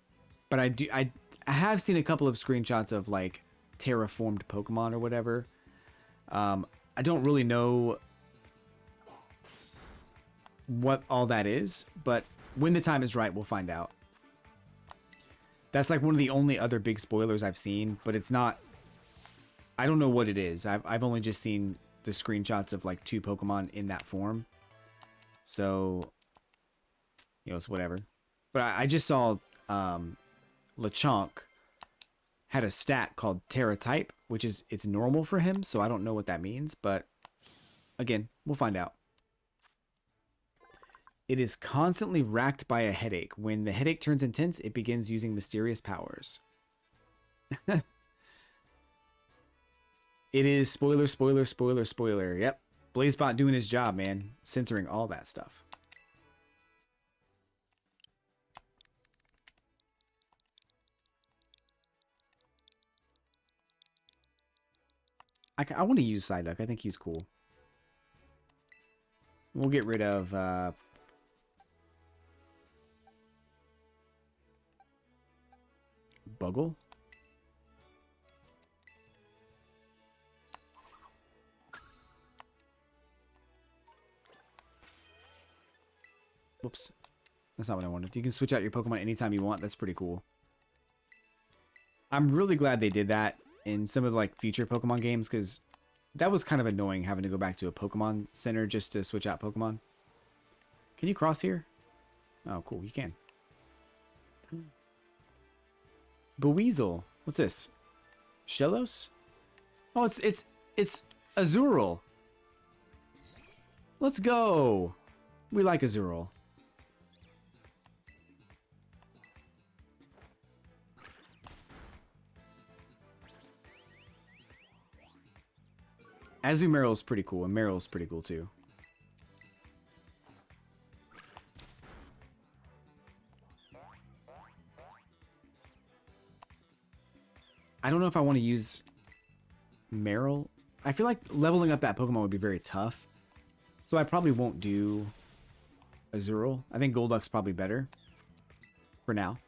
But I have seen a couple of screenshots of like terraformed Pokemon or whatever. I don't really know what all that is, but when the time is right, we'll find out. That's like one of the only other big spoilers I've seen, but it's not. I don't know what it is. I've only just seen the screenshots of like 2 Pokemon in that form. So, you know, it's whatever. But I just saw Lechonk had a stat called Terra type, which is it's normal for him. So I don't know what that means, but again, we'll find out. It is constantly racked by a headache. When the headache turns intense, it begins using mysterious powers. It is spoiler, spoiler, spoiler, spoiler. Yep. Blazebot doing his job, man. Censoring all that stuff. I want to use Psyduck. I think he's cool. We'll get rid of... Buggle? Whoops. That's not what I wanted. You can switch out your Pokemon anytime you want. That's pretty cool. I'm really glad they did that in some of the like future Pokemon games, because that was kind of annoying having to go back to a Pokemon Center just to switch out Pokemon. Can you cross here? Oh, cool. You can. Buizel. What's this? Shellos? Oh, it's Azurill. Let's go. We like Azurill. Azumarill's pretty cool, and Meryl's pretty cool too. I don't know if I want to use Meryl. I feel like leveling up that Pokemon would be very tough. So I probably won't do Azurill. I think Golduck's probably better for now.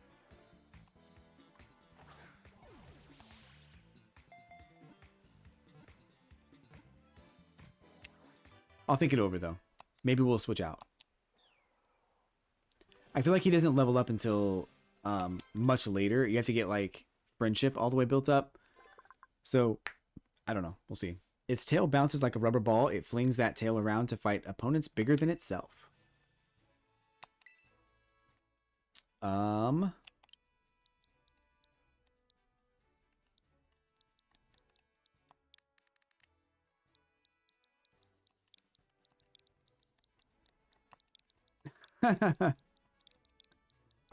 I'll think it over though. Maybe we'll switch out. I feel like he doesn't level up until much later. You have to get like friendship all the way built up. So I don't know. We'll see. Its tail bounces like a rubber ball. It flings that tail around to fight opponents bigger than itself. A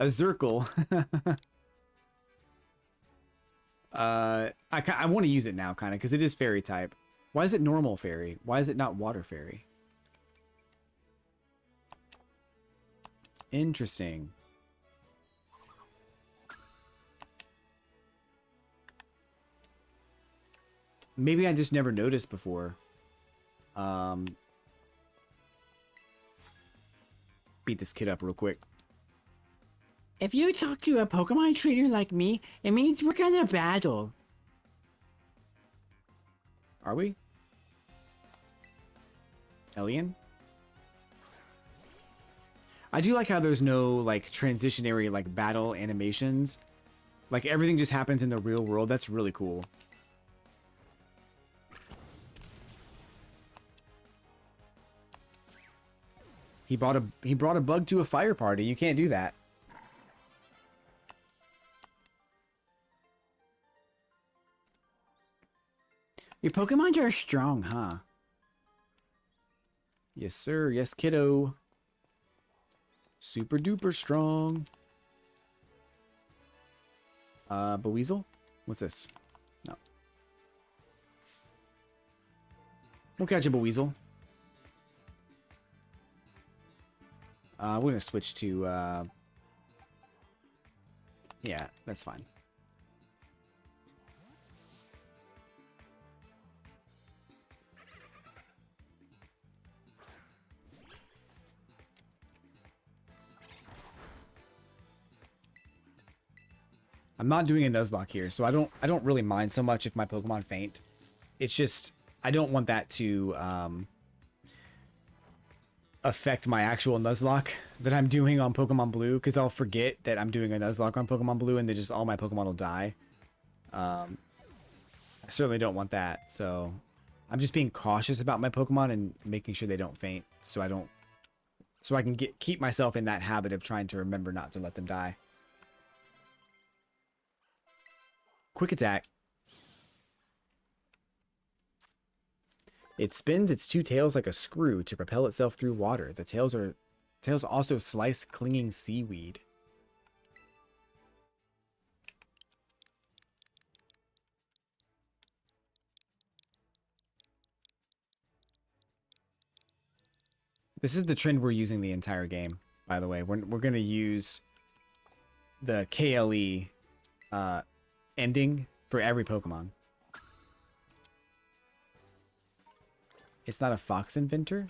Zirkle. I want to use it now, kind of, because it is fairy type. Why is it normal fairy? Why is it not water fairy? Interesting. Maybe I just never noticed before. Beat this kid up real quick. If you talk to a Pokemon trainer like me, it means we're gonna battle. Are we? Elian? I do like how there's no like transitionary like battle animations. Like everything just happens in the real world. That's really cool. He brought a bug to a fire party. You can't do that. Your Pokemon are strong, huh? Yes, sir. Yes, kiddo. Super duper strong. Buizel? What's this? No. We'll catch a Buizel. We're gonna switch to, yeah, that's fine. I'm not doing a Nuzlocke here, so I don't really mind so much if my Pokemon faint. It's just I don't want that to affect my actual Nuzlocke that I'm doing on Pokemon Blue, because I'll forget that I'm doing a Nuzlocke on Pokemon Blue and then just all my Pokemon will die. I certainly don't want that, so I'm just being cautious about my Pokemon and making sure they don't faint, so I can keep myself in that habit of trying to remember not to let them die. Quick attack. It spins its two tails like a screw to propel itself through water. The tails are Tails also slice clinging seaweed. This is the trend we're using the entire game, by the way. We're going to use the KLE ending for every Pokemon. It's not a fox inventor?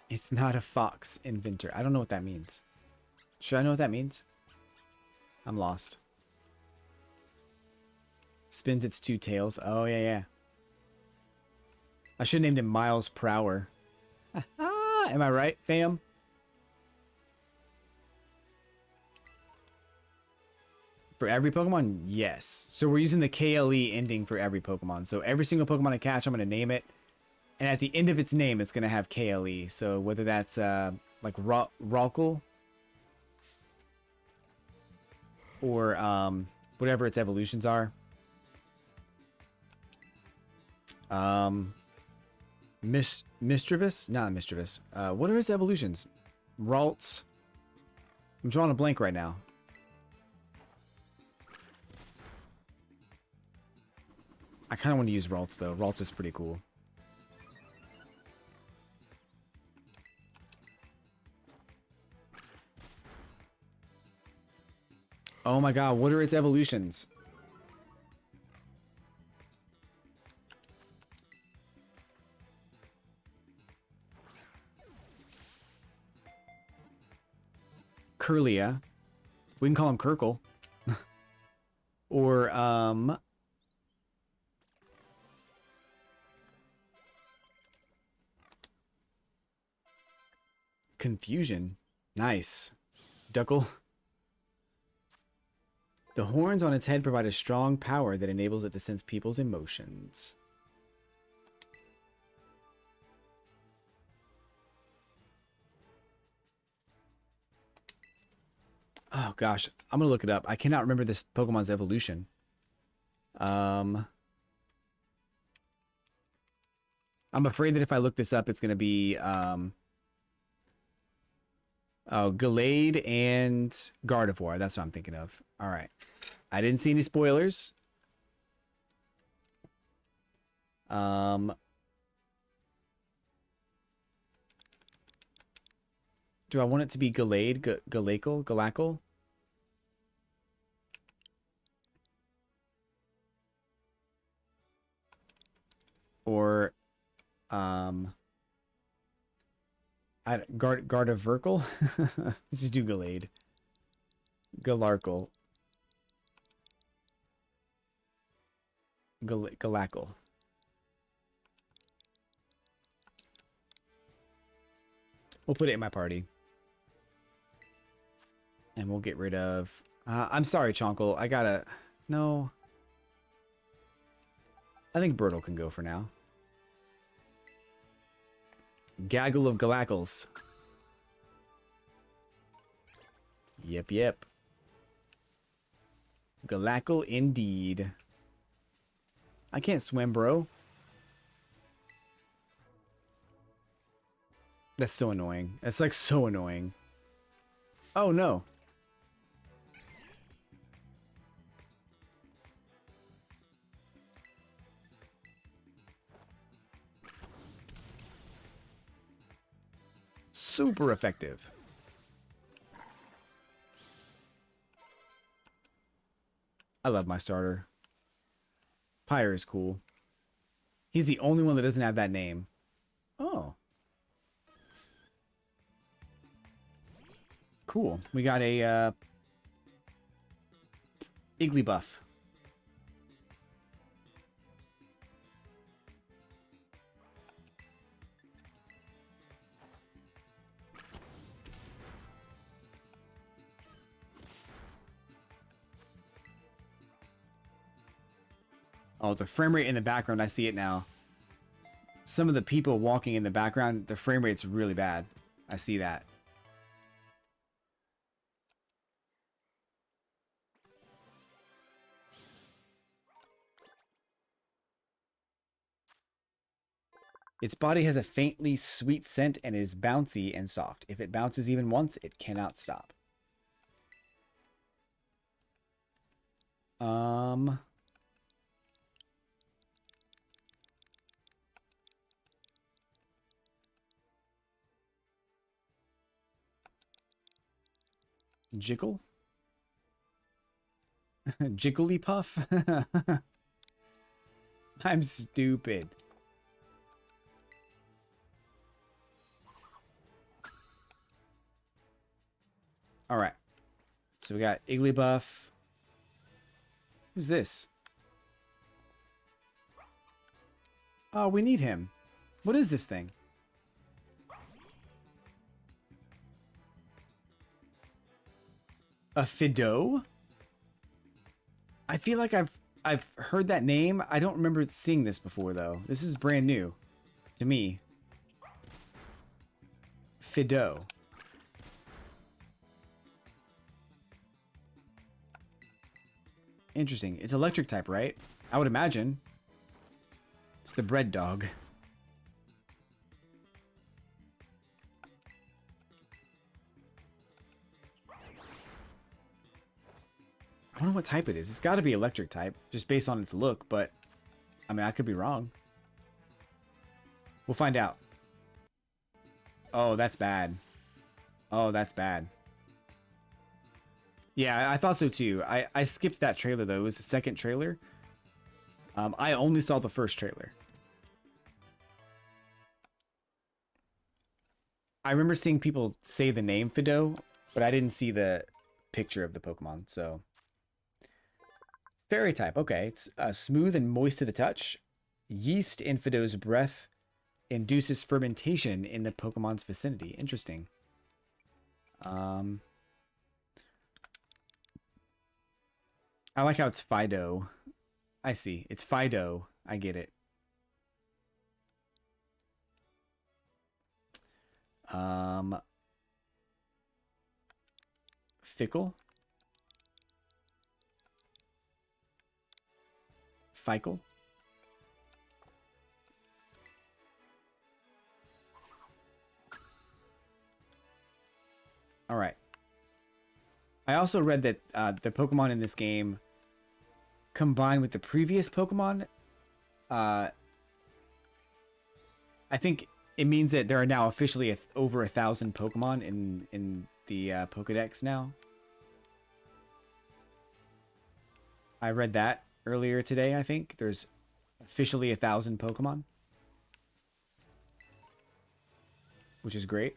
It's not a fox inventor. I don't know what that means. Should I know what that means? I'm lost. Spins its two tails. Oh, yeah, yeah. I should have named him Miles Prower. Am I right, fam? For every Pokemon? Yes. So we're using the KLE ending for every Pokemon. So every single Pokemon I catch, I'm going to name it. And at the end of its name, it's going to have KLE. So whether that's like Ralkle or whatever its evolutions are. Mischievous? Not Mischievous. What are its evolutions? Ralts. I'm drawing a blank right now. I kind of want to use Ralts, though. Ralts is pretty cool. Oh my god, what are its evolutions? Curlia. We can call him Kirkle. Or, Confusion. Nice. Duckle. The horns on its head provide a strong power that enables it to sense people's emotions. Oh gosh, I'm gonna look it up. I cannot remember this Pokemon's evolution. I'm afraid that if I look this up, it's gonna be oh, Gallade and Gardevoir. That's what I'm thinking of. All right. I didn't see any spoilers. Do I want it to be Gallade, Galakle? Or Gardevirkle? Let's just do Gallade. Galarkle. Galakle. We'll put it in my party. And we'll get rid of... I'm sorry, Chonkle. I gotta... No. I think Birtle can go for now. Gaggle of Galacles. Yep, yep. Galakle indeed. I can't swim, bro. That's so annoying. That's like so annoying. Oh no. Super effective. I love my starter. Pyre is cool. He's the only one that doesn't have that name. Oh. Cool. We got a Igglybuff. Oh, the frame rate in the background, I see it now. Some of the people walking in the background, the frame rate's really bad. I see that. Its body has a faintly sweet scent and is bouncy and soft. If it bounces even once, it cannot stop. Jiggly Jigglypuff? I'm stupid. All right. So we got Igglybuff. Who's this? Oh, we need him. What is this thing? A Fidough? I feel like I've heard that name. I don't remember seeing this before though. This is brand new to me. Fidough. Interesting. It's electric type, right? I would imagine. It's the bread dog. I don't know what type it is. It's got to be electric type, just based on its look, but I mean, I could be wrong. We'll find out. Oh, that's bad. Oh, that's bad. Yeah, I thought so too. I skipped that trailer though. It was the second trailer. I only saw the first trailer. I remember seeing people say the name Fidough, but I didn't see the picture of the Pokemon, so... It's fairy type. Okay, it's smooth and moist to the touch. Yeast in Fidough's breath induces fermentation in the Pokemon's vicinity. Interesting. I like how it's Fidough. I see. It's Fidough. I get it. Fickle. Fickle. All right. I also read that the Pokemon in this game, combined with the previous Pokemon, I think it means that there are now officially over 1,000 Pokemon in the Pokedex now. I read that earlier today. I think there's officially 1,000 Pokemon, which is great.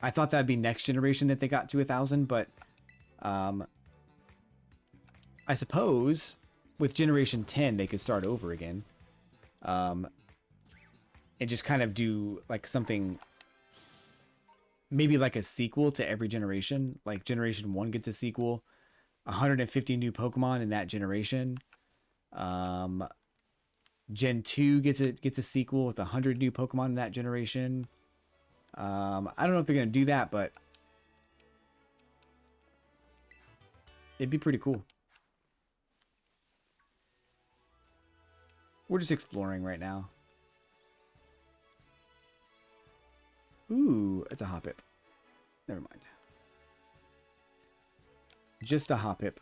I thought that'd be next generation that they got to 1,000, but I suppose with generation 10 they could start over again, and just kind of do like something, maybe like a sequel to every generation. Like generation 1 gets a sequel, 150 new Pokemon in that generation. Gen 2 gets a sequel with 100 new Pokemon in that generation. I don't know if they're gonna do that, but it'd be pretty cool. We're just exploring right now. Ooh, it's a Hoppip. Never mind. Just a Hoppip.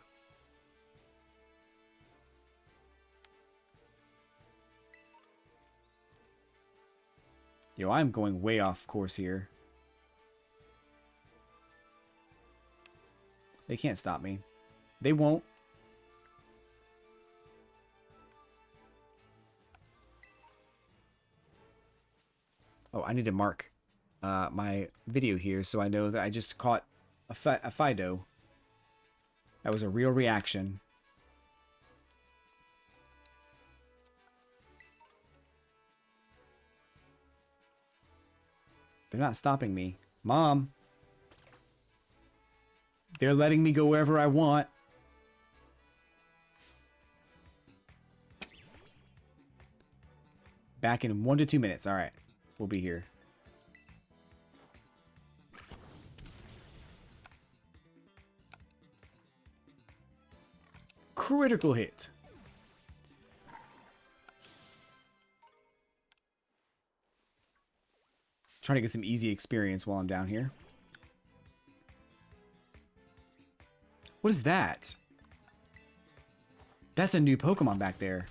Yo, I'm going way off course here. They can't stop me. They won't. Oh, I need to mark my video here so I know that I just caught a Fidough. That was a real reaction. They're not stopping me. Mom! They're letting me go wherever I want. Back in 1 to 2 minutes. Alright. We'll be here. Critical hit. Trying to get some easy experience while I'm down here. What is that? That's a new Pokemon back there.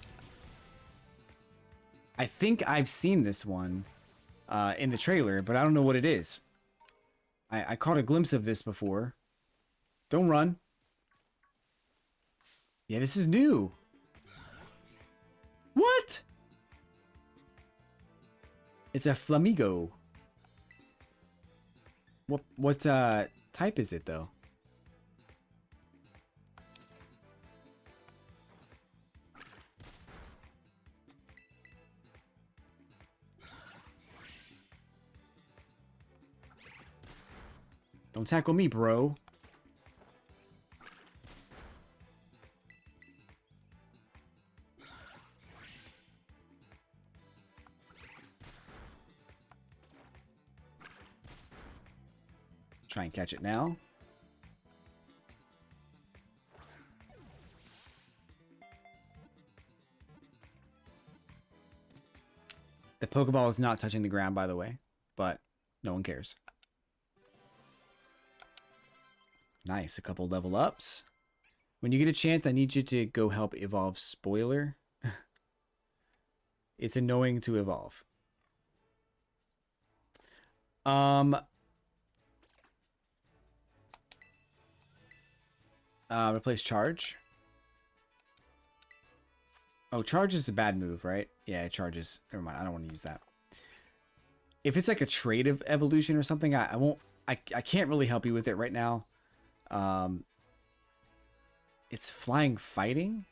I think I've seen this one in the trailer, but I don't know what it is. I caught a glimpse of this before. Don't run. Yeah, this is new. What? It's a Flamigo. What type is it though? Don't tackle me, bro. Try and catch it now. The Pokeball is not touching the ground, by the way, but no one cares. Nice, a couple level ups. When you get a chance, I need you to go help evolve Spoiler. It's annoying to evolve. Replace Charge. Oh, Charge is a bad move, right? Yeah, Charges. Never mind, I don't want to use that. If it's like a trait of evolution or something, I won't. I can't really help you with it right now. It's Flying Fighting.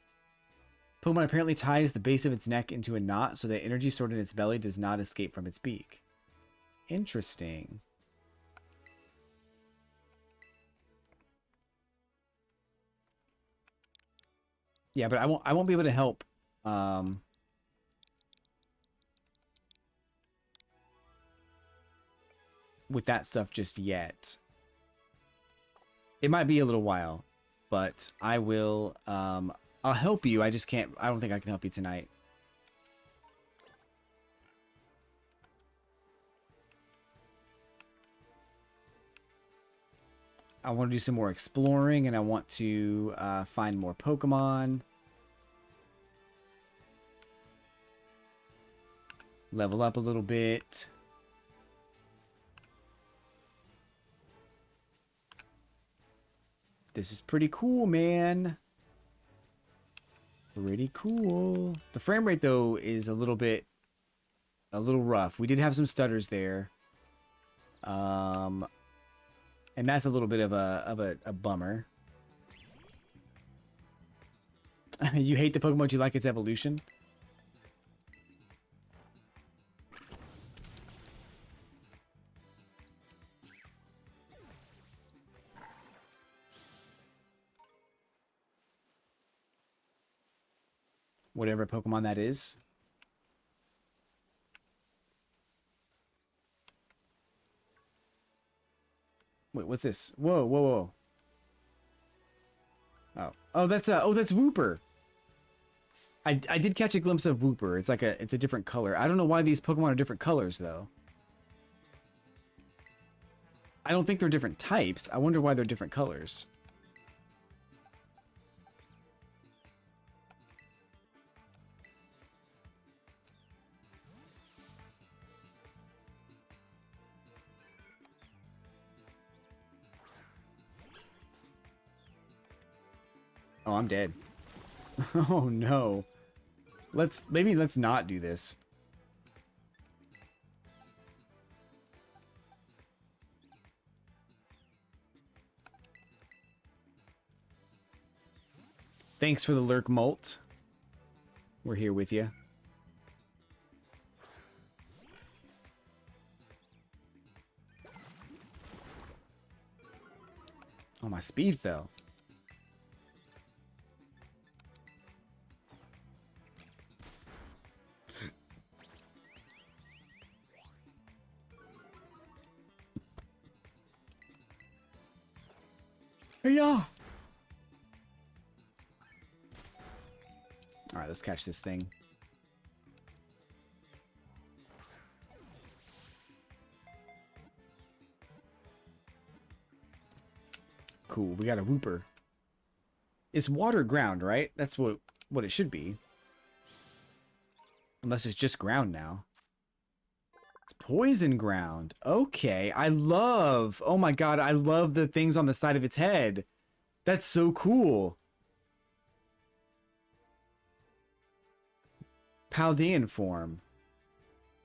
Pokemon apparently ties the base of its neck into a knot so that energy stored in its belly does not escape from its beak. Interesting. Yeah, but I won't be able to help with that stuff just yet. It might be a little while, but I will I'll help you. I just can't. I don't think I can help you tonight. I want to do some more exploring, and I want to find more Pokemon. Level up a little bit. This is pretty cool, man. Pretty cool. The frame rate, though, is a little rough. We did have some stutters there. And that's a little bit of a bummer. You hate the Pokemon, you like its evolution? Whatever Pokemon that is. Wait, what's this? Whoa, whoa, whoa. Oh, that's Wooper. I did catch a glimpse of Wooper. It's a different color. I don't know why these Pokemon are different colors though. I don't think they're different types. I wonder why they're different colors. Oh, I'm dead. Oh no. Maybe let's not do this. Thanks for the lurk, Molt. We're here with you. Oh, my speed fell. Yeah. All right, let's catch this thing. Cool. We got a Wooper. It's water ground, right? That's what it should be. Unless it's just ground now. It's poison ground. Okay. Oh my god, I love the things on the side of its head. That's so cool. Paldean form.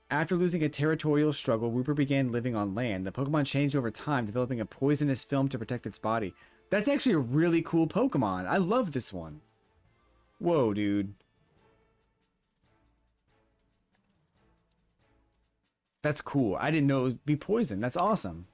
After losing a territorial struggle, Wooper began living on land. The Pokemon changed over time, developing a poisonous film to protect its body. That's actually a really cool Pokemon. I love this one. Whoa, dude. That's cool. I didn't know it would be poison. That's awesome.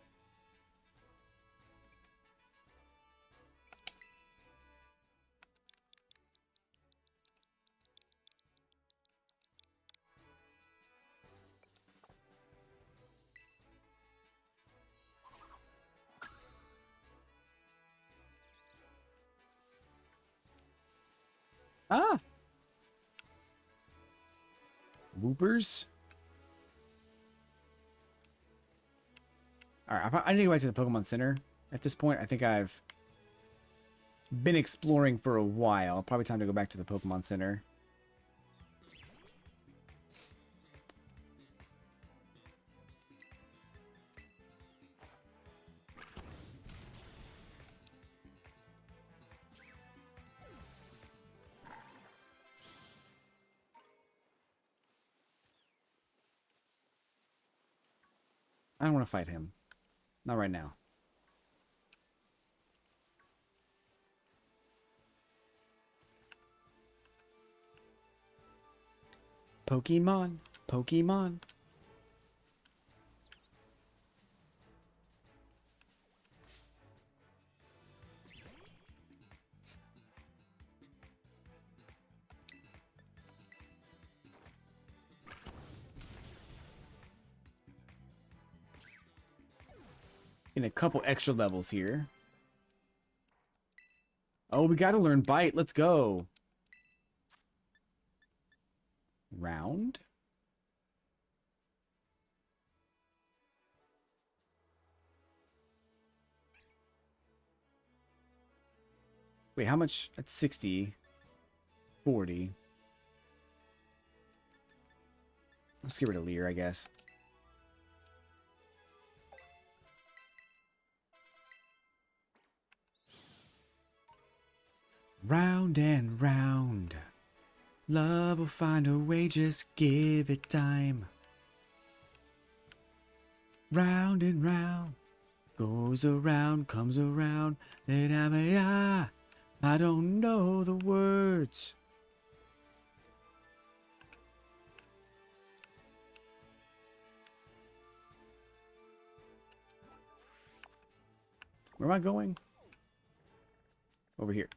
Ah. Woopers. Alright, I need to go back to the Pokemon Center at this point. I think I've been exploring for a while. Probably time to go back to the Pokemon Center. I don't want to fight him. Not right now. Pokemon. Pokemon. In a couple extra levels here. Oh, we gotta learn Bite. Let's go. Round. Wait, how much? That's 60. 40. Let's get rid of Leer, I guess. Round and round. Love will find a way, just give it time. Round and round. Goes around, comes around. I don't know the words. Where am I going? Over here.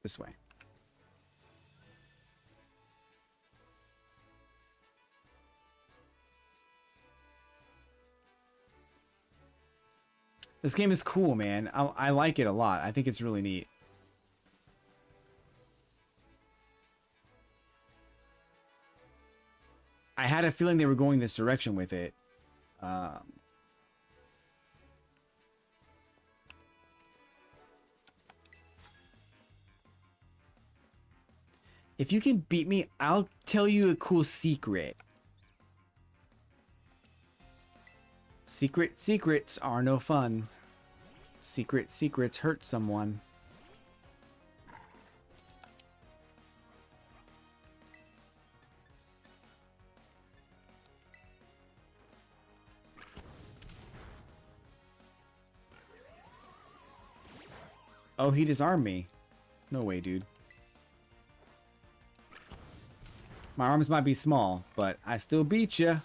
This way. This game is cool, man. I like it a lot. I think it's really neat. I had a feeling they were going this direction with it. If you can beat me, I'll tell you a cool secret. Secrets are no fun. Secrets hurt someone. Oh, he disarmed me. No way, dude. My arms might be small, but I still beat ya.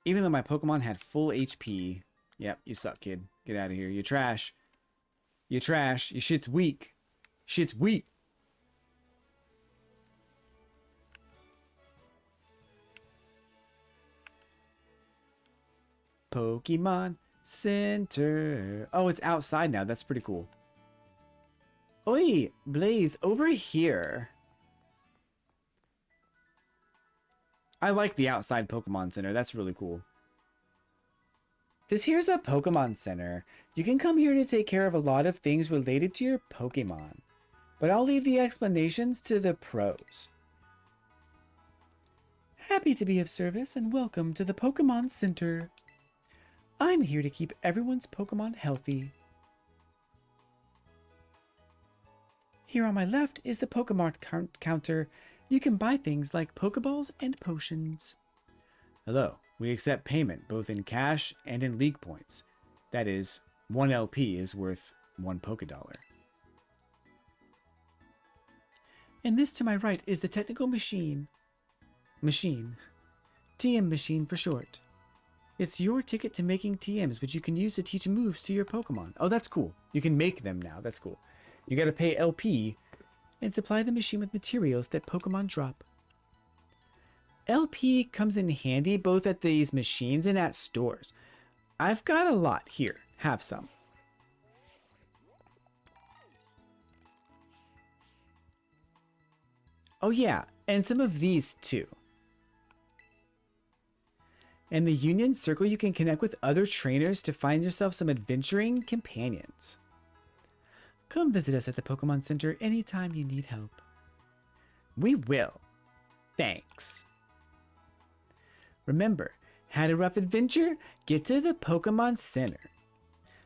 Even though my Pokemon had full HP. Yep, you suck, kid. Get out of here. You're trash. You're trash. Your shit's weak. Shit's weak. Pokemon Center. Oh, it's outside now. That's pretty cool. Oi, Blaze, over here. I like the outside Pokemon Center. That's really cool. This here's a Pokemon Center. You can come here to take care of a lot of things related to your Pokemon. But I'll leave the explanations to the pros. Happy to be of service and welcome to the Pokemon Center. I'm here to keep everyone's Pokemon healthy. Here on my left is the Pokemon counter. You can buy things like Pokeballs and potions. Hello, we accept payment both in cash and in League points. That is, 1 LP is worth 1 Pokédollar. And this to my right is the technical machine. TM machine for short. It's your ticket to making TMs, which you can use to teach moves to your Pokemon. Oh, that's cool. You can make them now. That's cool. You gotta pay LP and supply the machine with materials that Pokemon drop. LP comes in handy both at these machines and at stores. I've got a lot here. Have some. Oh yeah, and some of these too. In the Union Circle, you can connect with other trainers to find yourself some adventuring companions. Come visit us at the Pokemon Center anytime you need help. We will. Thanks. Remember, had a rough adventure? Get to the Pokemon Center.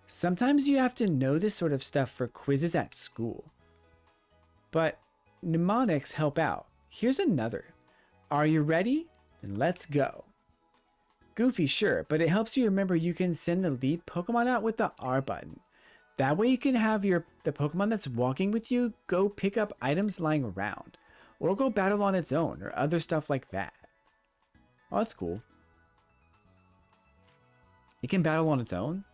Sometimes you have to know this sort of stuff for quizzes at school. But mnemonics help out. Here's another. Are you ready? Then let's go. Goofy, sure, but it helps you remember you can send the lead Pokemon out with the R button. That way you can have the Pokemon that's walking with you go pick up items lying around, or go battle on its own, or other stuff like that. Oh, that's cool. It can battle on its own?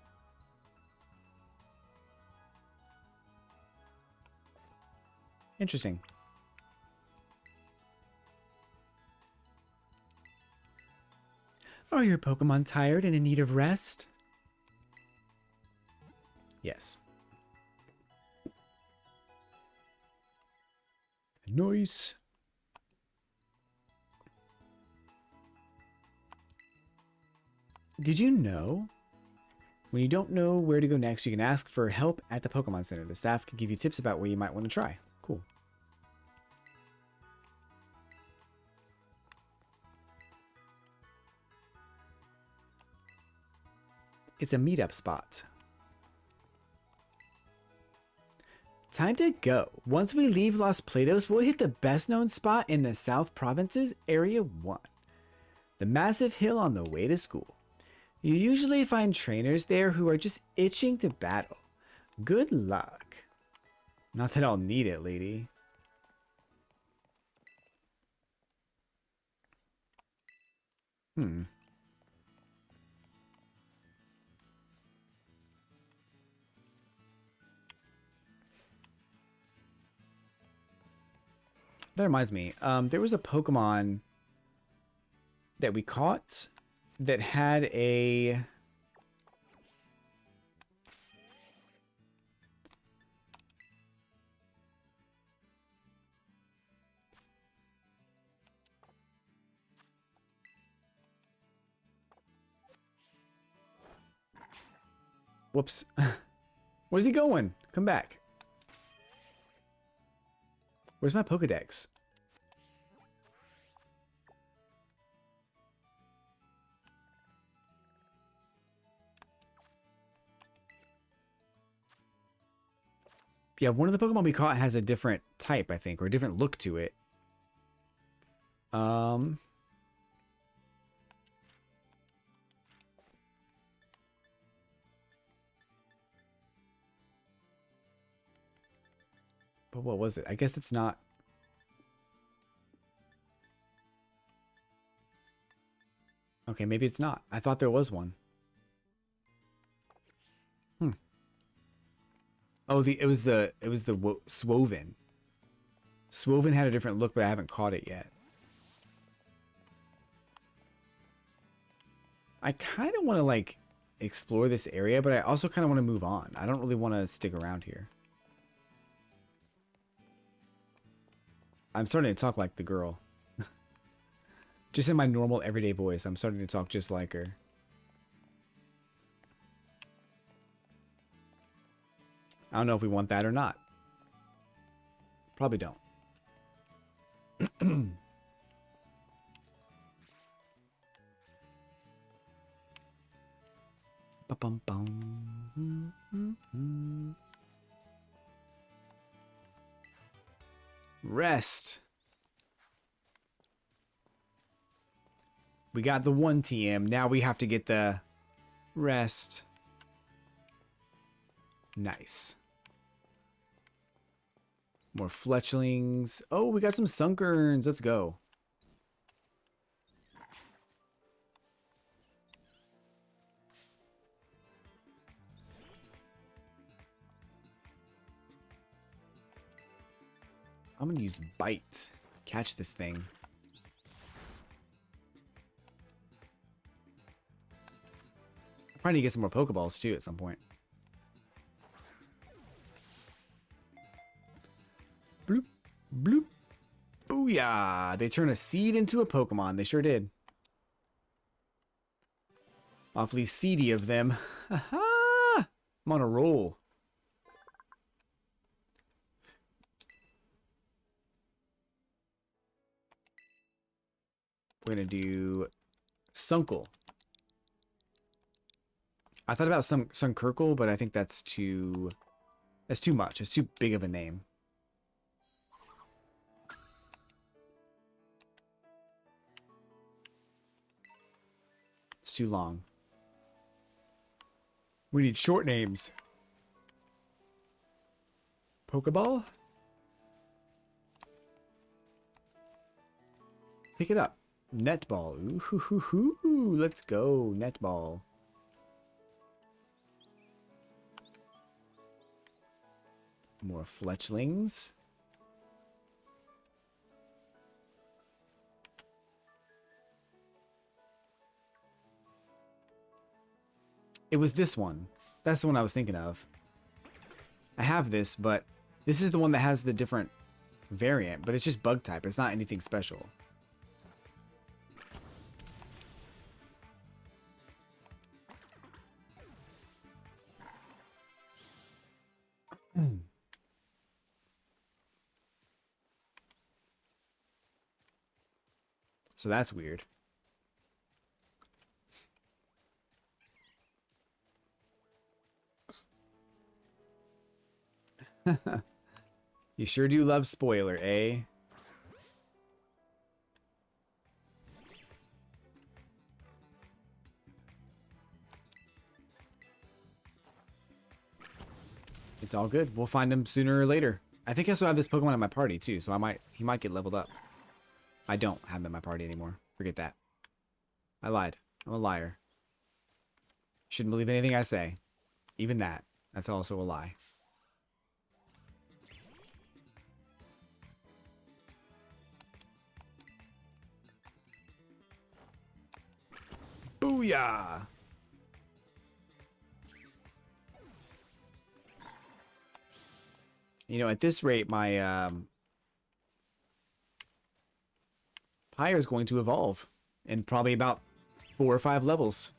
Interesting. Are your Pokemon tired and in need of rest? Yes. Nice. Did you know? When you don't know where to go next, you can ask for help at the Pokemon Center. The staff can give you tips about where you might want to try. Cool. It's a meetup spot. Time to go. Once we leave Los Platos, we'll hit the best known spot in the South Provinces, Area 1. The massive hill on the way to school. You usually find trainers there who are just itching to battle. Good luck. Not that I'll need it, lady. That reminds me, there was a Pokemon that we caught that had a... Whoops. Where's he going? Come back. Where's my Pokedex? Yeah, one of the Pokemon we caught has a different type, I think, or a different look to it. But what was it? I guess it's not. Okay, maybe it's not. I thought there was one. Oh, it was the Swoven. Swoven had a different look, but I haven't caught it yet. I kind of want to like explore this area, but I also kind of want to move on. I don't really want to stick around here. I'm starting to talk like the girl. Just in my normal everyday voice, I'm starting to talk just like her. I don't know if we want that or not. Probably don't. Rest. We got the 1 TM. Now we have to get the rest. Nice. More fletchlings. Oh, we got some sunkerns. Let's go. I'm going to use bite. Catch this thing. I probably need to get some more Pokeballs too at some point. Bloop, bloop, booyah! They turn a seed into a Pokemon. They sure did. Awfully seedy of them. Haha! I'm on a roll. We're gonna do Sunkle. I thought about Sunkerkle, but I think that's too much. It's too big of a name. It's too long. We need short names. Pokeball? Pick it up. Netball. Ooh, hoo, hoo, hoo. Let's go. Netball. More fletchlings. It was this one. That's the one I was thinking of. I have this, but this is the one that has the different variant, but it's just bug type. It's not anything special. So that's weird. You sure do love spoiler, eh? It's all good. We'll find him sooner or later. I think I still have this Pokemon in my party too, so he might get leveled up. I don't have him in my party anymore. Forget that. I lied. I'm a liar. Shouldn't believe anything I say. Even that. That's also a lie. Booyah! You know, at this rate, my Pyre is going to evolve in probably about 4 or 5 levels.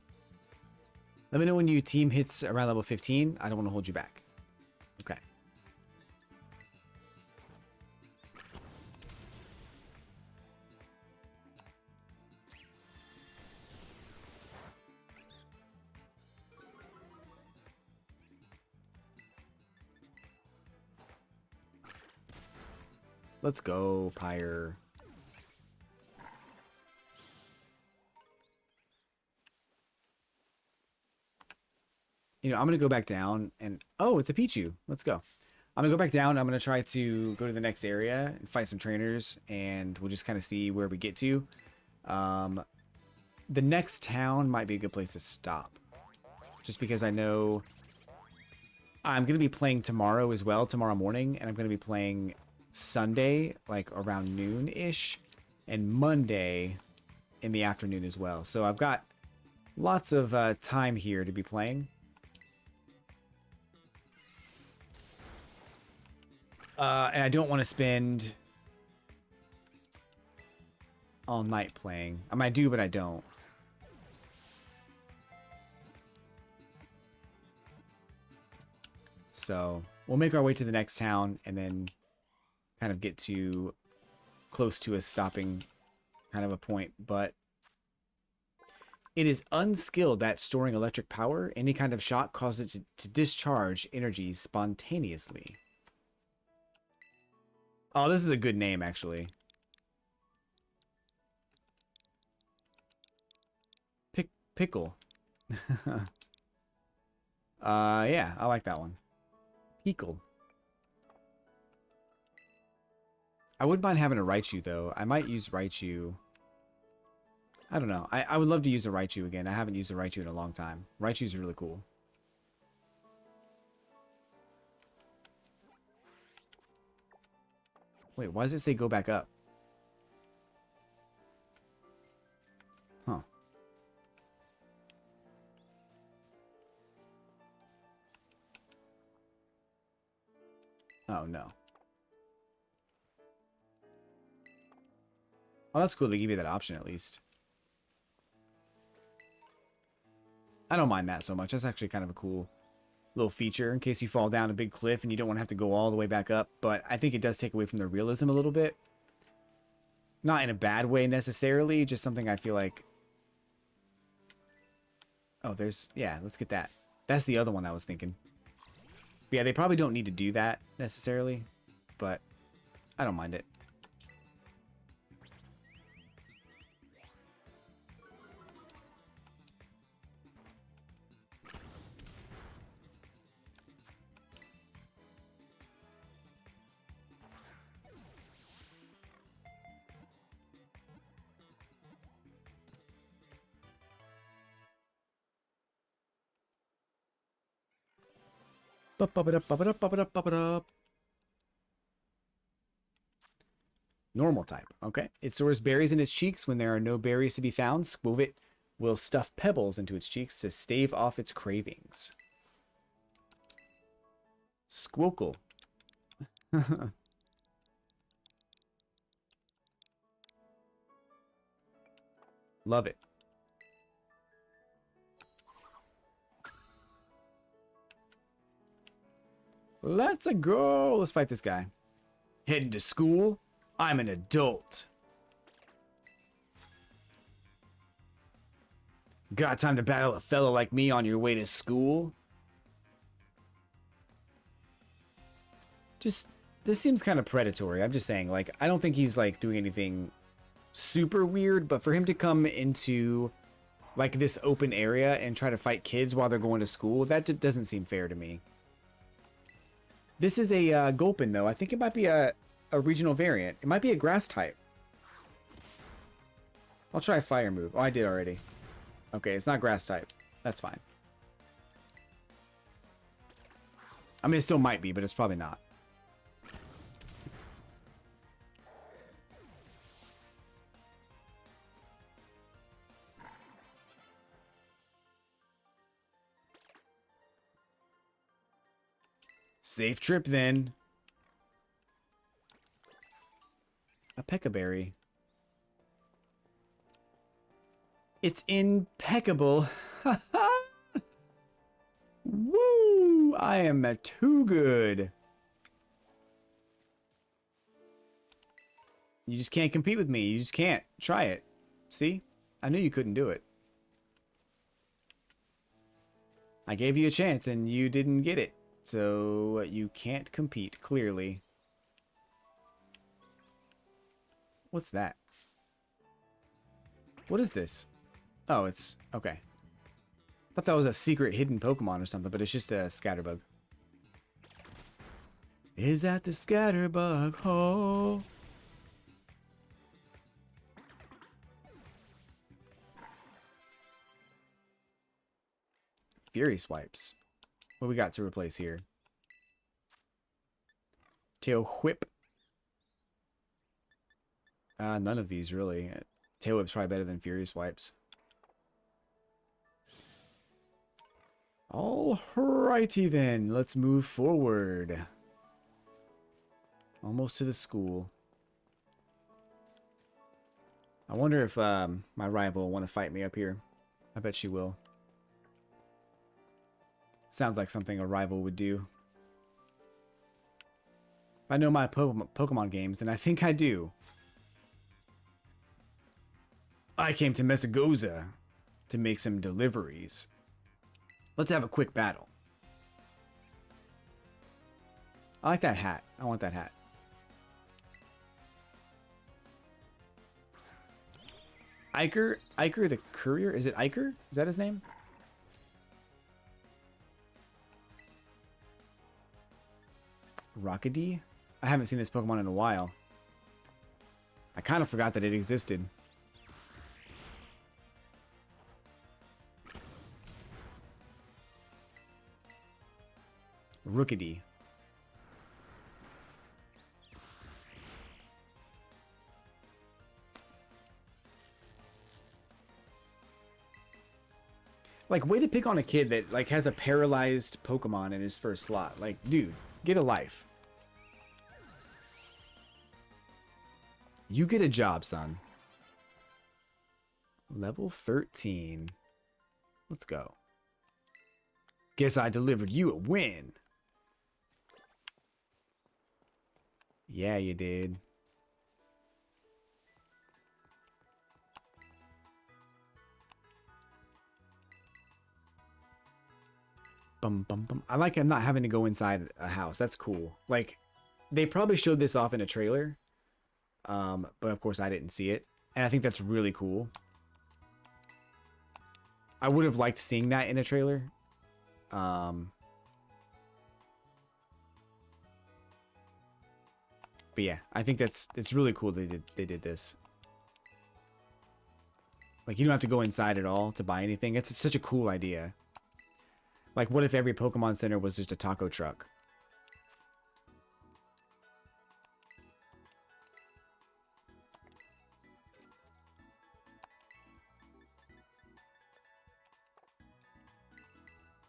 Let me know when your team hits around level 15. I don't want to hold you back. Okay. Let's go, Pyre. You know, I'm going to go back down and... Oh, it's a Pichu. Let's go. I'm going to go back down. I'm going to try to go to the next area and fight some trainers. And we'll just kind of see where we get to. The next town might be a good place to stop. Just because I know... I'm going to be playing tomorrow as well, tomorrow morning. And I'm going to be playing Sunday, like around noon-ish. And Monday in the afternoon as well. So I've got lots of time here to be playing. And I don't want to spend all night playing. I mean, I do, but I don't. So we'll make our way to the next town and then kind of get to close to a stopping kind of a point. But it is unskilled at storing electric power. Any kind of shock causes it to discharge energy spontaneously. Oh, this is a good name, actually. Pickle. Yeah, I like that one. Pickle. I wouldn't mind having a Raichu, though. I might use Raichu. I don't know. I would love to use a Raichu again. I haven't used a Raichu in a long time. Raichu's really cool. Wait, why does it say go back up? Huh. Oh, no. Oh, that's cool. They give you that option at least. I don't mind that so much. That's actually kind of a cool little feature in case you fall down a big cliff and you don't want to have to go all the way back up. But I think it does take away from the realism a little bit. Not in a bad way necessarily, just something I feel like... Oh, there's... Yeah, let's get that. That's the other one I was thinking. But yeah, they probably don't need to do that necessarily, but I don't mind it. Normal type. Okay. It stores berries in its cheeks. When there are no berries to be found, Squovit will stuff pebbles into its cheeks to stave off its cravings. Squokle. Love it. Let's go. Let's fight this guy. Heading to school? I'm an adult. Got time to battle a fella like me on your way to school? Just, this seems kind of predatory. I'm just saying, like, I don't think he's, like, doing anything super weird, but for him to come into, like, this open area and try to fight kids while they're going to school, that just doesn't seem fair to me. This is a Gulpin, though. I think it might be a regional variant. It might be a grass type. I'll try a fire move. Oh, I did already. Okay, it's not grass type. That's fine. I mean, it still might be, but it's probably not. Safe trip, then. A Peccaberry. It's impeccable. Woo! I am too good. You just can't compete with me. You just can't. Try it. See? I knew you couldn't do it. I gave you a chance and you didn't get it. So you can't compete, clearly. What's that? What is this? Oh, it's... Okay. I thought that was a secret hidden Pokemon or something, but it's just a Scatterbug. Is that the Scatterbug? Oh. Fury Swipes. What we got to replace here? Tail Whip. None of these, really. Tail Whip's probably better than Fury Swipes. Alrighty then. Let's move forward. Almost to the school. I wonder if my rival will want to fight me up here. I bet she will. Sounds like something a rival would do. If I know my Pokemon games, and I think I do. I came to Messagoza to make some deliveries. Let's have a quick battle. I like that hat. I want that hat. Iker the Courier? Is it Iker? Is that his name? Rockedy? I haven't seen this Pokemon in a while. I kind of forgot that it existed. Rookedy. Like, way to pick on a kid that, like, has a paralyzed Pokemon in his first slot. Like, dude, get a life. You get a job, son. Level 13. Let's go. Guess I delivered you a win. Yeah, you did. Bum, bum, bum. I like I'm not having to go inside a house. That's cool. Like, they probably showed this off in a trailer. But of course I didn't see it. And I think that's really cool. I would have liked seeing that in a trailer. But yeah, I think it's really cool they did this. Like, you don't have to go inside at all to buy anything. It's such a cool idea. Like, what if every Pokemon Center was just a taco truck?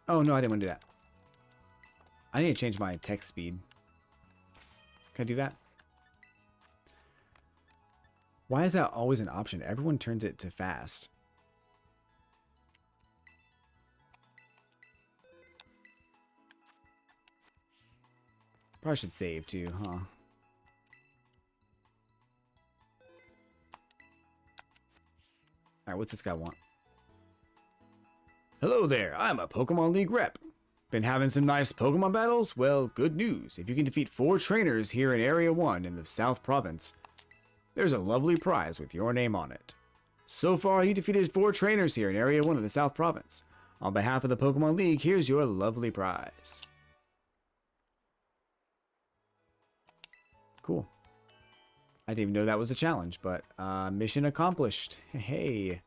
Oh, no, I didn't want to do that. I need to change my text speed. Can I do that? Why is that always an option? Everyone turns it to fast. Probably should save too, huh? Alright, what's this guy want? Hello there, I'm a Pokemon League rep. Been having some nice Pokemon battles? Well, good news. If you can defeat 4 trainers here in Area 1 in the South Province, there's a lovely prize with your name on it. So far, you defeated 4 trainers here in Area 1 of the South Province. On behalf of the Pokemon League, here's your lovely prize. Cool. I didn't even know that was a challenge, but mission accomplished. Hey.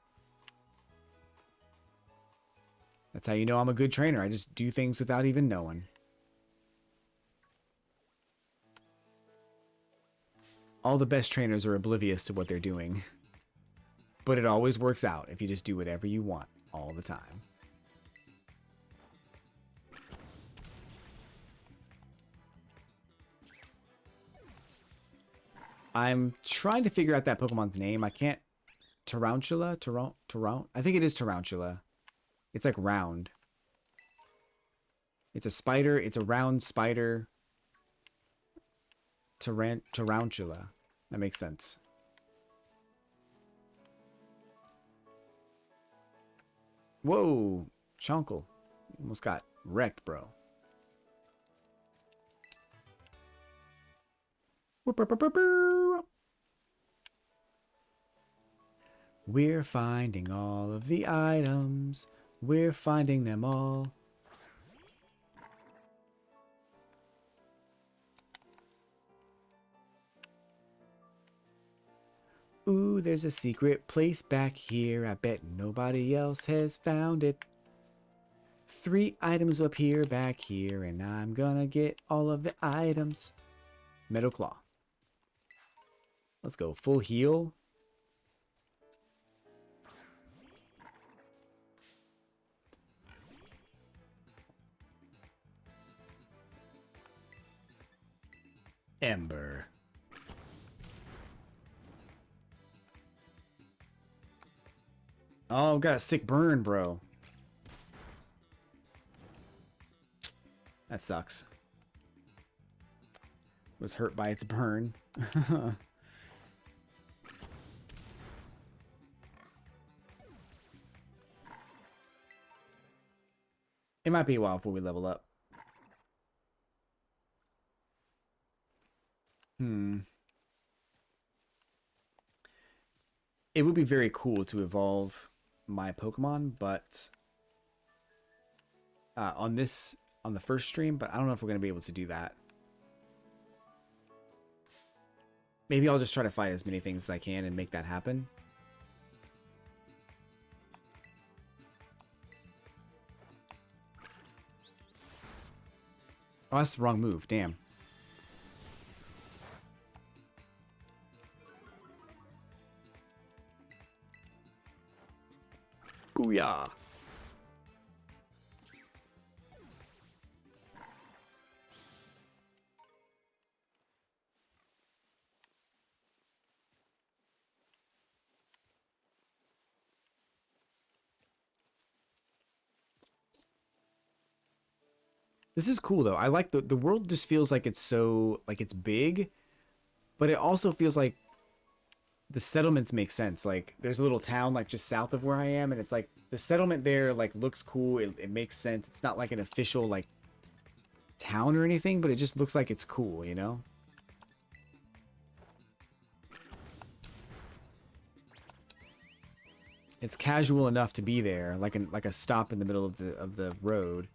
That's how you know I'm a good trainer. I just do things without even knowing. All the best trainers are oblivious to what they're doing. But it always works out if you just do whatever you want all the time. I'm trying to figure out that Pokemon's name. I can't... Tarantula? Tarant? I think it is Tarantula. It's like round. It's a spider. It's a round spider. Tarantula. That makes sense. Whoa. Chunkle. Almost got wrecked, bro. We're finding all of the items. We're finding them all. Ooh, there's a secret place back here. I bet nobody else has found it. 3 items up here, back here, and I'm gonna get all of the items. Metal Claw. Let's go. Full heal. Ember. Oh, got a sick burn, bro. That sucks. Was hurt by its burn. It might be a while before we level up. It would be very cool to evolve my Pokemon, but on the first stream, but I don't know if we're gonna be able to do that. Maybe I'll just try to fight as many things as I can and make that happen. Oh, that's the wrong move. Damn. Booyah. This is cool though. I like the world just feels like it's so like it's big, but it also feels like the settlements make sense. Like there's a little town like just south of where I am, and it's like the settlement there like looks cool. It makes sense. It's not like an official like town or anything, but it just looks like it's cool, you know? It's casual enough to be there, like a stop in the middle of the road.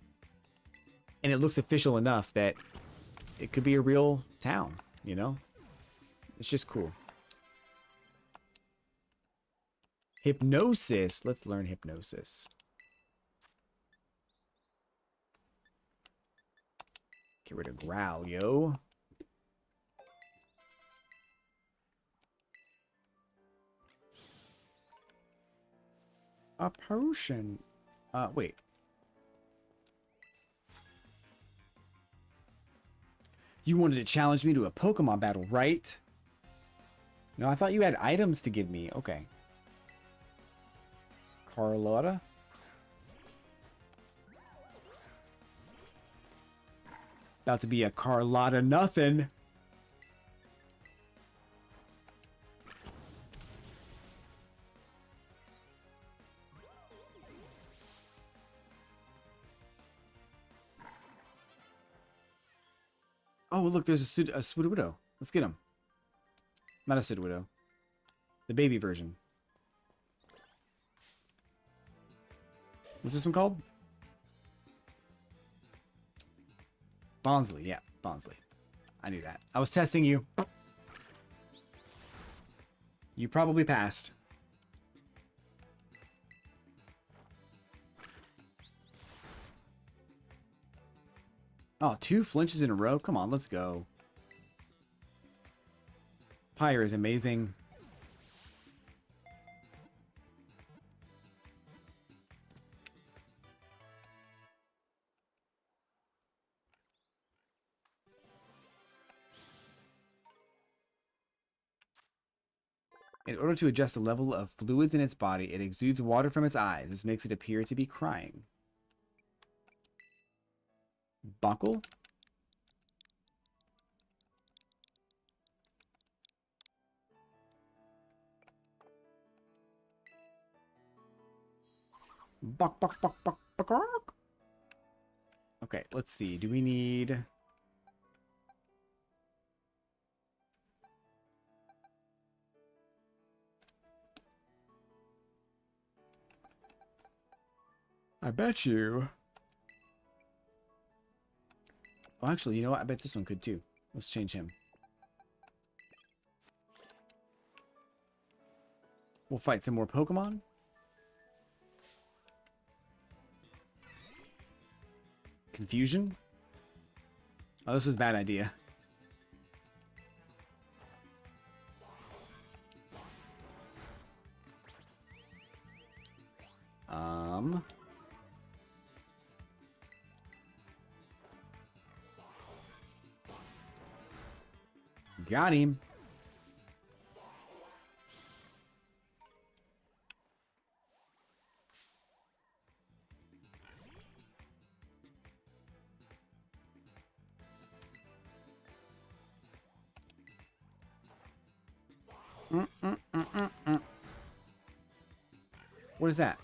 And it looks official enough that it could be a real town, you know? It's just cool. Hypnosis. Let's learn hypnosis. Get rid of growl, yo. A potion. Wait. You wanted to challenge me to a Pokemon battle, right? No, I thought you had items to give me. Okay. Carlotta? About to be a Carlotta nothing. Oh, look, there's a Sudowoodo. Let's get him. Not a Sudowoodo. The baby version. What's this one called? Bonsley. Yeah, Bonsley. I knew that. I was testing you. You probably passed. Oh, 2 flinches in a row? Come on, let's go. Pyre is amazing. In order to adjust the level of fluids in its body, it exudes water from its eyes. This makes it appear to be crying. Buckle? Buck. Okay, let's see. Do we need... I bet you... Well, actually, you know what? I bet this one could too. Let's change him. We'll fight some more Pokemon. Confusion? Oh, this was a bad idea. Got him. What is that?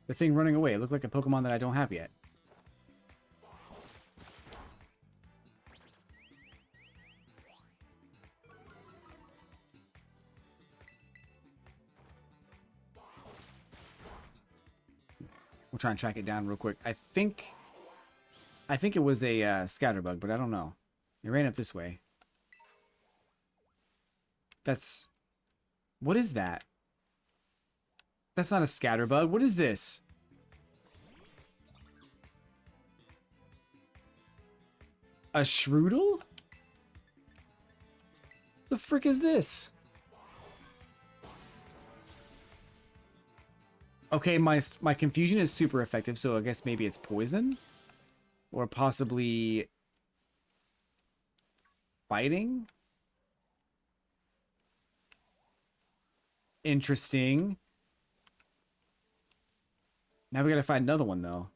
The thing running away. It looked like a Pokemon that I don't have yet. We'll try and track it down real quick. I think it was a scatterbug, but I don't know. It ran up this way. That's... What is that? That's not a scatterbug. What is this? A Shroodle? The frick is this? Okay, my confusion is super effective, so I guess maybe it's poison? Or possibly... fighting? Interesting. Now we gotta find another one, though.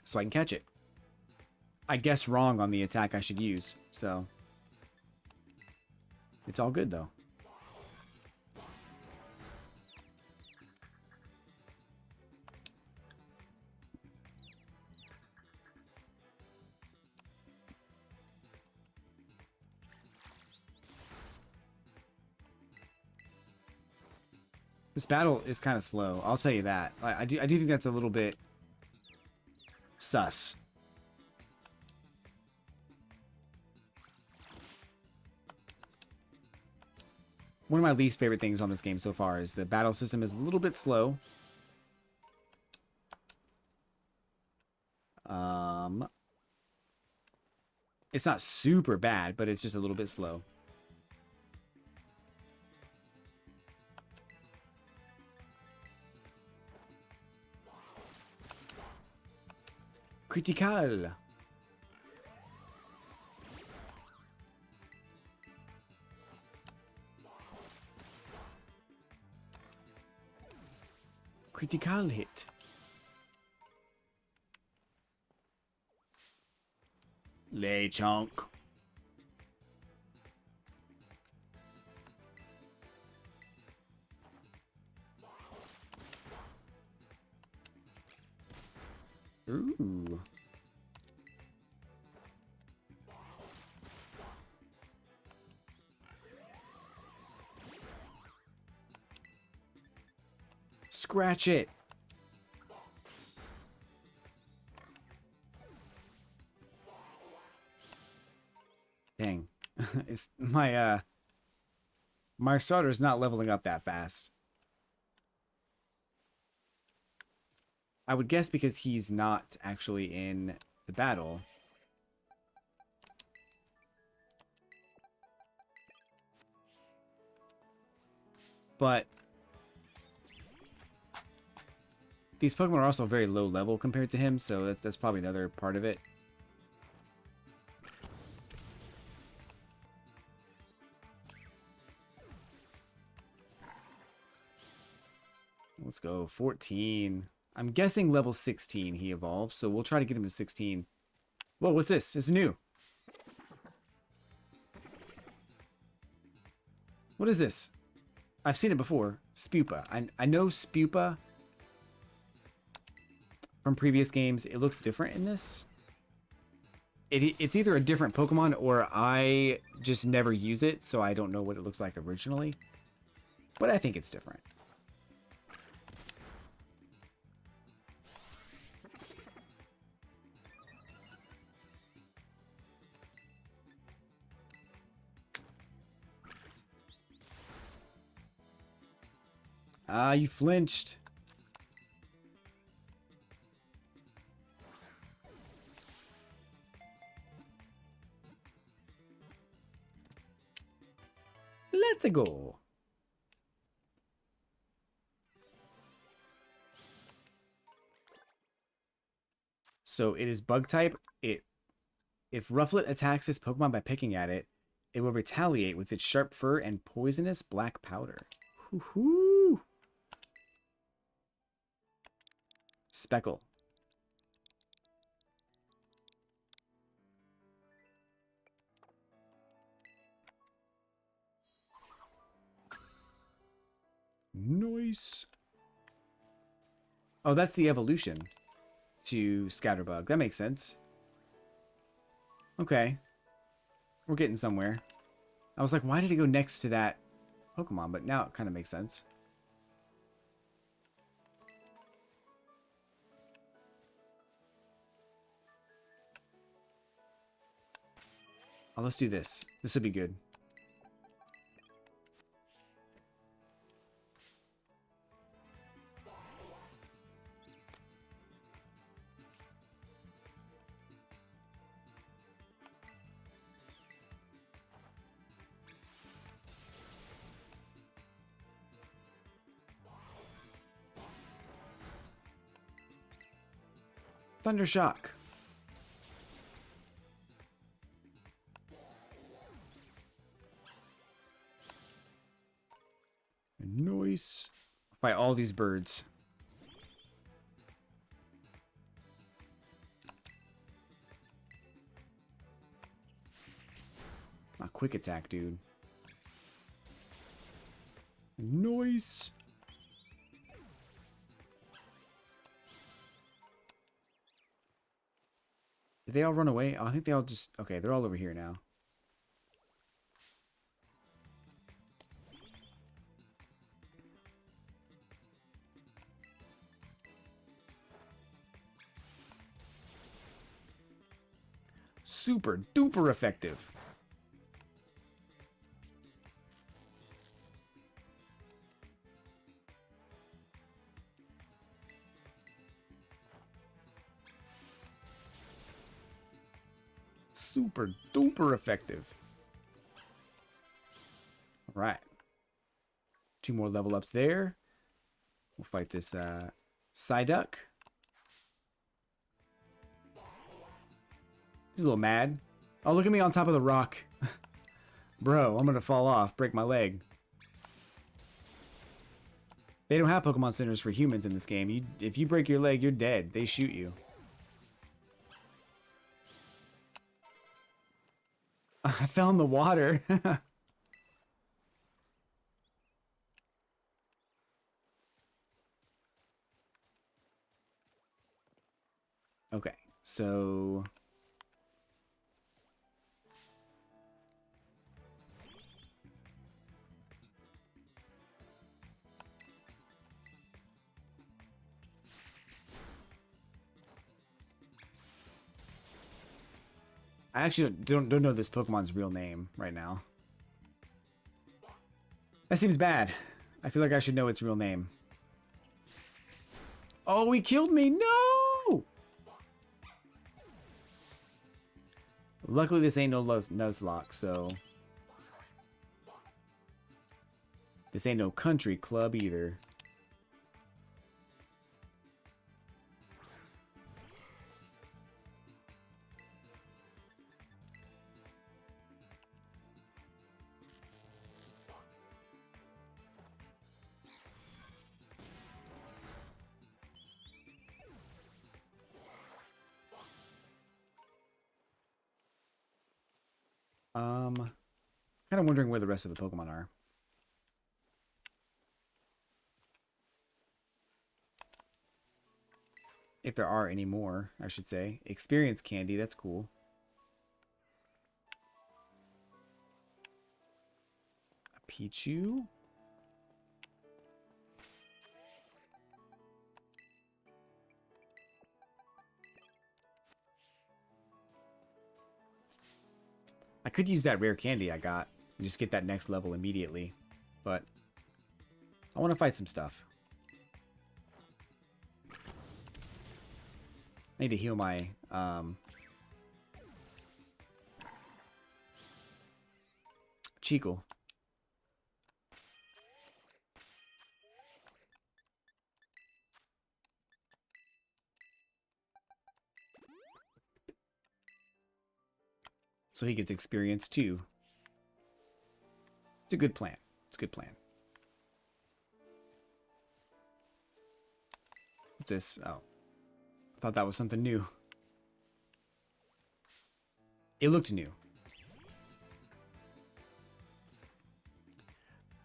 So I can catch it. I guess wrong on the attack I should use, so... It's all good, though. This battle is kind of slow. I'll tell you that. I do think that's a little bit sus. One of my least favorite things on this game so far is the battle system is a little bit slow. It's not super bad, but it's just a little bit slow. Critical. Critical hit. Lay chunk. Ooh. Scratch it. Dang. It's my my starter is not leveling up that fast. I would guess because he's not actually in the battle. But these Pokemon are also very low level compared to him, so that's probably another part of it. Let's go. 14. I'm guessing level 16 he evolves, so we'll try to get him to 16. Whoa, what's this? It's new. What is this? I've seen it before. Spupa. I know Spupa from previous games. It looks different in this. It's either a different Pokemon or I just never use it, so I don't know what it looks like originally. But I think it's different. Ah, you flinched. Let's go. So it is bug type. If Rufflet attacks this Pokemon by picking at it, it will retaliate with its sharp fur and poisonous black powder. Hoo-hoo. Speckle. Nice. Oh, that's the evolution to Scatterbug. That makes sense. Okay. We're getting somewhere. I was like, why did it go next to that Pokemon? But now it kind of makes sense. Oh, let's do this. This would be good. Thunder Shock. Nice. Fight all these birds. A quick attack, dude. Nice. Did they all run away? Oh, I think they all just... Okay, they're all over here now. Super duper effective. Super duper effective. All right. 2 more level ups there. We'll fight this Psyduck. He's a little mad. Oh, look at me on top of the rock. Bro, I'm going to fall off. Break my leg. They don't have Pokemon centers for humans in this game. If you break your leg, you're dead. They shoot you. I fell in the water. Okay, so... I actually don't know this Pokemon's real name right now. That seems bad. I feel like I should know its real name. Oh, he killed me! No! Luckily, this ain't no Nuzlocke, so... This ain't no country club either. Kind of wondering where the rest of the Pokemon are. If there are any more, I should say. Experience candy, that's cool. A Pichu? I could use that rare candy I got and just get that next level immediately, but I want to fight some stuff. I need to heal my Chico. So he gets experience too. It's a good plan. It's a good plan. What's this? Oh. I thought that was something new. It looked new.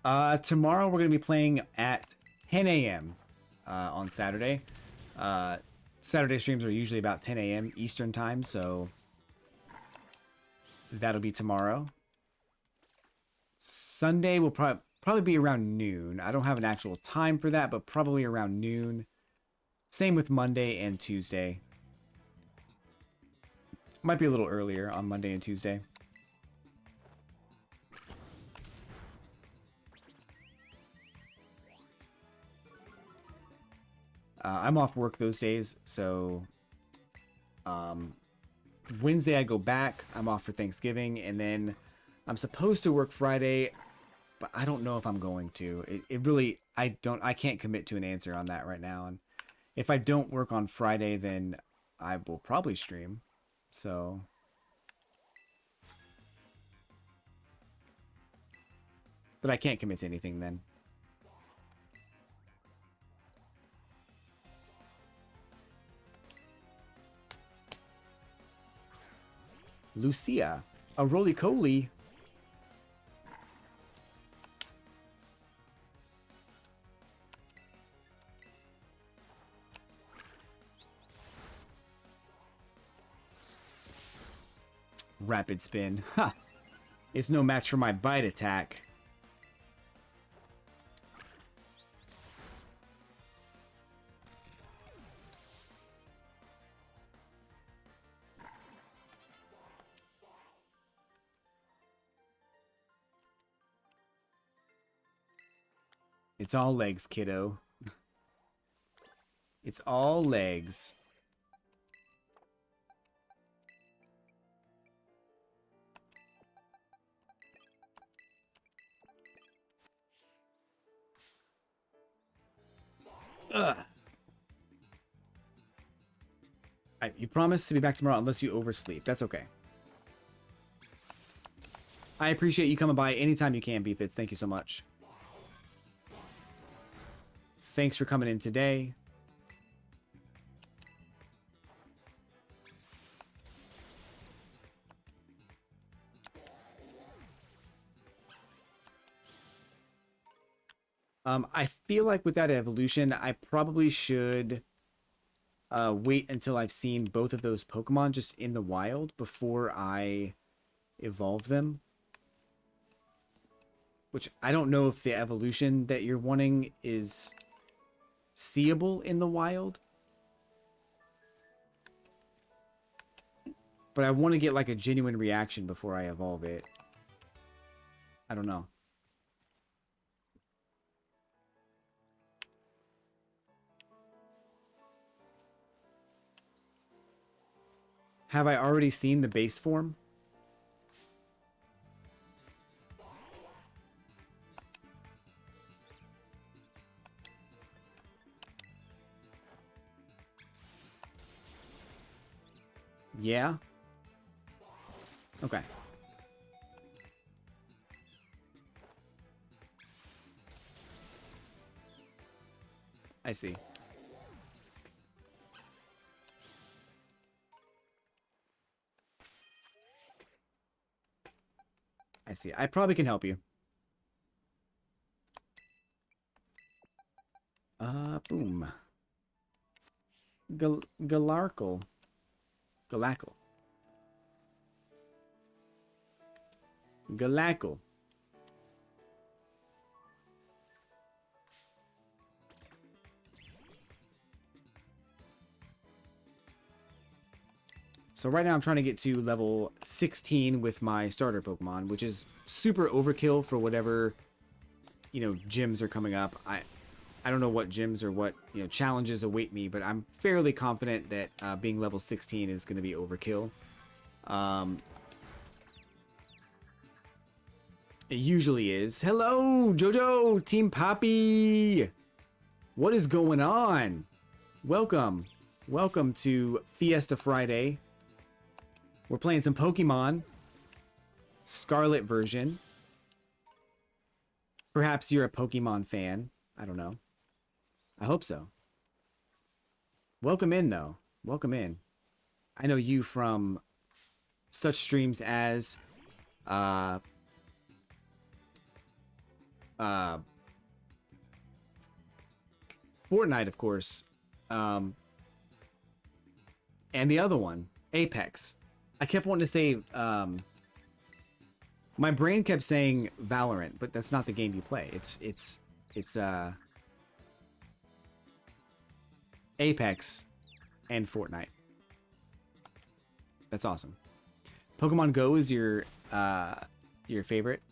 Tomorrow we're going to be playing at 10 a.m. On Saturday. Saturday streams are usually about 10 a.m. Eastern time, so that'll be tomorrow. Sunday will probably be around noon. I don't have an actual time for that, but probably around noon. Same with Monday and Tuesday. Might be a little earlier on Monday and Tuesday. I'm off work those days, so Wednesday I go back. I'm off for Thanksgiving, and then I'm supposed to work Friday, but I don't know if I'm going to. It really, I can't commit to an answer on that right now. And if I don't work on Friday, then I will probably stream. So but I can't commit to anything then. Lucia, a roly-coly. Rapid spin. Ha! It's no match for my bite attack. It's all legs, kiddo. It's all legs. Ugh. You promise to be back tomorrow unless you oversleep. That's okay. I appreciate you coming by anytime you can, BFits. Thank you so much. Thanks for coming in today. I feel like with that evolution, I probably should wait until I've seen both of those Pokemon just in the wild before I evolve them. Which I don't know if the evolution that you're wanting is seeable in the wild. But I want to get like a genuine reaction before I evolve it. I don't know. Have I already seen the base form? Yeah? Okay. I see. I see. I probably can help you. Boom. Galarkle. Galakle. Galakle. So right now I'm trying to get to level 16 with my starter Pokemon, which is super overkill for whatever, you know, gyms are coming up. I don't know what gyms or what, you know, challenges await me, but I'm fairly confident that being level 16 is going to be overkill. It usually is. Hello, Jojo, Team Poppy. What is going on? Welcome. Welcome to Fiesta Friday. We're playing some Pokemon Scarlet version. Perhaps you're a Pokemon fan. I don't know. I hope so. Welcome in, though. Welcome in. I know you from such streams as Fortnite, of course. And the other one, Apex. I kept wanting to say, my brain kept saying Valorant, but that's not the game you play. It's Apex and Fortnite. That's awesome. Pokemon Go is your favorite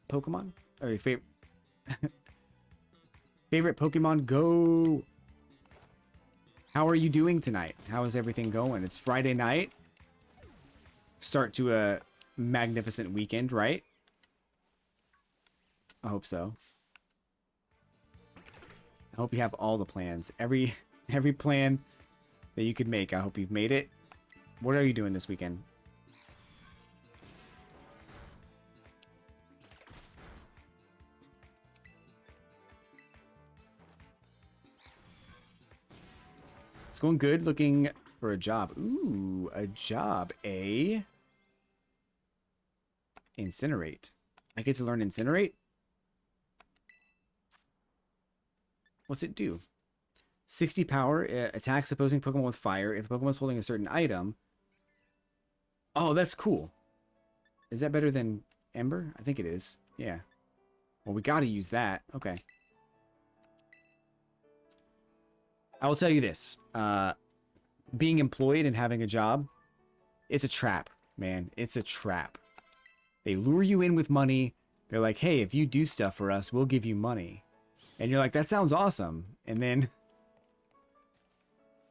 Pokemon? Or your favorite favorite Pokemon Go? How are you doing tonight? How is everything going? It's Friday night. Start to a magnificent weekend, right? I hope so. I hope you have all the plans. Every plan that you could make. I hope you've made it. What are you doing this weekend? It's going good. Looking for a job. Ooh, a job. Incinerate. I get to learn Incinerate? What's it do? 60 power. Attacks opposing Pokemon with fire. If a Pokemon is holding a certain item. Oh, that's cool. Is that better than Ember? I think it is. Yeah. Well, we gotta use that. Okay. I will tell you this. Being employed and having a job, it's a trap, man. It's a trap. They lure you in with money. They're like, hey, if you do stuff for us, we'll give you money. And you're like, that sounds awesome. And then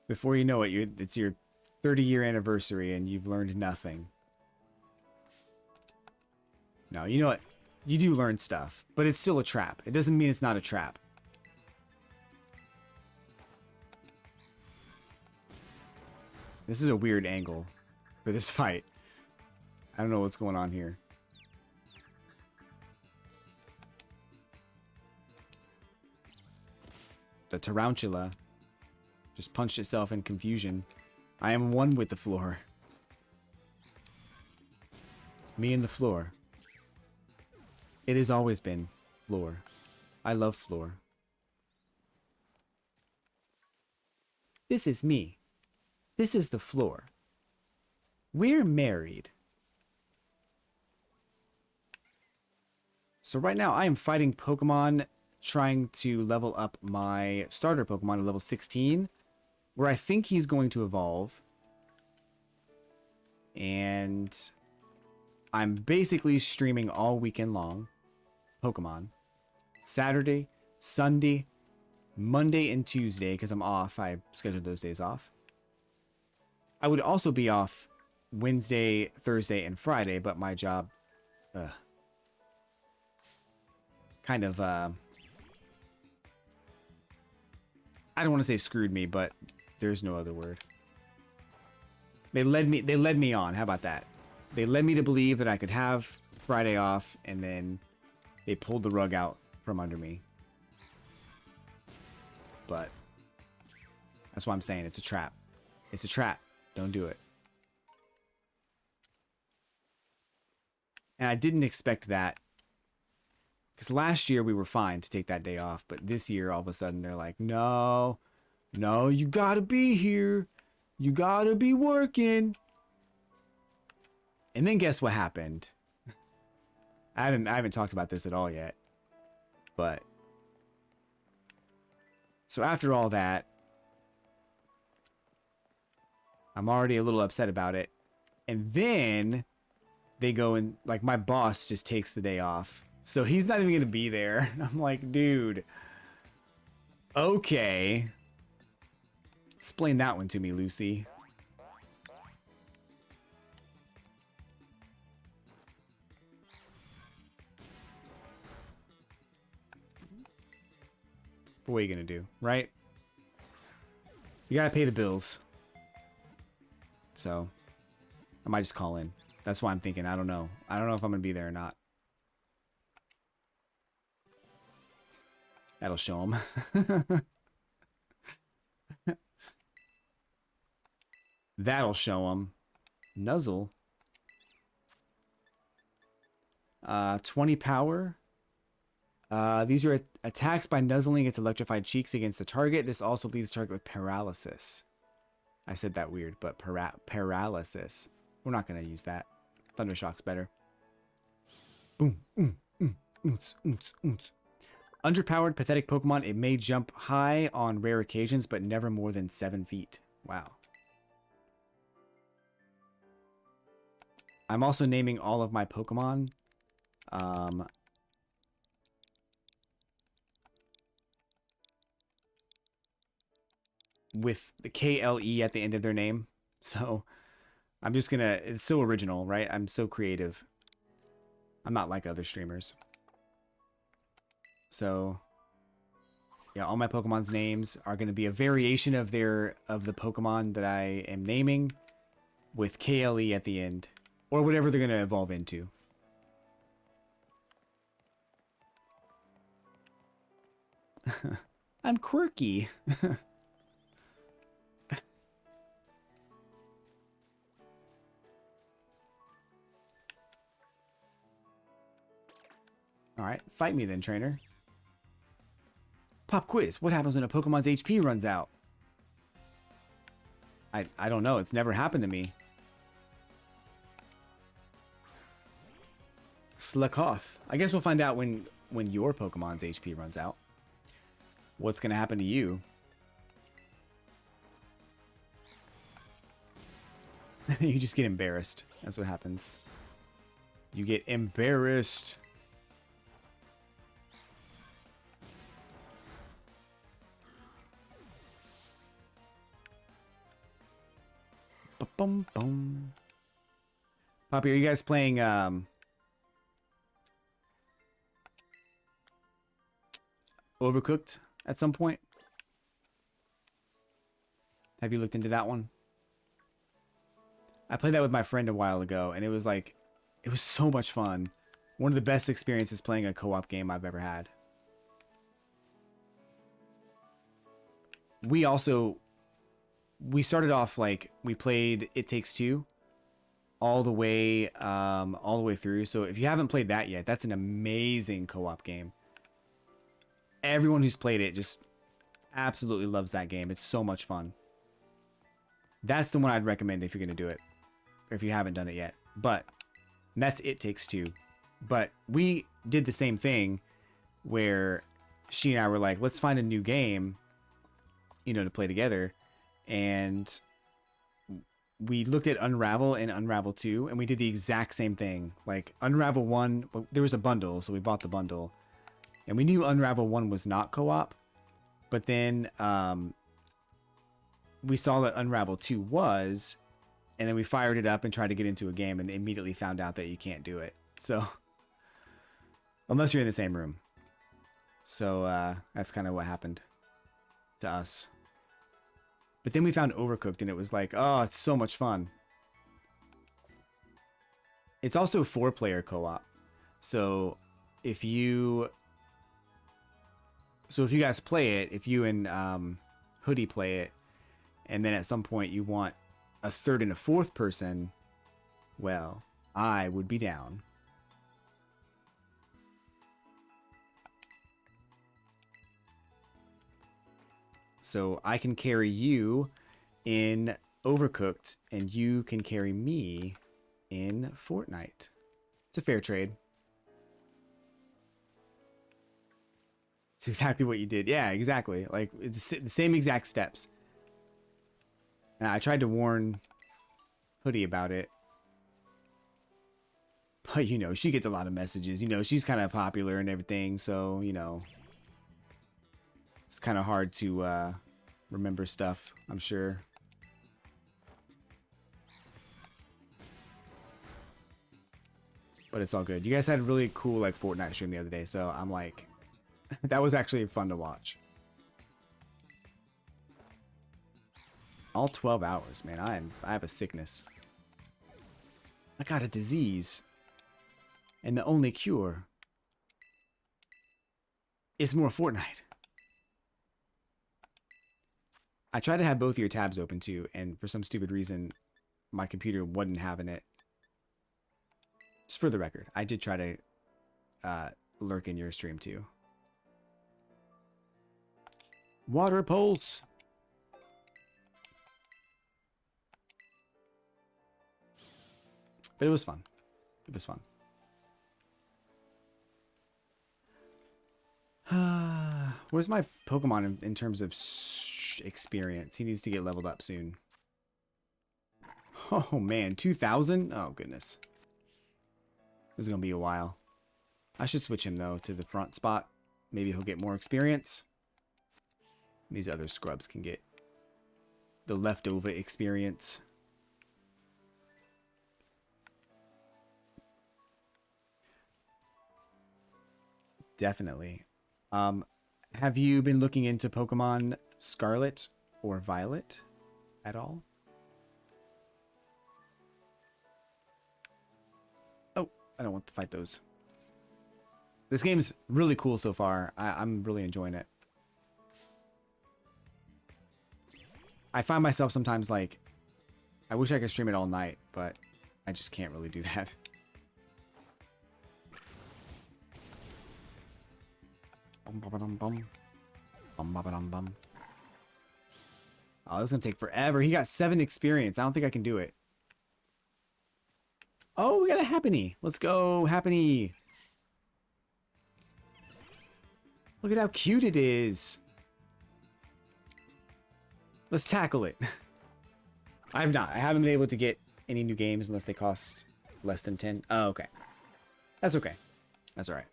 before you know it, it's your 30-year anniversary and you've learned nothing. No, you know what? You do learn stuff, but it's still a trap. It doesn't mean it's not a trap. This is a weird angle for this fight. I don't know what's going on here. The tarantula just punched itself in confusion. I am one with the floor. Me and the floor. It has always been floor. I love floor. This is me. This is the floor. We're married. So right now I am fighting Pokemon, trying to level up my starter Pokemon to level 16, where I think he's going to evolve. And I'm basically streaming all weekend long Pokemon. Saturday, Sunday, Monday, and Tuesday, because I'm off. I scheduled those days off. I would also be off Wednesday, Thursday, and Friday, but my job kind of I don't want to say screwed me, but there's no other word. They led me on. How about that? They led me to believe that I could have Friday off, and then they pulled the rug out from under me. But that's why I'm saying it's a trap. It's a trap. Don't do it. And I didn't expect that. Because last year we were fine to take that day off. But this year, all of a sudden, they're like, no, you gotta be here. You gotta be working. And then guess what happened? I haven't talked about this at all yet. But so after all that, I'm already a little upset about it. And then they go and, like, my boss just takes the day off. So he's not even going to be there. I'm like, dude. Okay. Explain that one to me, Lucy. What are you going to do, right? You got to pay the bills. So I might just call in. That's why I'm thinking. I don't know. I don't know if I'm going to be there or not. That'll show him. That'll show him. Nuzzle. 20 power. These are attacks by nuzzling its electrified cheeks against the target. This also leaves the target with paralysis. I said that weird, but paralysis. We're not going to use that. Thundershock's better. Boom, oonce, oonce, oonce. Underpowered, pathetic Pokemon. It may jump high on rare occasions, but never more than 7 feet. Wow. I'm also naming all of my Pokemon. With the KLE at the end of their name. So I'm just gonna, it's so original, right? I'm so creative. I'm not like other streamers. So yeah, all my Pokemon's names are gonna be a variation of the Pokemon that I am naming with KLE at the end. Or whatever they're gonna evolve into. I'm quirky. Alright, fight me then, trainer. Pop quiz. What happens when a Pokemon's HP runs out? I don't know. It's never happened to me. Slakoth. I guess we'll find out when your Pokemon's HP runs out. What's going to happen to you? You just get embarrassed. That's what happens. You get embarrassed. Bum bum. Poppy, are you guys playing Overcooked at some point? Have you looked into that one? I played that with my friend a while ago, and it was like, it was so much fun. One of the best experiences playing a co-op game I've ever had. We started off like, we played It Takes Two all the way through. So if you haven't played that yet, that's an amazing co-op game. Everyone who's played it just absolutely loves that game. It's so much fun. That's the one I'd recommend if you're going to do it, or if you haven't done it yet. But that's It Takes Two. But we did the same thing where she and I were like, let's find a new game, you know, to play together. And we looked at Unravel and Unravel 2, and we did the exact same thing. Like Unravel 1, there was a bundle, so we bought the bundle. And we knew Unravel 1 was not co-op, but then we saw that Unravel 2 was, and then we fired it up and tried to get into a game and immediately found out that you can't do it. So, unless you're in the same room. So, that's kind of what happened to us. But then we found Overcooked, and it was like, oh, it's so much fun. It's also 4-player co-op. So, if you guys play it, if you and Hoodie play it, and then at some point you want a third and a fourth person, well, I would be down. So I can carry you in Overcooked, and you can carry me in Fortnite. It's a fair trade. It's exactly what you did. Yeah, exactly. Like, it's the same exact steps. And I tried to warn Hoodie about it. But, you know, she gets a lot of messages. You know, she's kind of popular and everything. So, you know, it's kind of hard to remember stuff, I'm sure. But it's all good. You guys had a really cool, like, Fortnite stream the other day. So I'm like, that was actually fun to watch. All 12 hours, man. I have a sickness. I got a disease. And the only cure is more Fortnite. I tried to have both of your tabs open too, and for some stupid reason, my computer wasn't having it. Just for the record, I did try to lurk in your stream too. Water pulse. But it was fun. It was fun. Where's my Pokemon in terms of experience? He needs to get leveled up soon. Oh man, 2,000? Oh goodness. This is going to be a while. I should switch him though to the front spot. Maybe he'll get more experience. These other scrubs can get the leftover experience. Definitely. Have you been looking into Pokemon Scarlet or Violet at all? Oh, I don't want to fight those. This game's really cool so far. I'm really enjoying it. I find myself sometimes like, I wish I could stream it all night, but I just can't really do that. Oh, this is gonna take forever. He got 7 experience. I don't think I can do it. Oh, we got a Happiny. Let's go, Happiny. Look at how cute it is. Let's tackle it. I haven't been able to get any new games unless they cost less than 10. Oh, okay. That's okay. That's all right.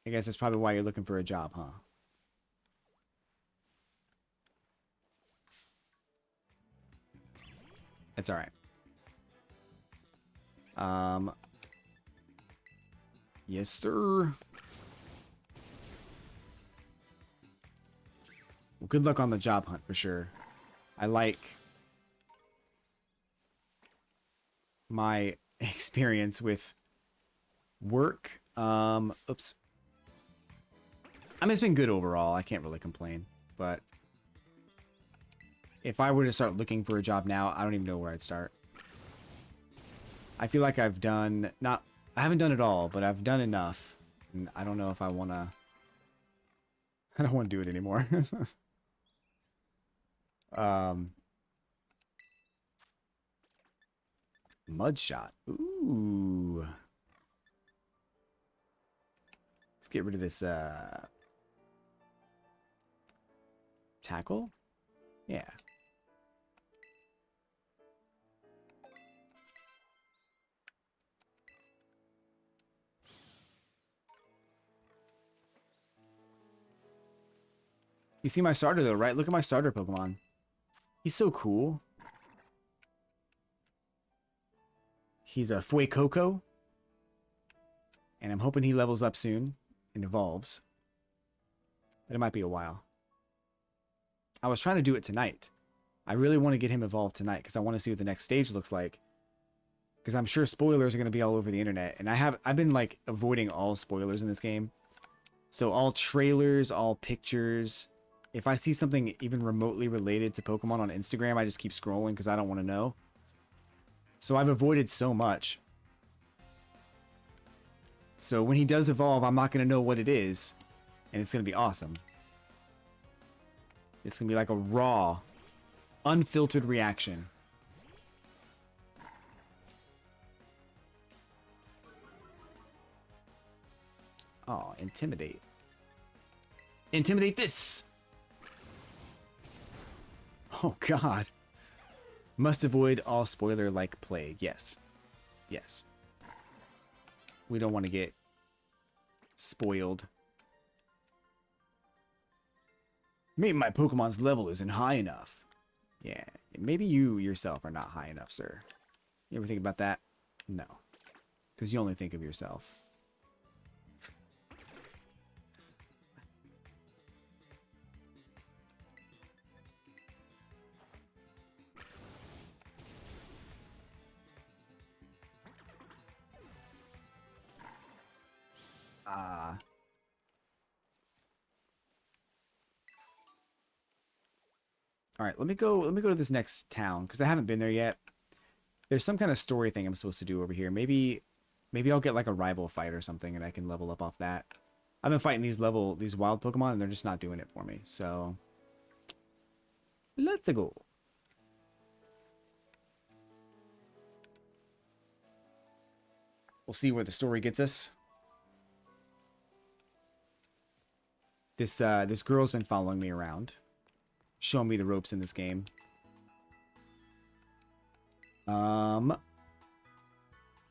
I guess that's probably why you're looking for a job, huh? That's all right. Yes, sir. Well, good luck on the job hunt for sure. I like my experience with work. Oops. I mean, it's been good overall. I can't really complain, but if I were to start looking for a job now, I don't even know where I'd start. I feel like I've done I haven't done it all, but I've done enough. And I don't know if I want to I don't want to do it anymore. Mudshot. Ooh. Let's get rid of this tackle. Yeah. You see my starter though, right? Look at my starter Pokemon. He's so cool. He's a Fuecoco. And I'm hoping he levels up soon and evolves. But it might be a while. I was trying to do it tonight. I really want to get him evolved tonight because I want to see what the next stage looks like. Because I'm sure spoilers are going to be all over the internet. And I've been like avoiding all spoilers in this game. So all trailers, all pictures. If I see something even remotely related to Pokemon on Instagram, I just keep scrolling because I don't want to know. So I've avoided so much. So when he does evolve, I'm not going to know what it is. And it's going to be awesome. It's going to be like a raw, unfiltered reaction. Oh, intimidate. Intimidate this! Oh, God. Must avoid all spoiler like plague. Yes. Yes. We don't want to get spoiled. Maybe my Pokemon's level isn't high enough. Yeah. Maybe you yourself are not high enough, sir. You ever think about that? No. Because you only think of yourself. All right, let me go to this next town because I haven't been there yet. There's some kind of story thing I'm supposed to do over here. Maybe I'll get like a rival fight or something and I can level up off that. I've been fighting these wild Pokemon, and they're just not doing it for me. So let's go. We'll see where the story gets us. This girl's been following me around, showing me the ropes in this game.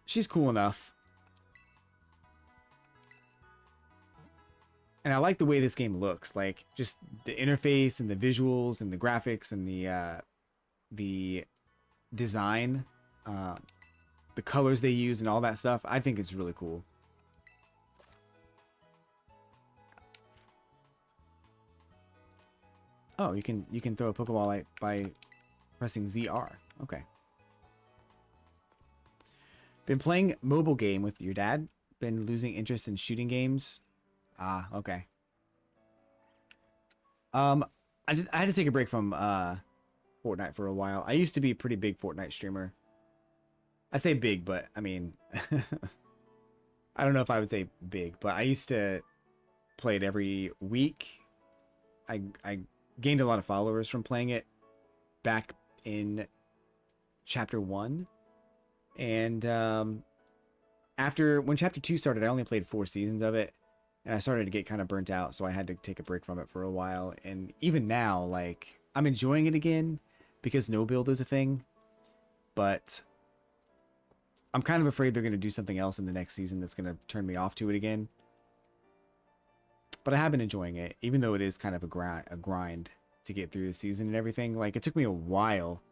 She's cool enough. And I like the way this game looks. Like, just the interface and the visuals and the graphics and the design, the colors they use and all that stuff. I think it's really cool. Oh, you can throw a Pokeball by pressing ZR. Okay. Been playing mobile game with your dad. Been losing interest in shooting games. Ah, okay. I had to take a break from Fortnite for a while. I used to be a pretty big Fortnite streamer. I say big, but I mean, I don't know if I would say big, but I used to play it every week. I gained a lot of followers from playing it back in Chapter 1. And when Chapter 2 started, I only played 4 seasons of it. And I started to get kind of burnt out, so I had to take a break from it for a while. And even now, like, I'm enjoying it again because no build is a thing. But I'm kind of afraid they're going to do something else in the next season that's going to turn me off to it again. But I have been enjoying it, even though it is kind of a grind to get through the season and everything. Like, it took me a while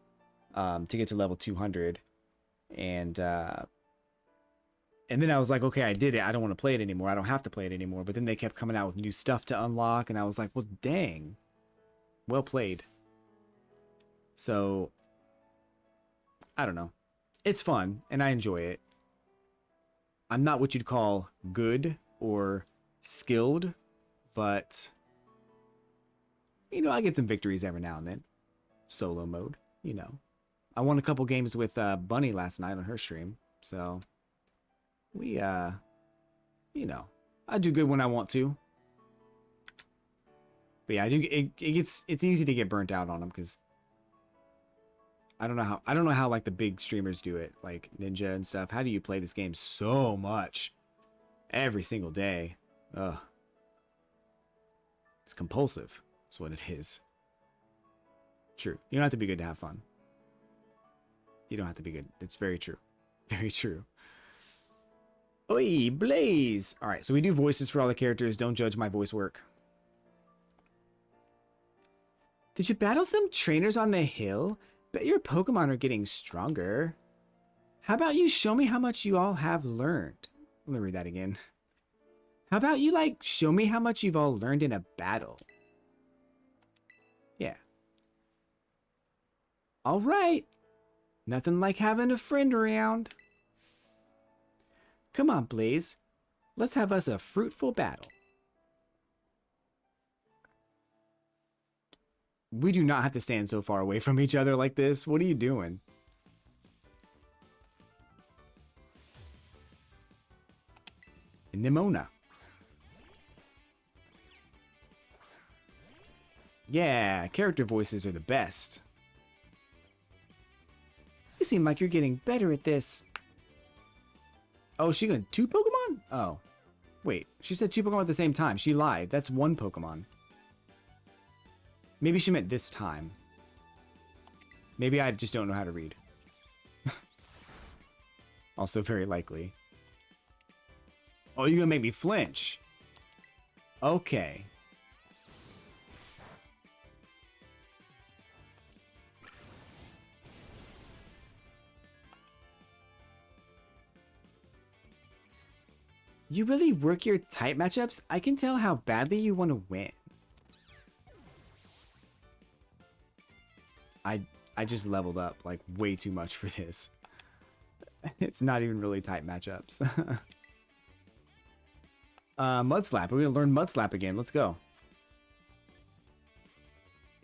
to get to level 200. And then I was like, okay, I did it. I don't want to play it anymore. I don't have to play it anymore. But then they kept coming out with new stuff to unlock. And I was like, well, dang. Well played. So, I don't know. It's fun, and I enjoy it. I'm not what you'd call good or skilled. But, you know, I get some victories every now and then. Solo mode, you know. I won a couple games with Bunny last night on her stream. So, we, you know, I do good when I want to. But yeah, it's easy to get burnt out on them because I don't know how like the big streamers do it, like Ninja and stuff. How do you play this game so much every single day? Ugh. It's compulsive. That's what it is. True. You don't have to be good to have fun. You don't have to be good. It's very true. Very true. Oi, Blaze! Alright, so we do voices for all the characters. Don't judge my voice work. Did you battle some trainers on the hill? Bet your Pokemon are getting stronger. How about you show me how much you all have learned? Let me read that again. How about you, like, show me how much you've all learned in a battle? Yeah. Alright. Nothing like having a friend around. Come on, Blaze. Let's have us a fruitful battle. We do not have to stand so far away from each other like this. What are you doing? Nimona. Yeah, character voices are the best. You seem like you're getting better at this. Oh, she got 2 Pokemon? Oh. Wait, she said 2 Pokemon at the same time. She lied. That's 1 Pokemon. Maybe she meant this time. Maybe I just don't know how to read. Also very likely. Oh, you're gonna make me flinch. Okay. You really work your type matchups? I can tell how badly you want to win. I just leveled up like way too much for this. It's not even really tight matchups. Mud Slap. We're gonna learn Mud Slap again. Let's go.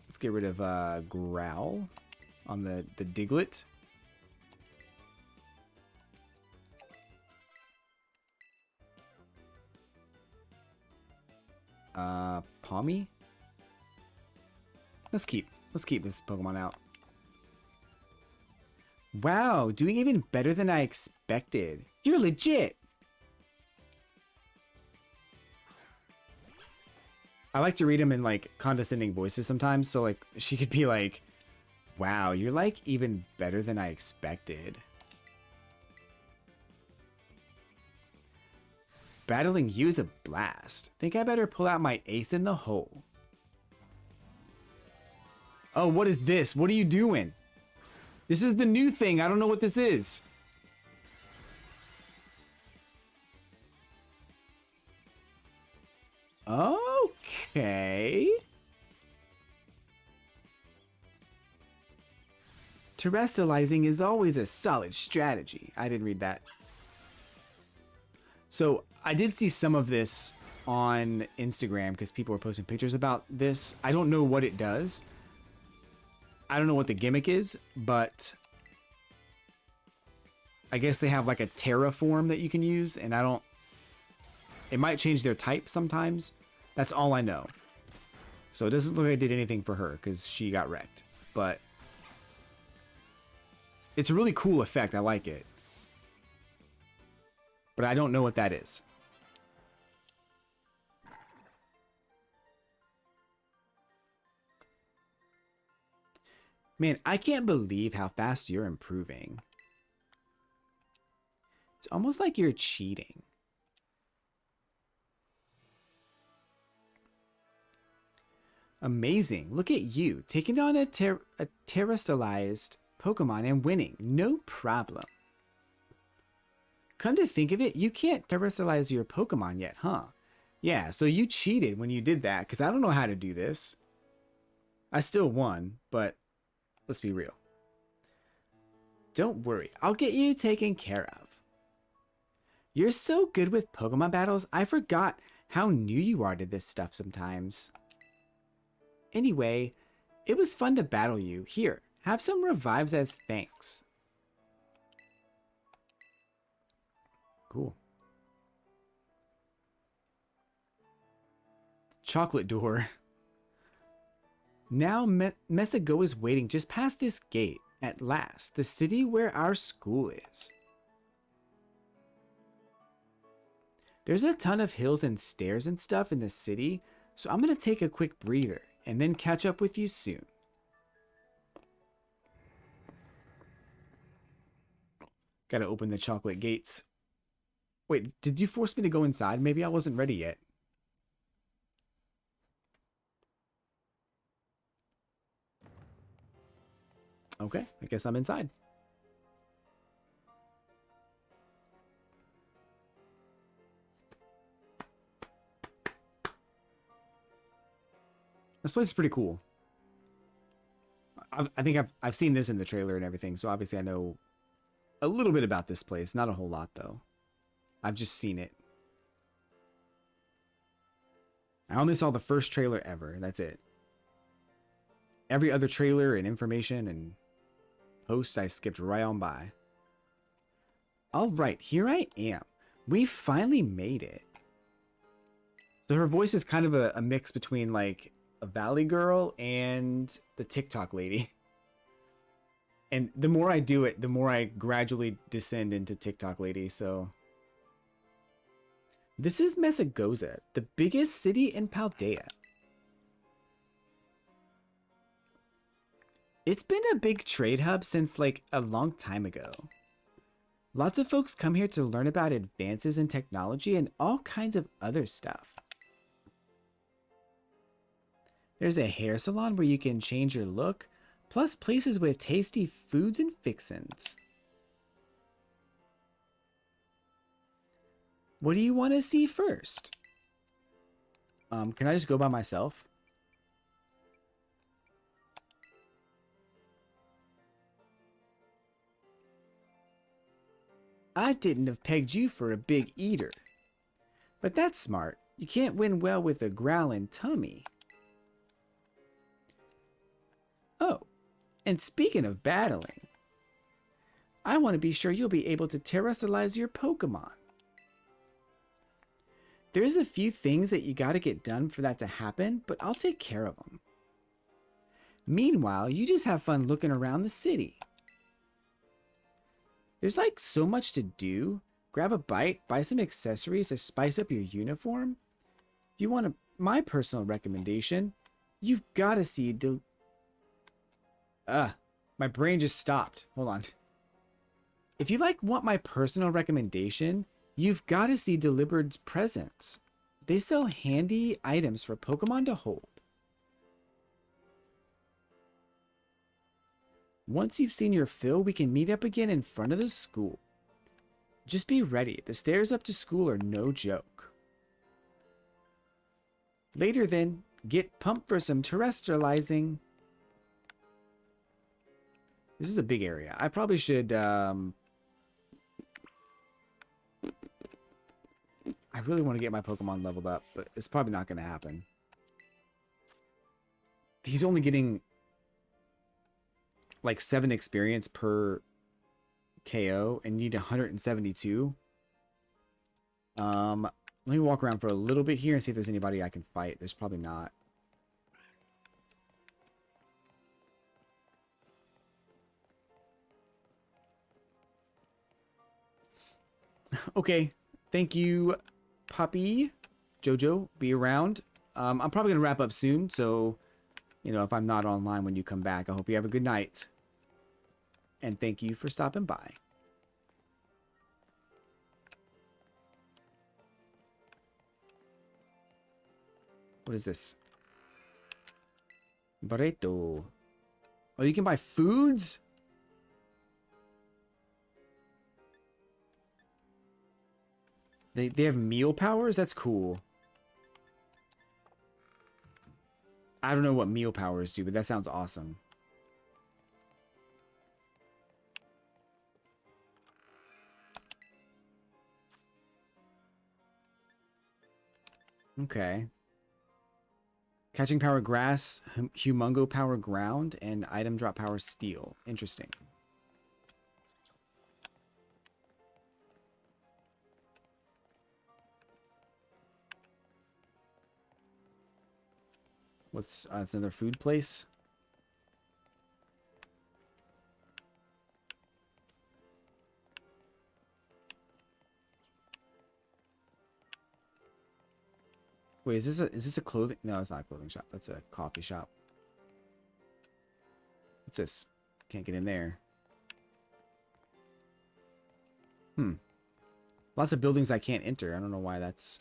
Let's get rid of Growl on the Diglett. Palmy? Let's keep this Pokemon out. Wow, doing even better than I expected. You're legit! I like to read them in like condescending voices sometimes, so like she could be like, wow, you're like even better than I expected. Battling you is a blast. Think I better pull out my ace in the hole. Oh, what is this? What are you doing? This is the new thing. I don't know what this is. Okay. Terrestrializing is always a solid strategy. I didn't read that. So I did see some of this on Instagram because people were posting pictures about this. I don't know what it does. I don't know what the gimmick is, but I guess they have like a terraform that you can use, and I don't... It might change their type sometimes. That's all I know. So it doesn't look like I did anything for her because she got wrecked. But it's a really cool effect. I like it. But I don't know what that is. Man, I can't believe how fast you're improving. It's almost like you're cheating. Amazing. Look at you, taking on a terrestrialized Pokemon and winning. No problem. Come to think of it, you can't terrestrialize your Pokemon yet, huh? Yeah, so you cheated when you did that, because I don't know how to do this. I still won, but let's be real. Don't worry, I'll get you taken care of. You're so good with Pokemon battles, I forgot how new you are to this stuff sometimes. Anyway, it was fun to battle you. Here, have some revives as thanks. Cool. Chocolate door. Now Messago is waiting just past this gate. At last, the city where our school is. There's a ton of hills and stairs and stuff in the city, so I'm gonna take a quick breather and then catch up with you soon. Gotta open the chocolate gates. Wait, did you force me to go inside? Maybe I wasn't ready yet. Okay, I guess I'm inside. This place is pretty cool. I think I've seen this in the trailer and everything, so obviously I know a little bit about this place. Not a whole lot, though. I've just seen it. I only saw the first trailer ever, and that's it. Every other trailer and information and posts I skipped right on by. Alright, here I am. We finally made it. So her voice is kind of a mix between like a Valley girl and the TikTok lady. And the more I do it, the more I gradually descend into TikTok lady, so... This is Messagoza, the biggest city in Paldea. It's been a big trade hub since like a long time ago. Lots of folks come here to learn about advances in technology and all kinds of other stuff. There's a hair salon where you can change your look, plus places with tasty foods and fixins. What do you want to see first? Can I just go by myself? I didn't have pegged you for a big eater. But that's smart. You can't win well with a growling tummy. Oh, and speaking of battling, I want to be sure you'll be able to terrestrialize your Pokemon. There's a few things that you got to get done for that to happen, but I'll take care of them. Meanwhile, you just have fun looking around the city. There's like so much to do. Grab a bite, buy some accessories to spice up your uniform. If you want my personal recommendation, you've got to see my brain just stopped. Hold on. If you want my personal recommendation, you've got to see Delibered's presents. They sell handy items for Pokemon to hold. Once you've seen your fill, we can meet up again in front of the school. Just be ready. The stairs up to school are no joke. Later then, get pumped for some terrestrializing. This is a big area. I probably should... I really want to get my Pokemon leveled up, but it's probably not going to happen. He's only getting like 7 experience per KO and need 172. Let me walk around for a little bit here and see if there's anybody I can fight. There's probably not. Okay, thank you, Puppy. Jojo, be around. I'm probably gonna wrap up soon, so you know, if I'm not online when you come back, I hope you have a good night. And thank you for stopping by. What is this? Barreto. Oh, you can buy foods? They have meal powers? That's cool. I don't know what meal powers do, but that sounds awesome. Okay. Catching power grass, humongo power ground, and item drop power steel. Interesting. What's it's another food place? Wait, is this a clothing? No, it's not a clothing shop. That's a coffee shop. What's this? Can't get in there. Lots of buildings I can't enter. I don't know why that's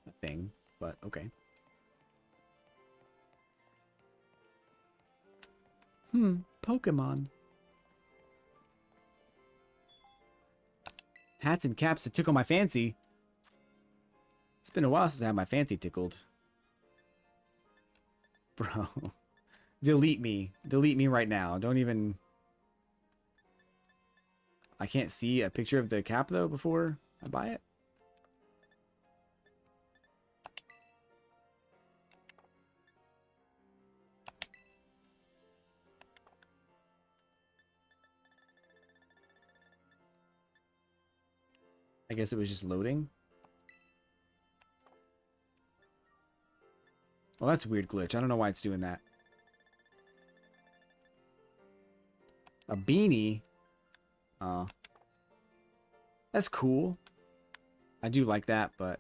a thing, but okay. Pokemon. Hats and caps that tickle my fancy. It's been a while since I had my fancy tickled. Bro. Delete me. Delete me right now. Don't even... I can't see a picture of the cap, though, before I buy it. I guess it was just loading. Well, that's a weird glitch. I don't know why it's doing that. A beanie? Oh. That's cool. I do like that, but...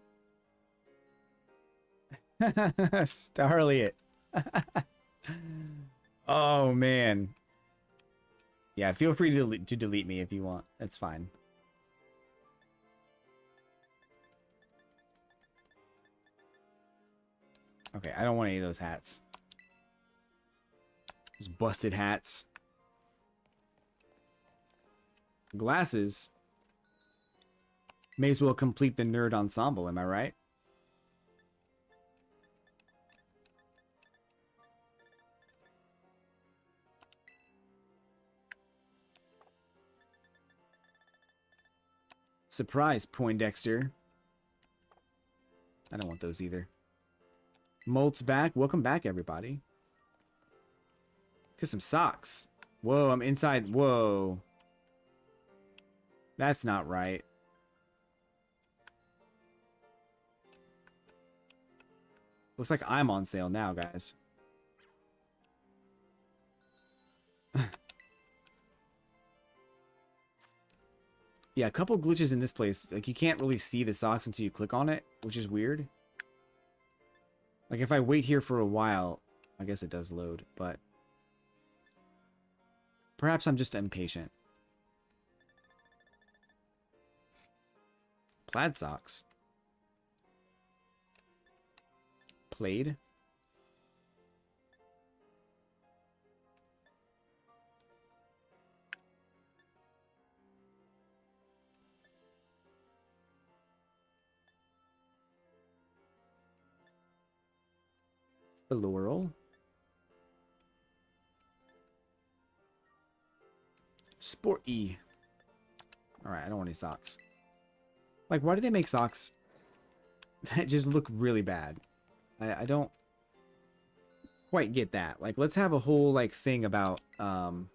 Starlight. Oh, man. Yeah, feel free to delete me if you want. That's fine. Okay, I don't want any of those hats. Those busted hats. Glasses. May as well complete the nerd ensemble, am I right? Surprise, Poindexter. I don't want those either. Molt's back. Welcome back, everybody. Get some socks. Whoa, I'm inside. Whoa. That's not right. Looks like I'm on sale now, guys. Yeah, a couple glitches in this place. Like, you can't really see the socks until you click on it, which is weird. Like, if I wait here for a while, I guess it does load, but perhaps I'm just impatient. Plaid socks. Plaid. Floral. Sport E. Alright, I don't want any socks. Like, why do they make socks that just look really bad? I don't quite get that. Like, let's have a whole, like, thing about, you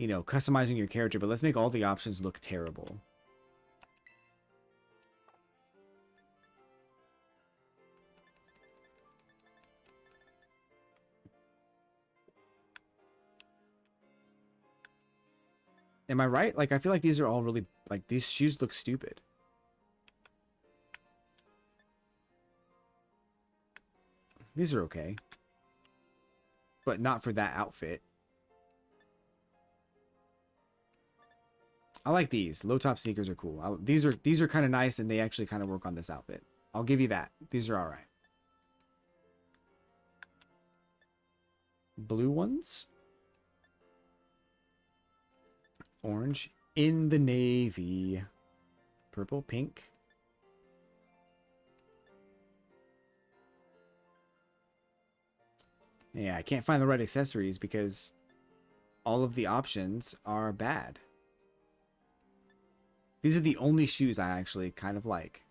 know, customizing your character, but let's make all the options look terrible. Am I right? Like, I feel like these are all really, like, these shoes look stupid. These are okay. But not for that outfit. I like these. Low top sneakers are cool. These are kind of nice, and they actually kind of work on this outfit. I'll give you that. These are all right. Blue ones. Orange. In the navy. Purple, pink. Yeah, I can't find the right accessories because all of the options are bad. These are the only shoes I actually kind of like.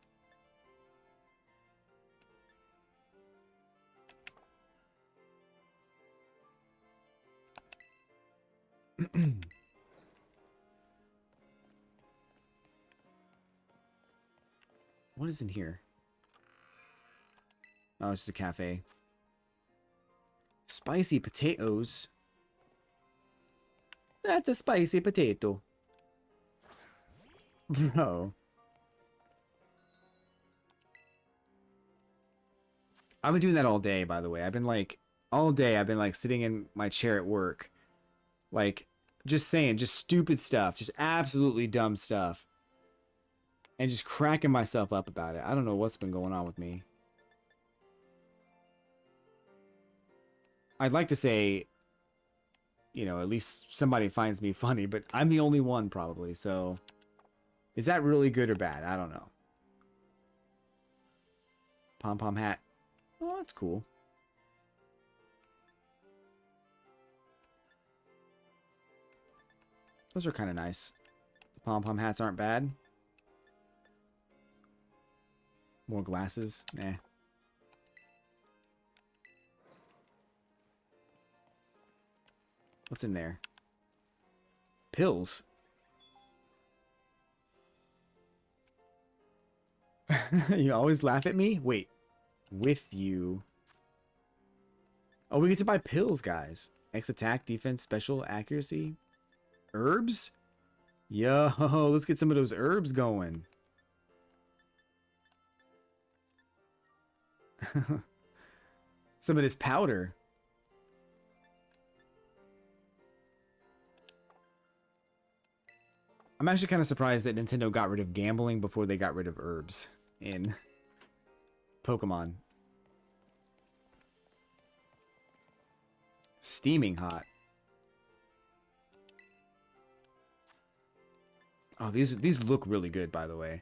What is in here? Oh, it's just a cafe. Spicy potatoes. That's a spicy potato. Bro. I've been doing that all day, by the way. I've been like, all day I've been like sitting in my chair at work. Like, just saying, just stupid stuff. Just absolutely dumb stuff. And just cracking myself up about it. I don't know what's been going on with me. I'd like to say, you know, at least somebody finds me funny, but I'm the only one probably, so is that really good or bad? I don't know. Pom-pom hat. Oh, that's cool. Those are kind of nice. The pom-pom hats aren't bad. More glasses. Nah. What's in there? Pills. You always laugh at me? Wait. With you. Oh, we get to buy pills, guys. X attack, defense, special, accuracy. Herbs? Yo, let's get some of those herbs going. Some of this powder. I'm actually kind of surprised that Nintendo got rid of gambling before they got rid of herbs in Pokemon. Steaming hot. Oh, these look really good, by the way.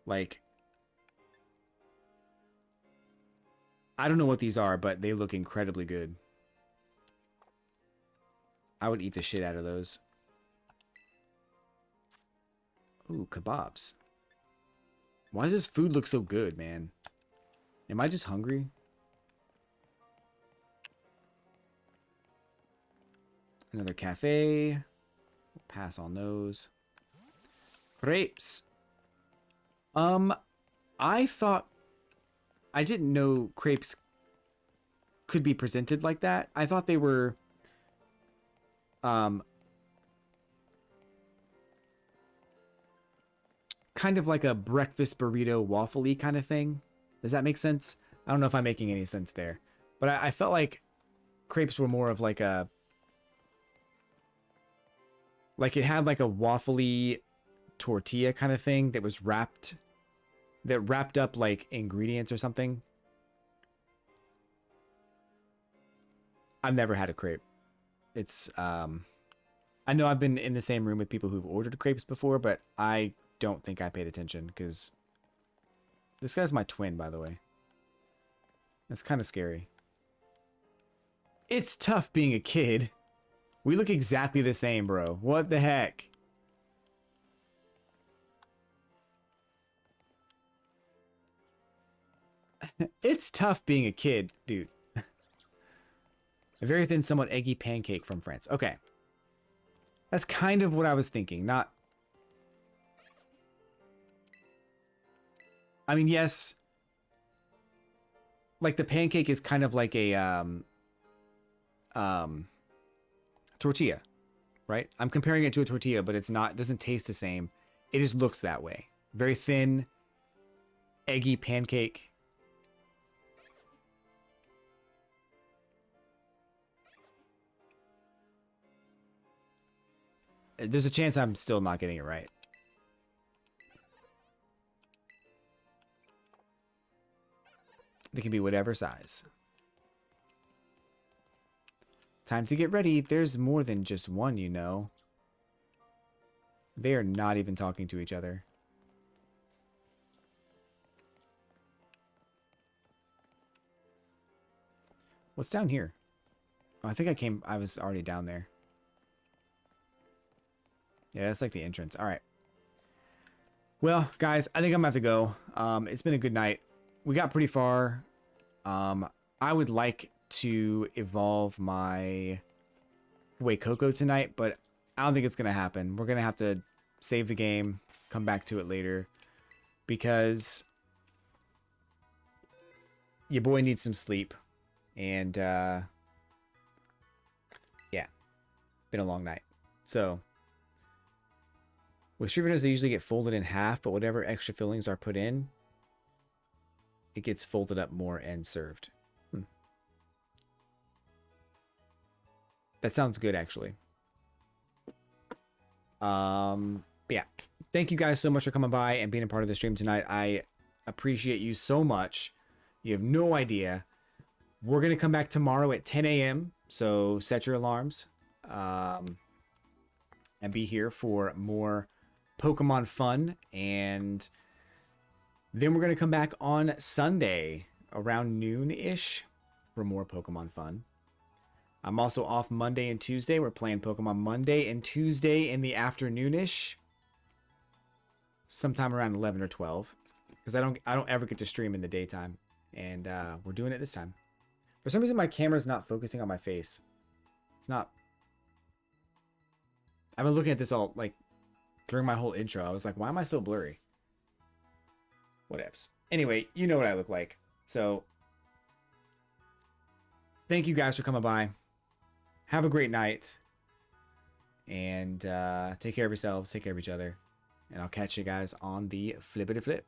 Like, I don't know what these are, but they look incredibly good. I would eat the shit out of those. Ooh, kebabs. Why does this food look so good, man? Am I just hungry? Another cafe. Pass on those. Crepes. I thought I didn't know crepes could be presented like that. I thought they were kind of like a breakfast burrito waffle-y kind of thing. Does that make sense? I don't know if I'm making any sense there. But I felt like crepes were more of like a... Like it had like a waffly tortilla kind of thing that was wrapped up like ingredients or something. I've never had a crepe. It's I know I've been in the same room with people who've ordered crepes before, but I don't think I paid attention because this guy's my twin, by the way. That's kind of scary. It's tough being a kid. We look exactly the same, bro. What the heck? It's tough being a kid, dude. A very thin, somewhat eggy pancake from France. Okay. That's kind of what I was thinking. Not... I mean, yes. Like, the pancake is kind of like a, tortilla, right? I'm comparing it to a tortilla, but it's not, it doesn't taste the same. It just looks that way. Very thin, eggy pancake. There's a chance I'm still not getting it right. They can be whatever size. Time to get ready. There's more than just one, you know. They are not even talking to each other. What's down here? Oh, I think I was already down there. Yeah, that's like the entrance. All right. Well, guys, I think I'm gonna have to go. It's been a good night. We got pretty far. I would like to evolve my Way Coco tonight, but I don't think it's gonna happen. We're gonna have to save the game, come back to it later, because your boy needs some sleep. And yeah, been a long night. So with street vendors, they usually get folded in half, but whatever extra fillings are put in, it gets folded up more and served. That sounds good, actually. Yeah. Thank you guys so much for coming by and being a part of the stream tonight. I appreciate you so much. You have no idea. We're going to come back tomorrow at 10 a.m. So set your alarms. And be here for more Pokemon fun. And then we're going to come back on Sunday around noon-ish for more Pokemon fun. I'm also off Monday and Tuesday. We're playing Pokemon Monday and Tuesday in the afternoonish, sometime around 11 or 12, because I don't ever get to stream in the daytime, and we're doing it this time. For some reason, my camera's not focusing on my face. It's not. I've been looking at this all like during my whole intro. I was like, why am I so blurry? Whatevs. Anyway, you know what I look like. So thank you guys for coming by. Have a great night. And take care of yourselves. Take care of each other. And I'll catch you guys on the flippity flip.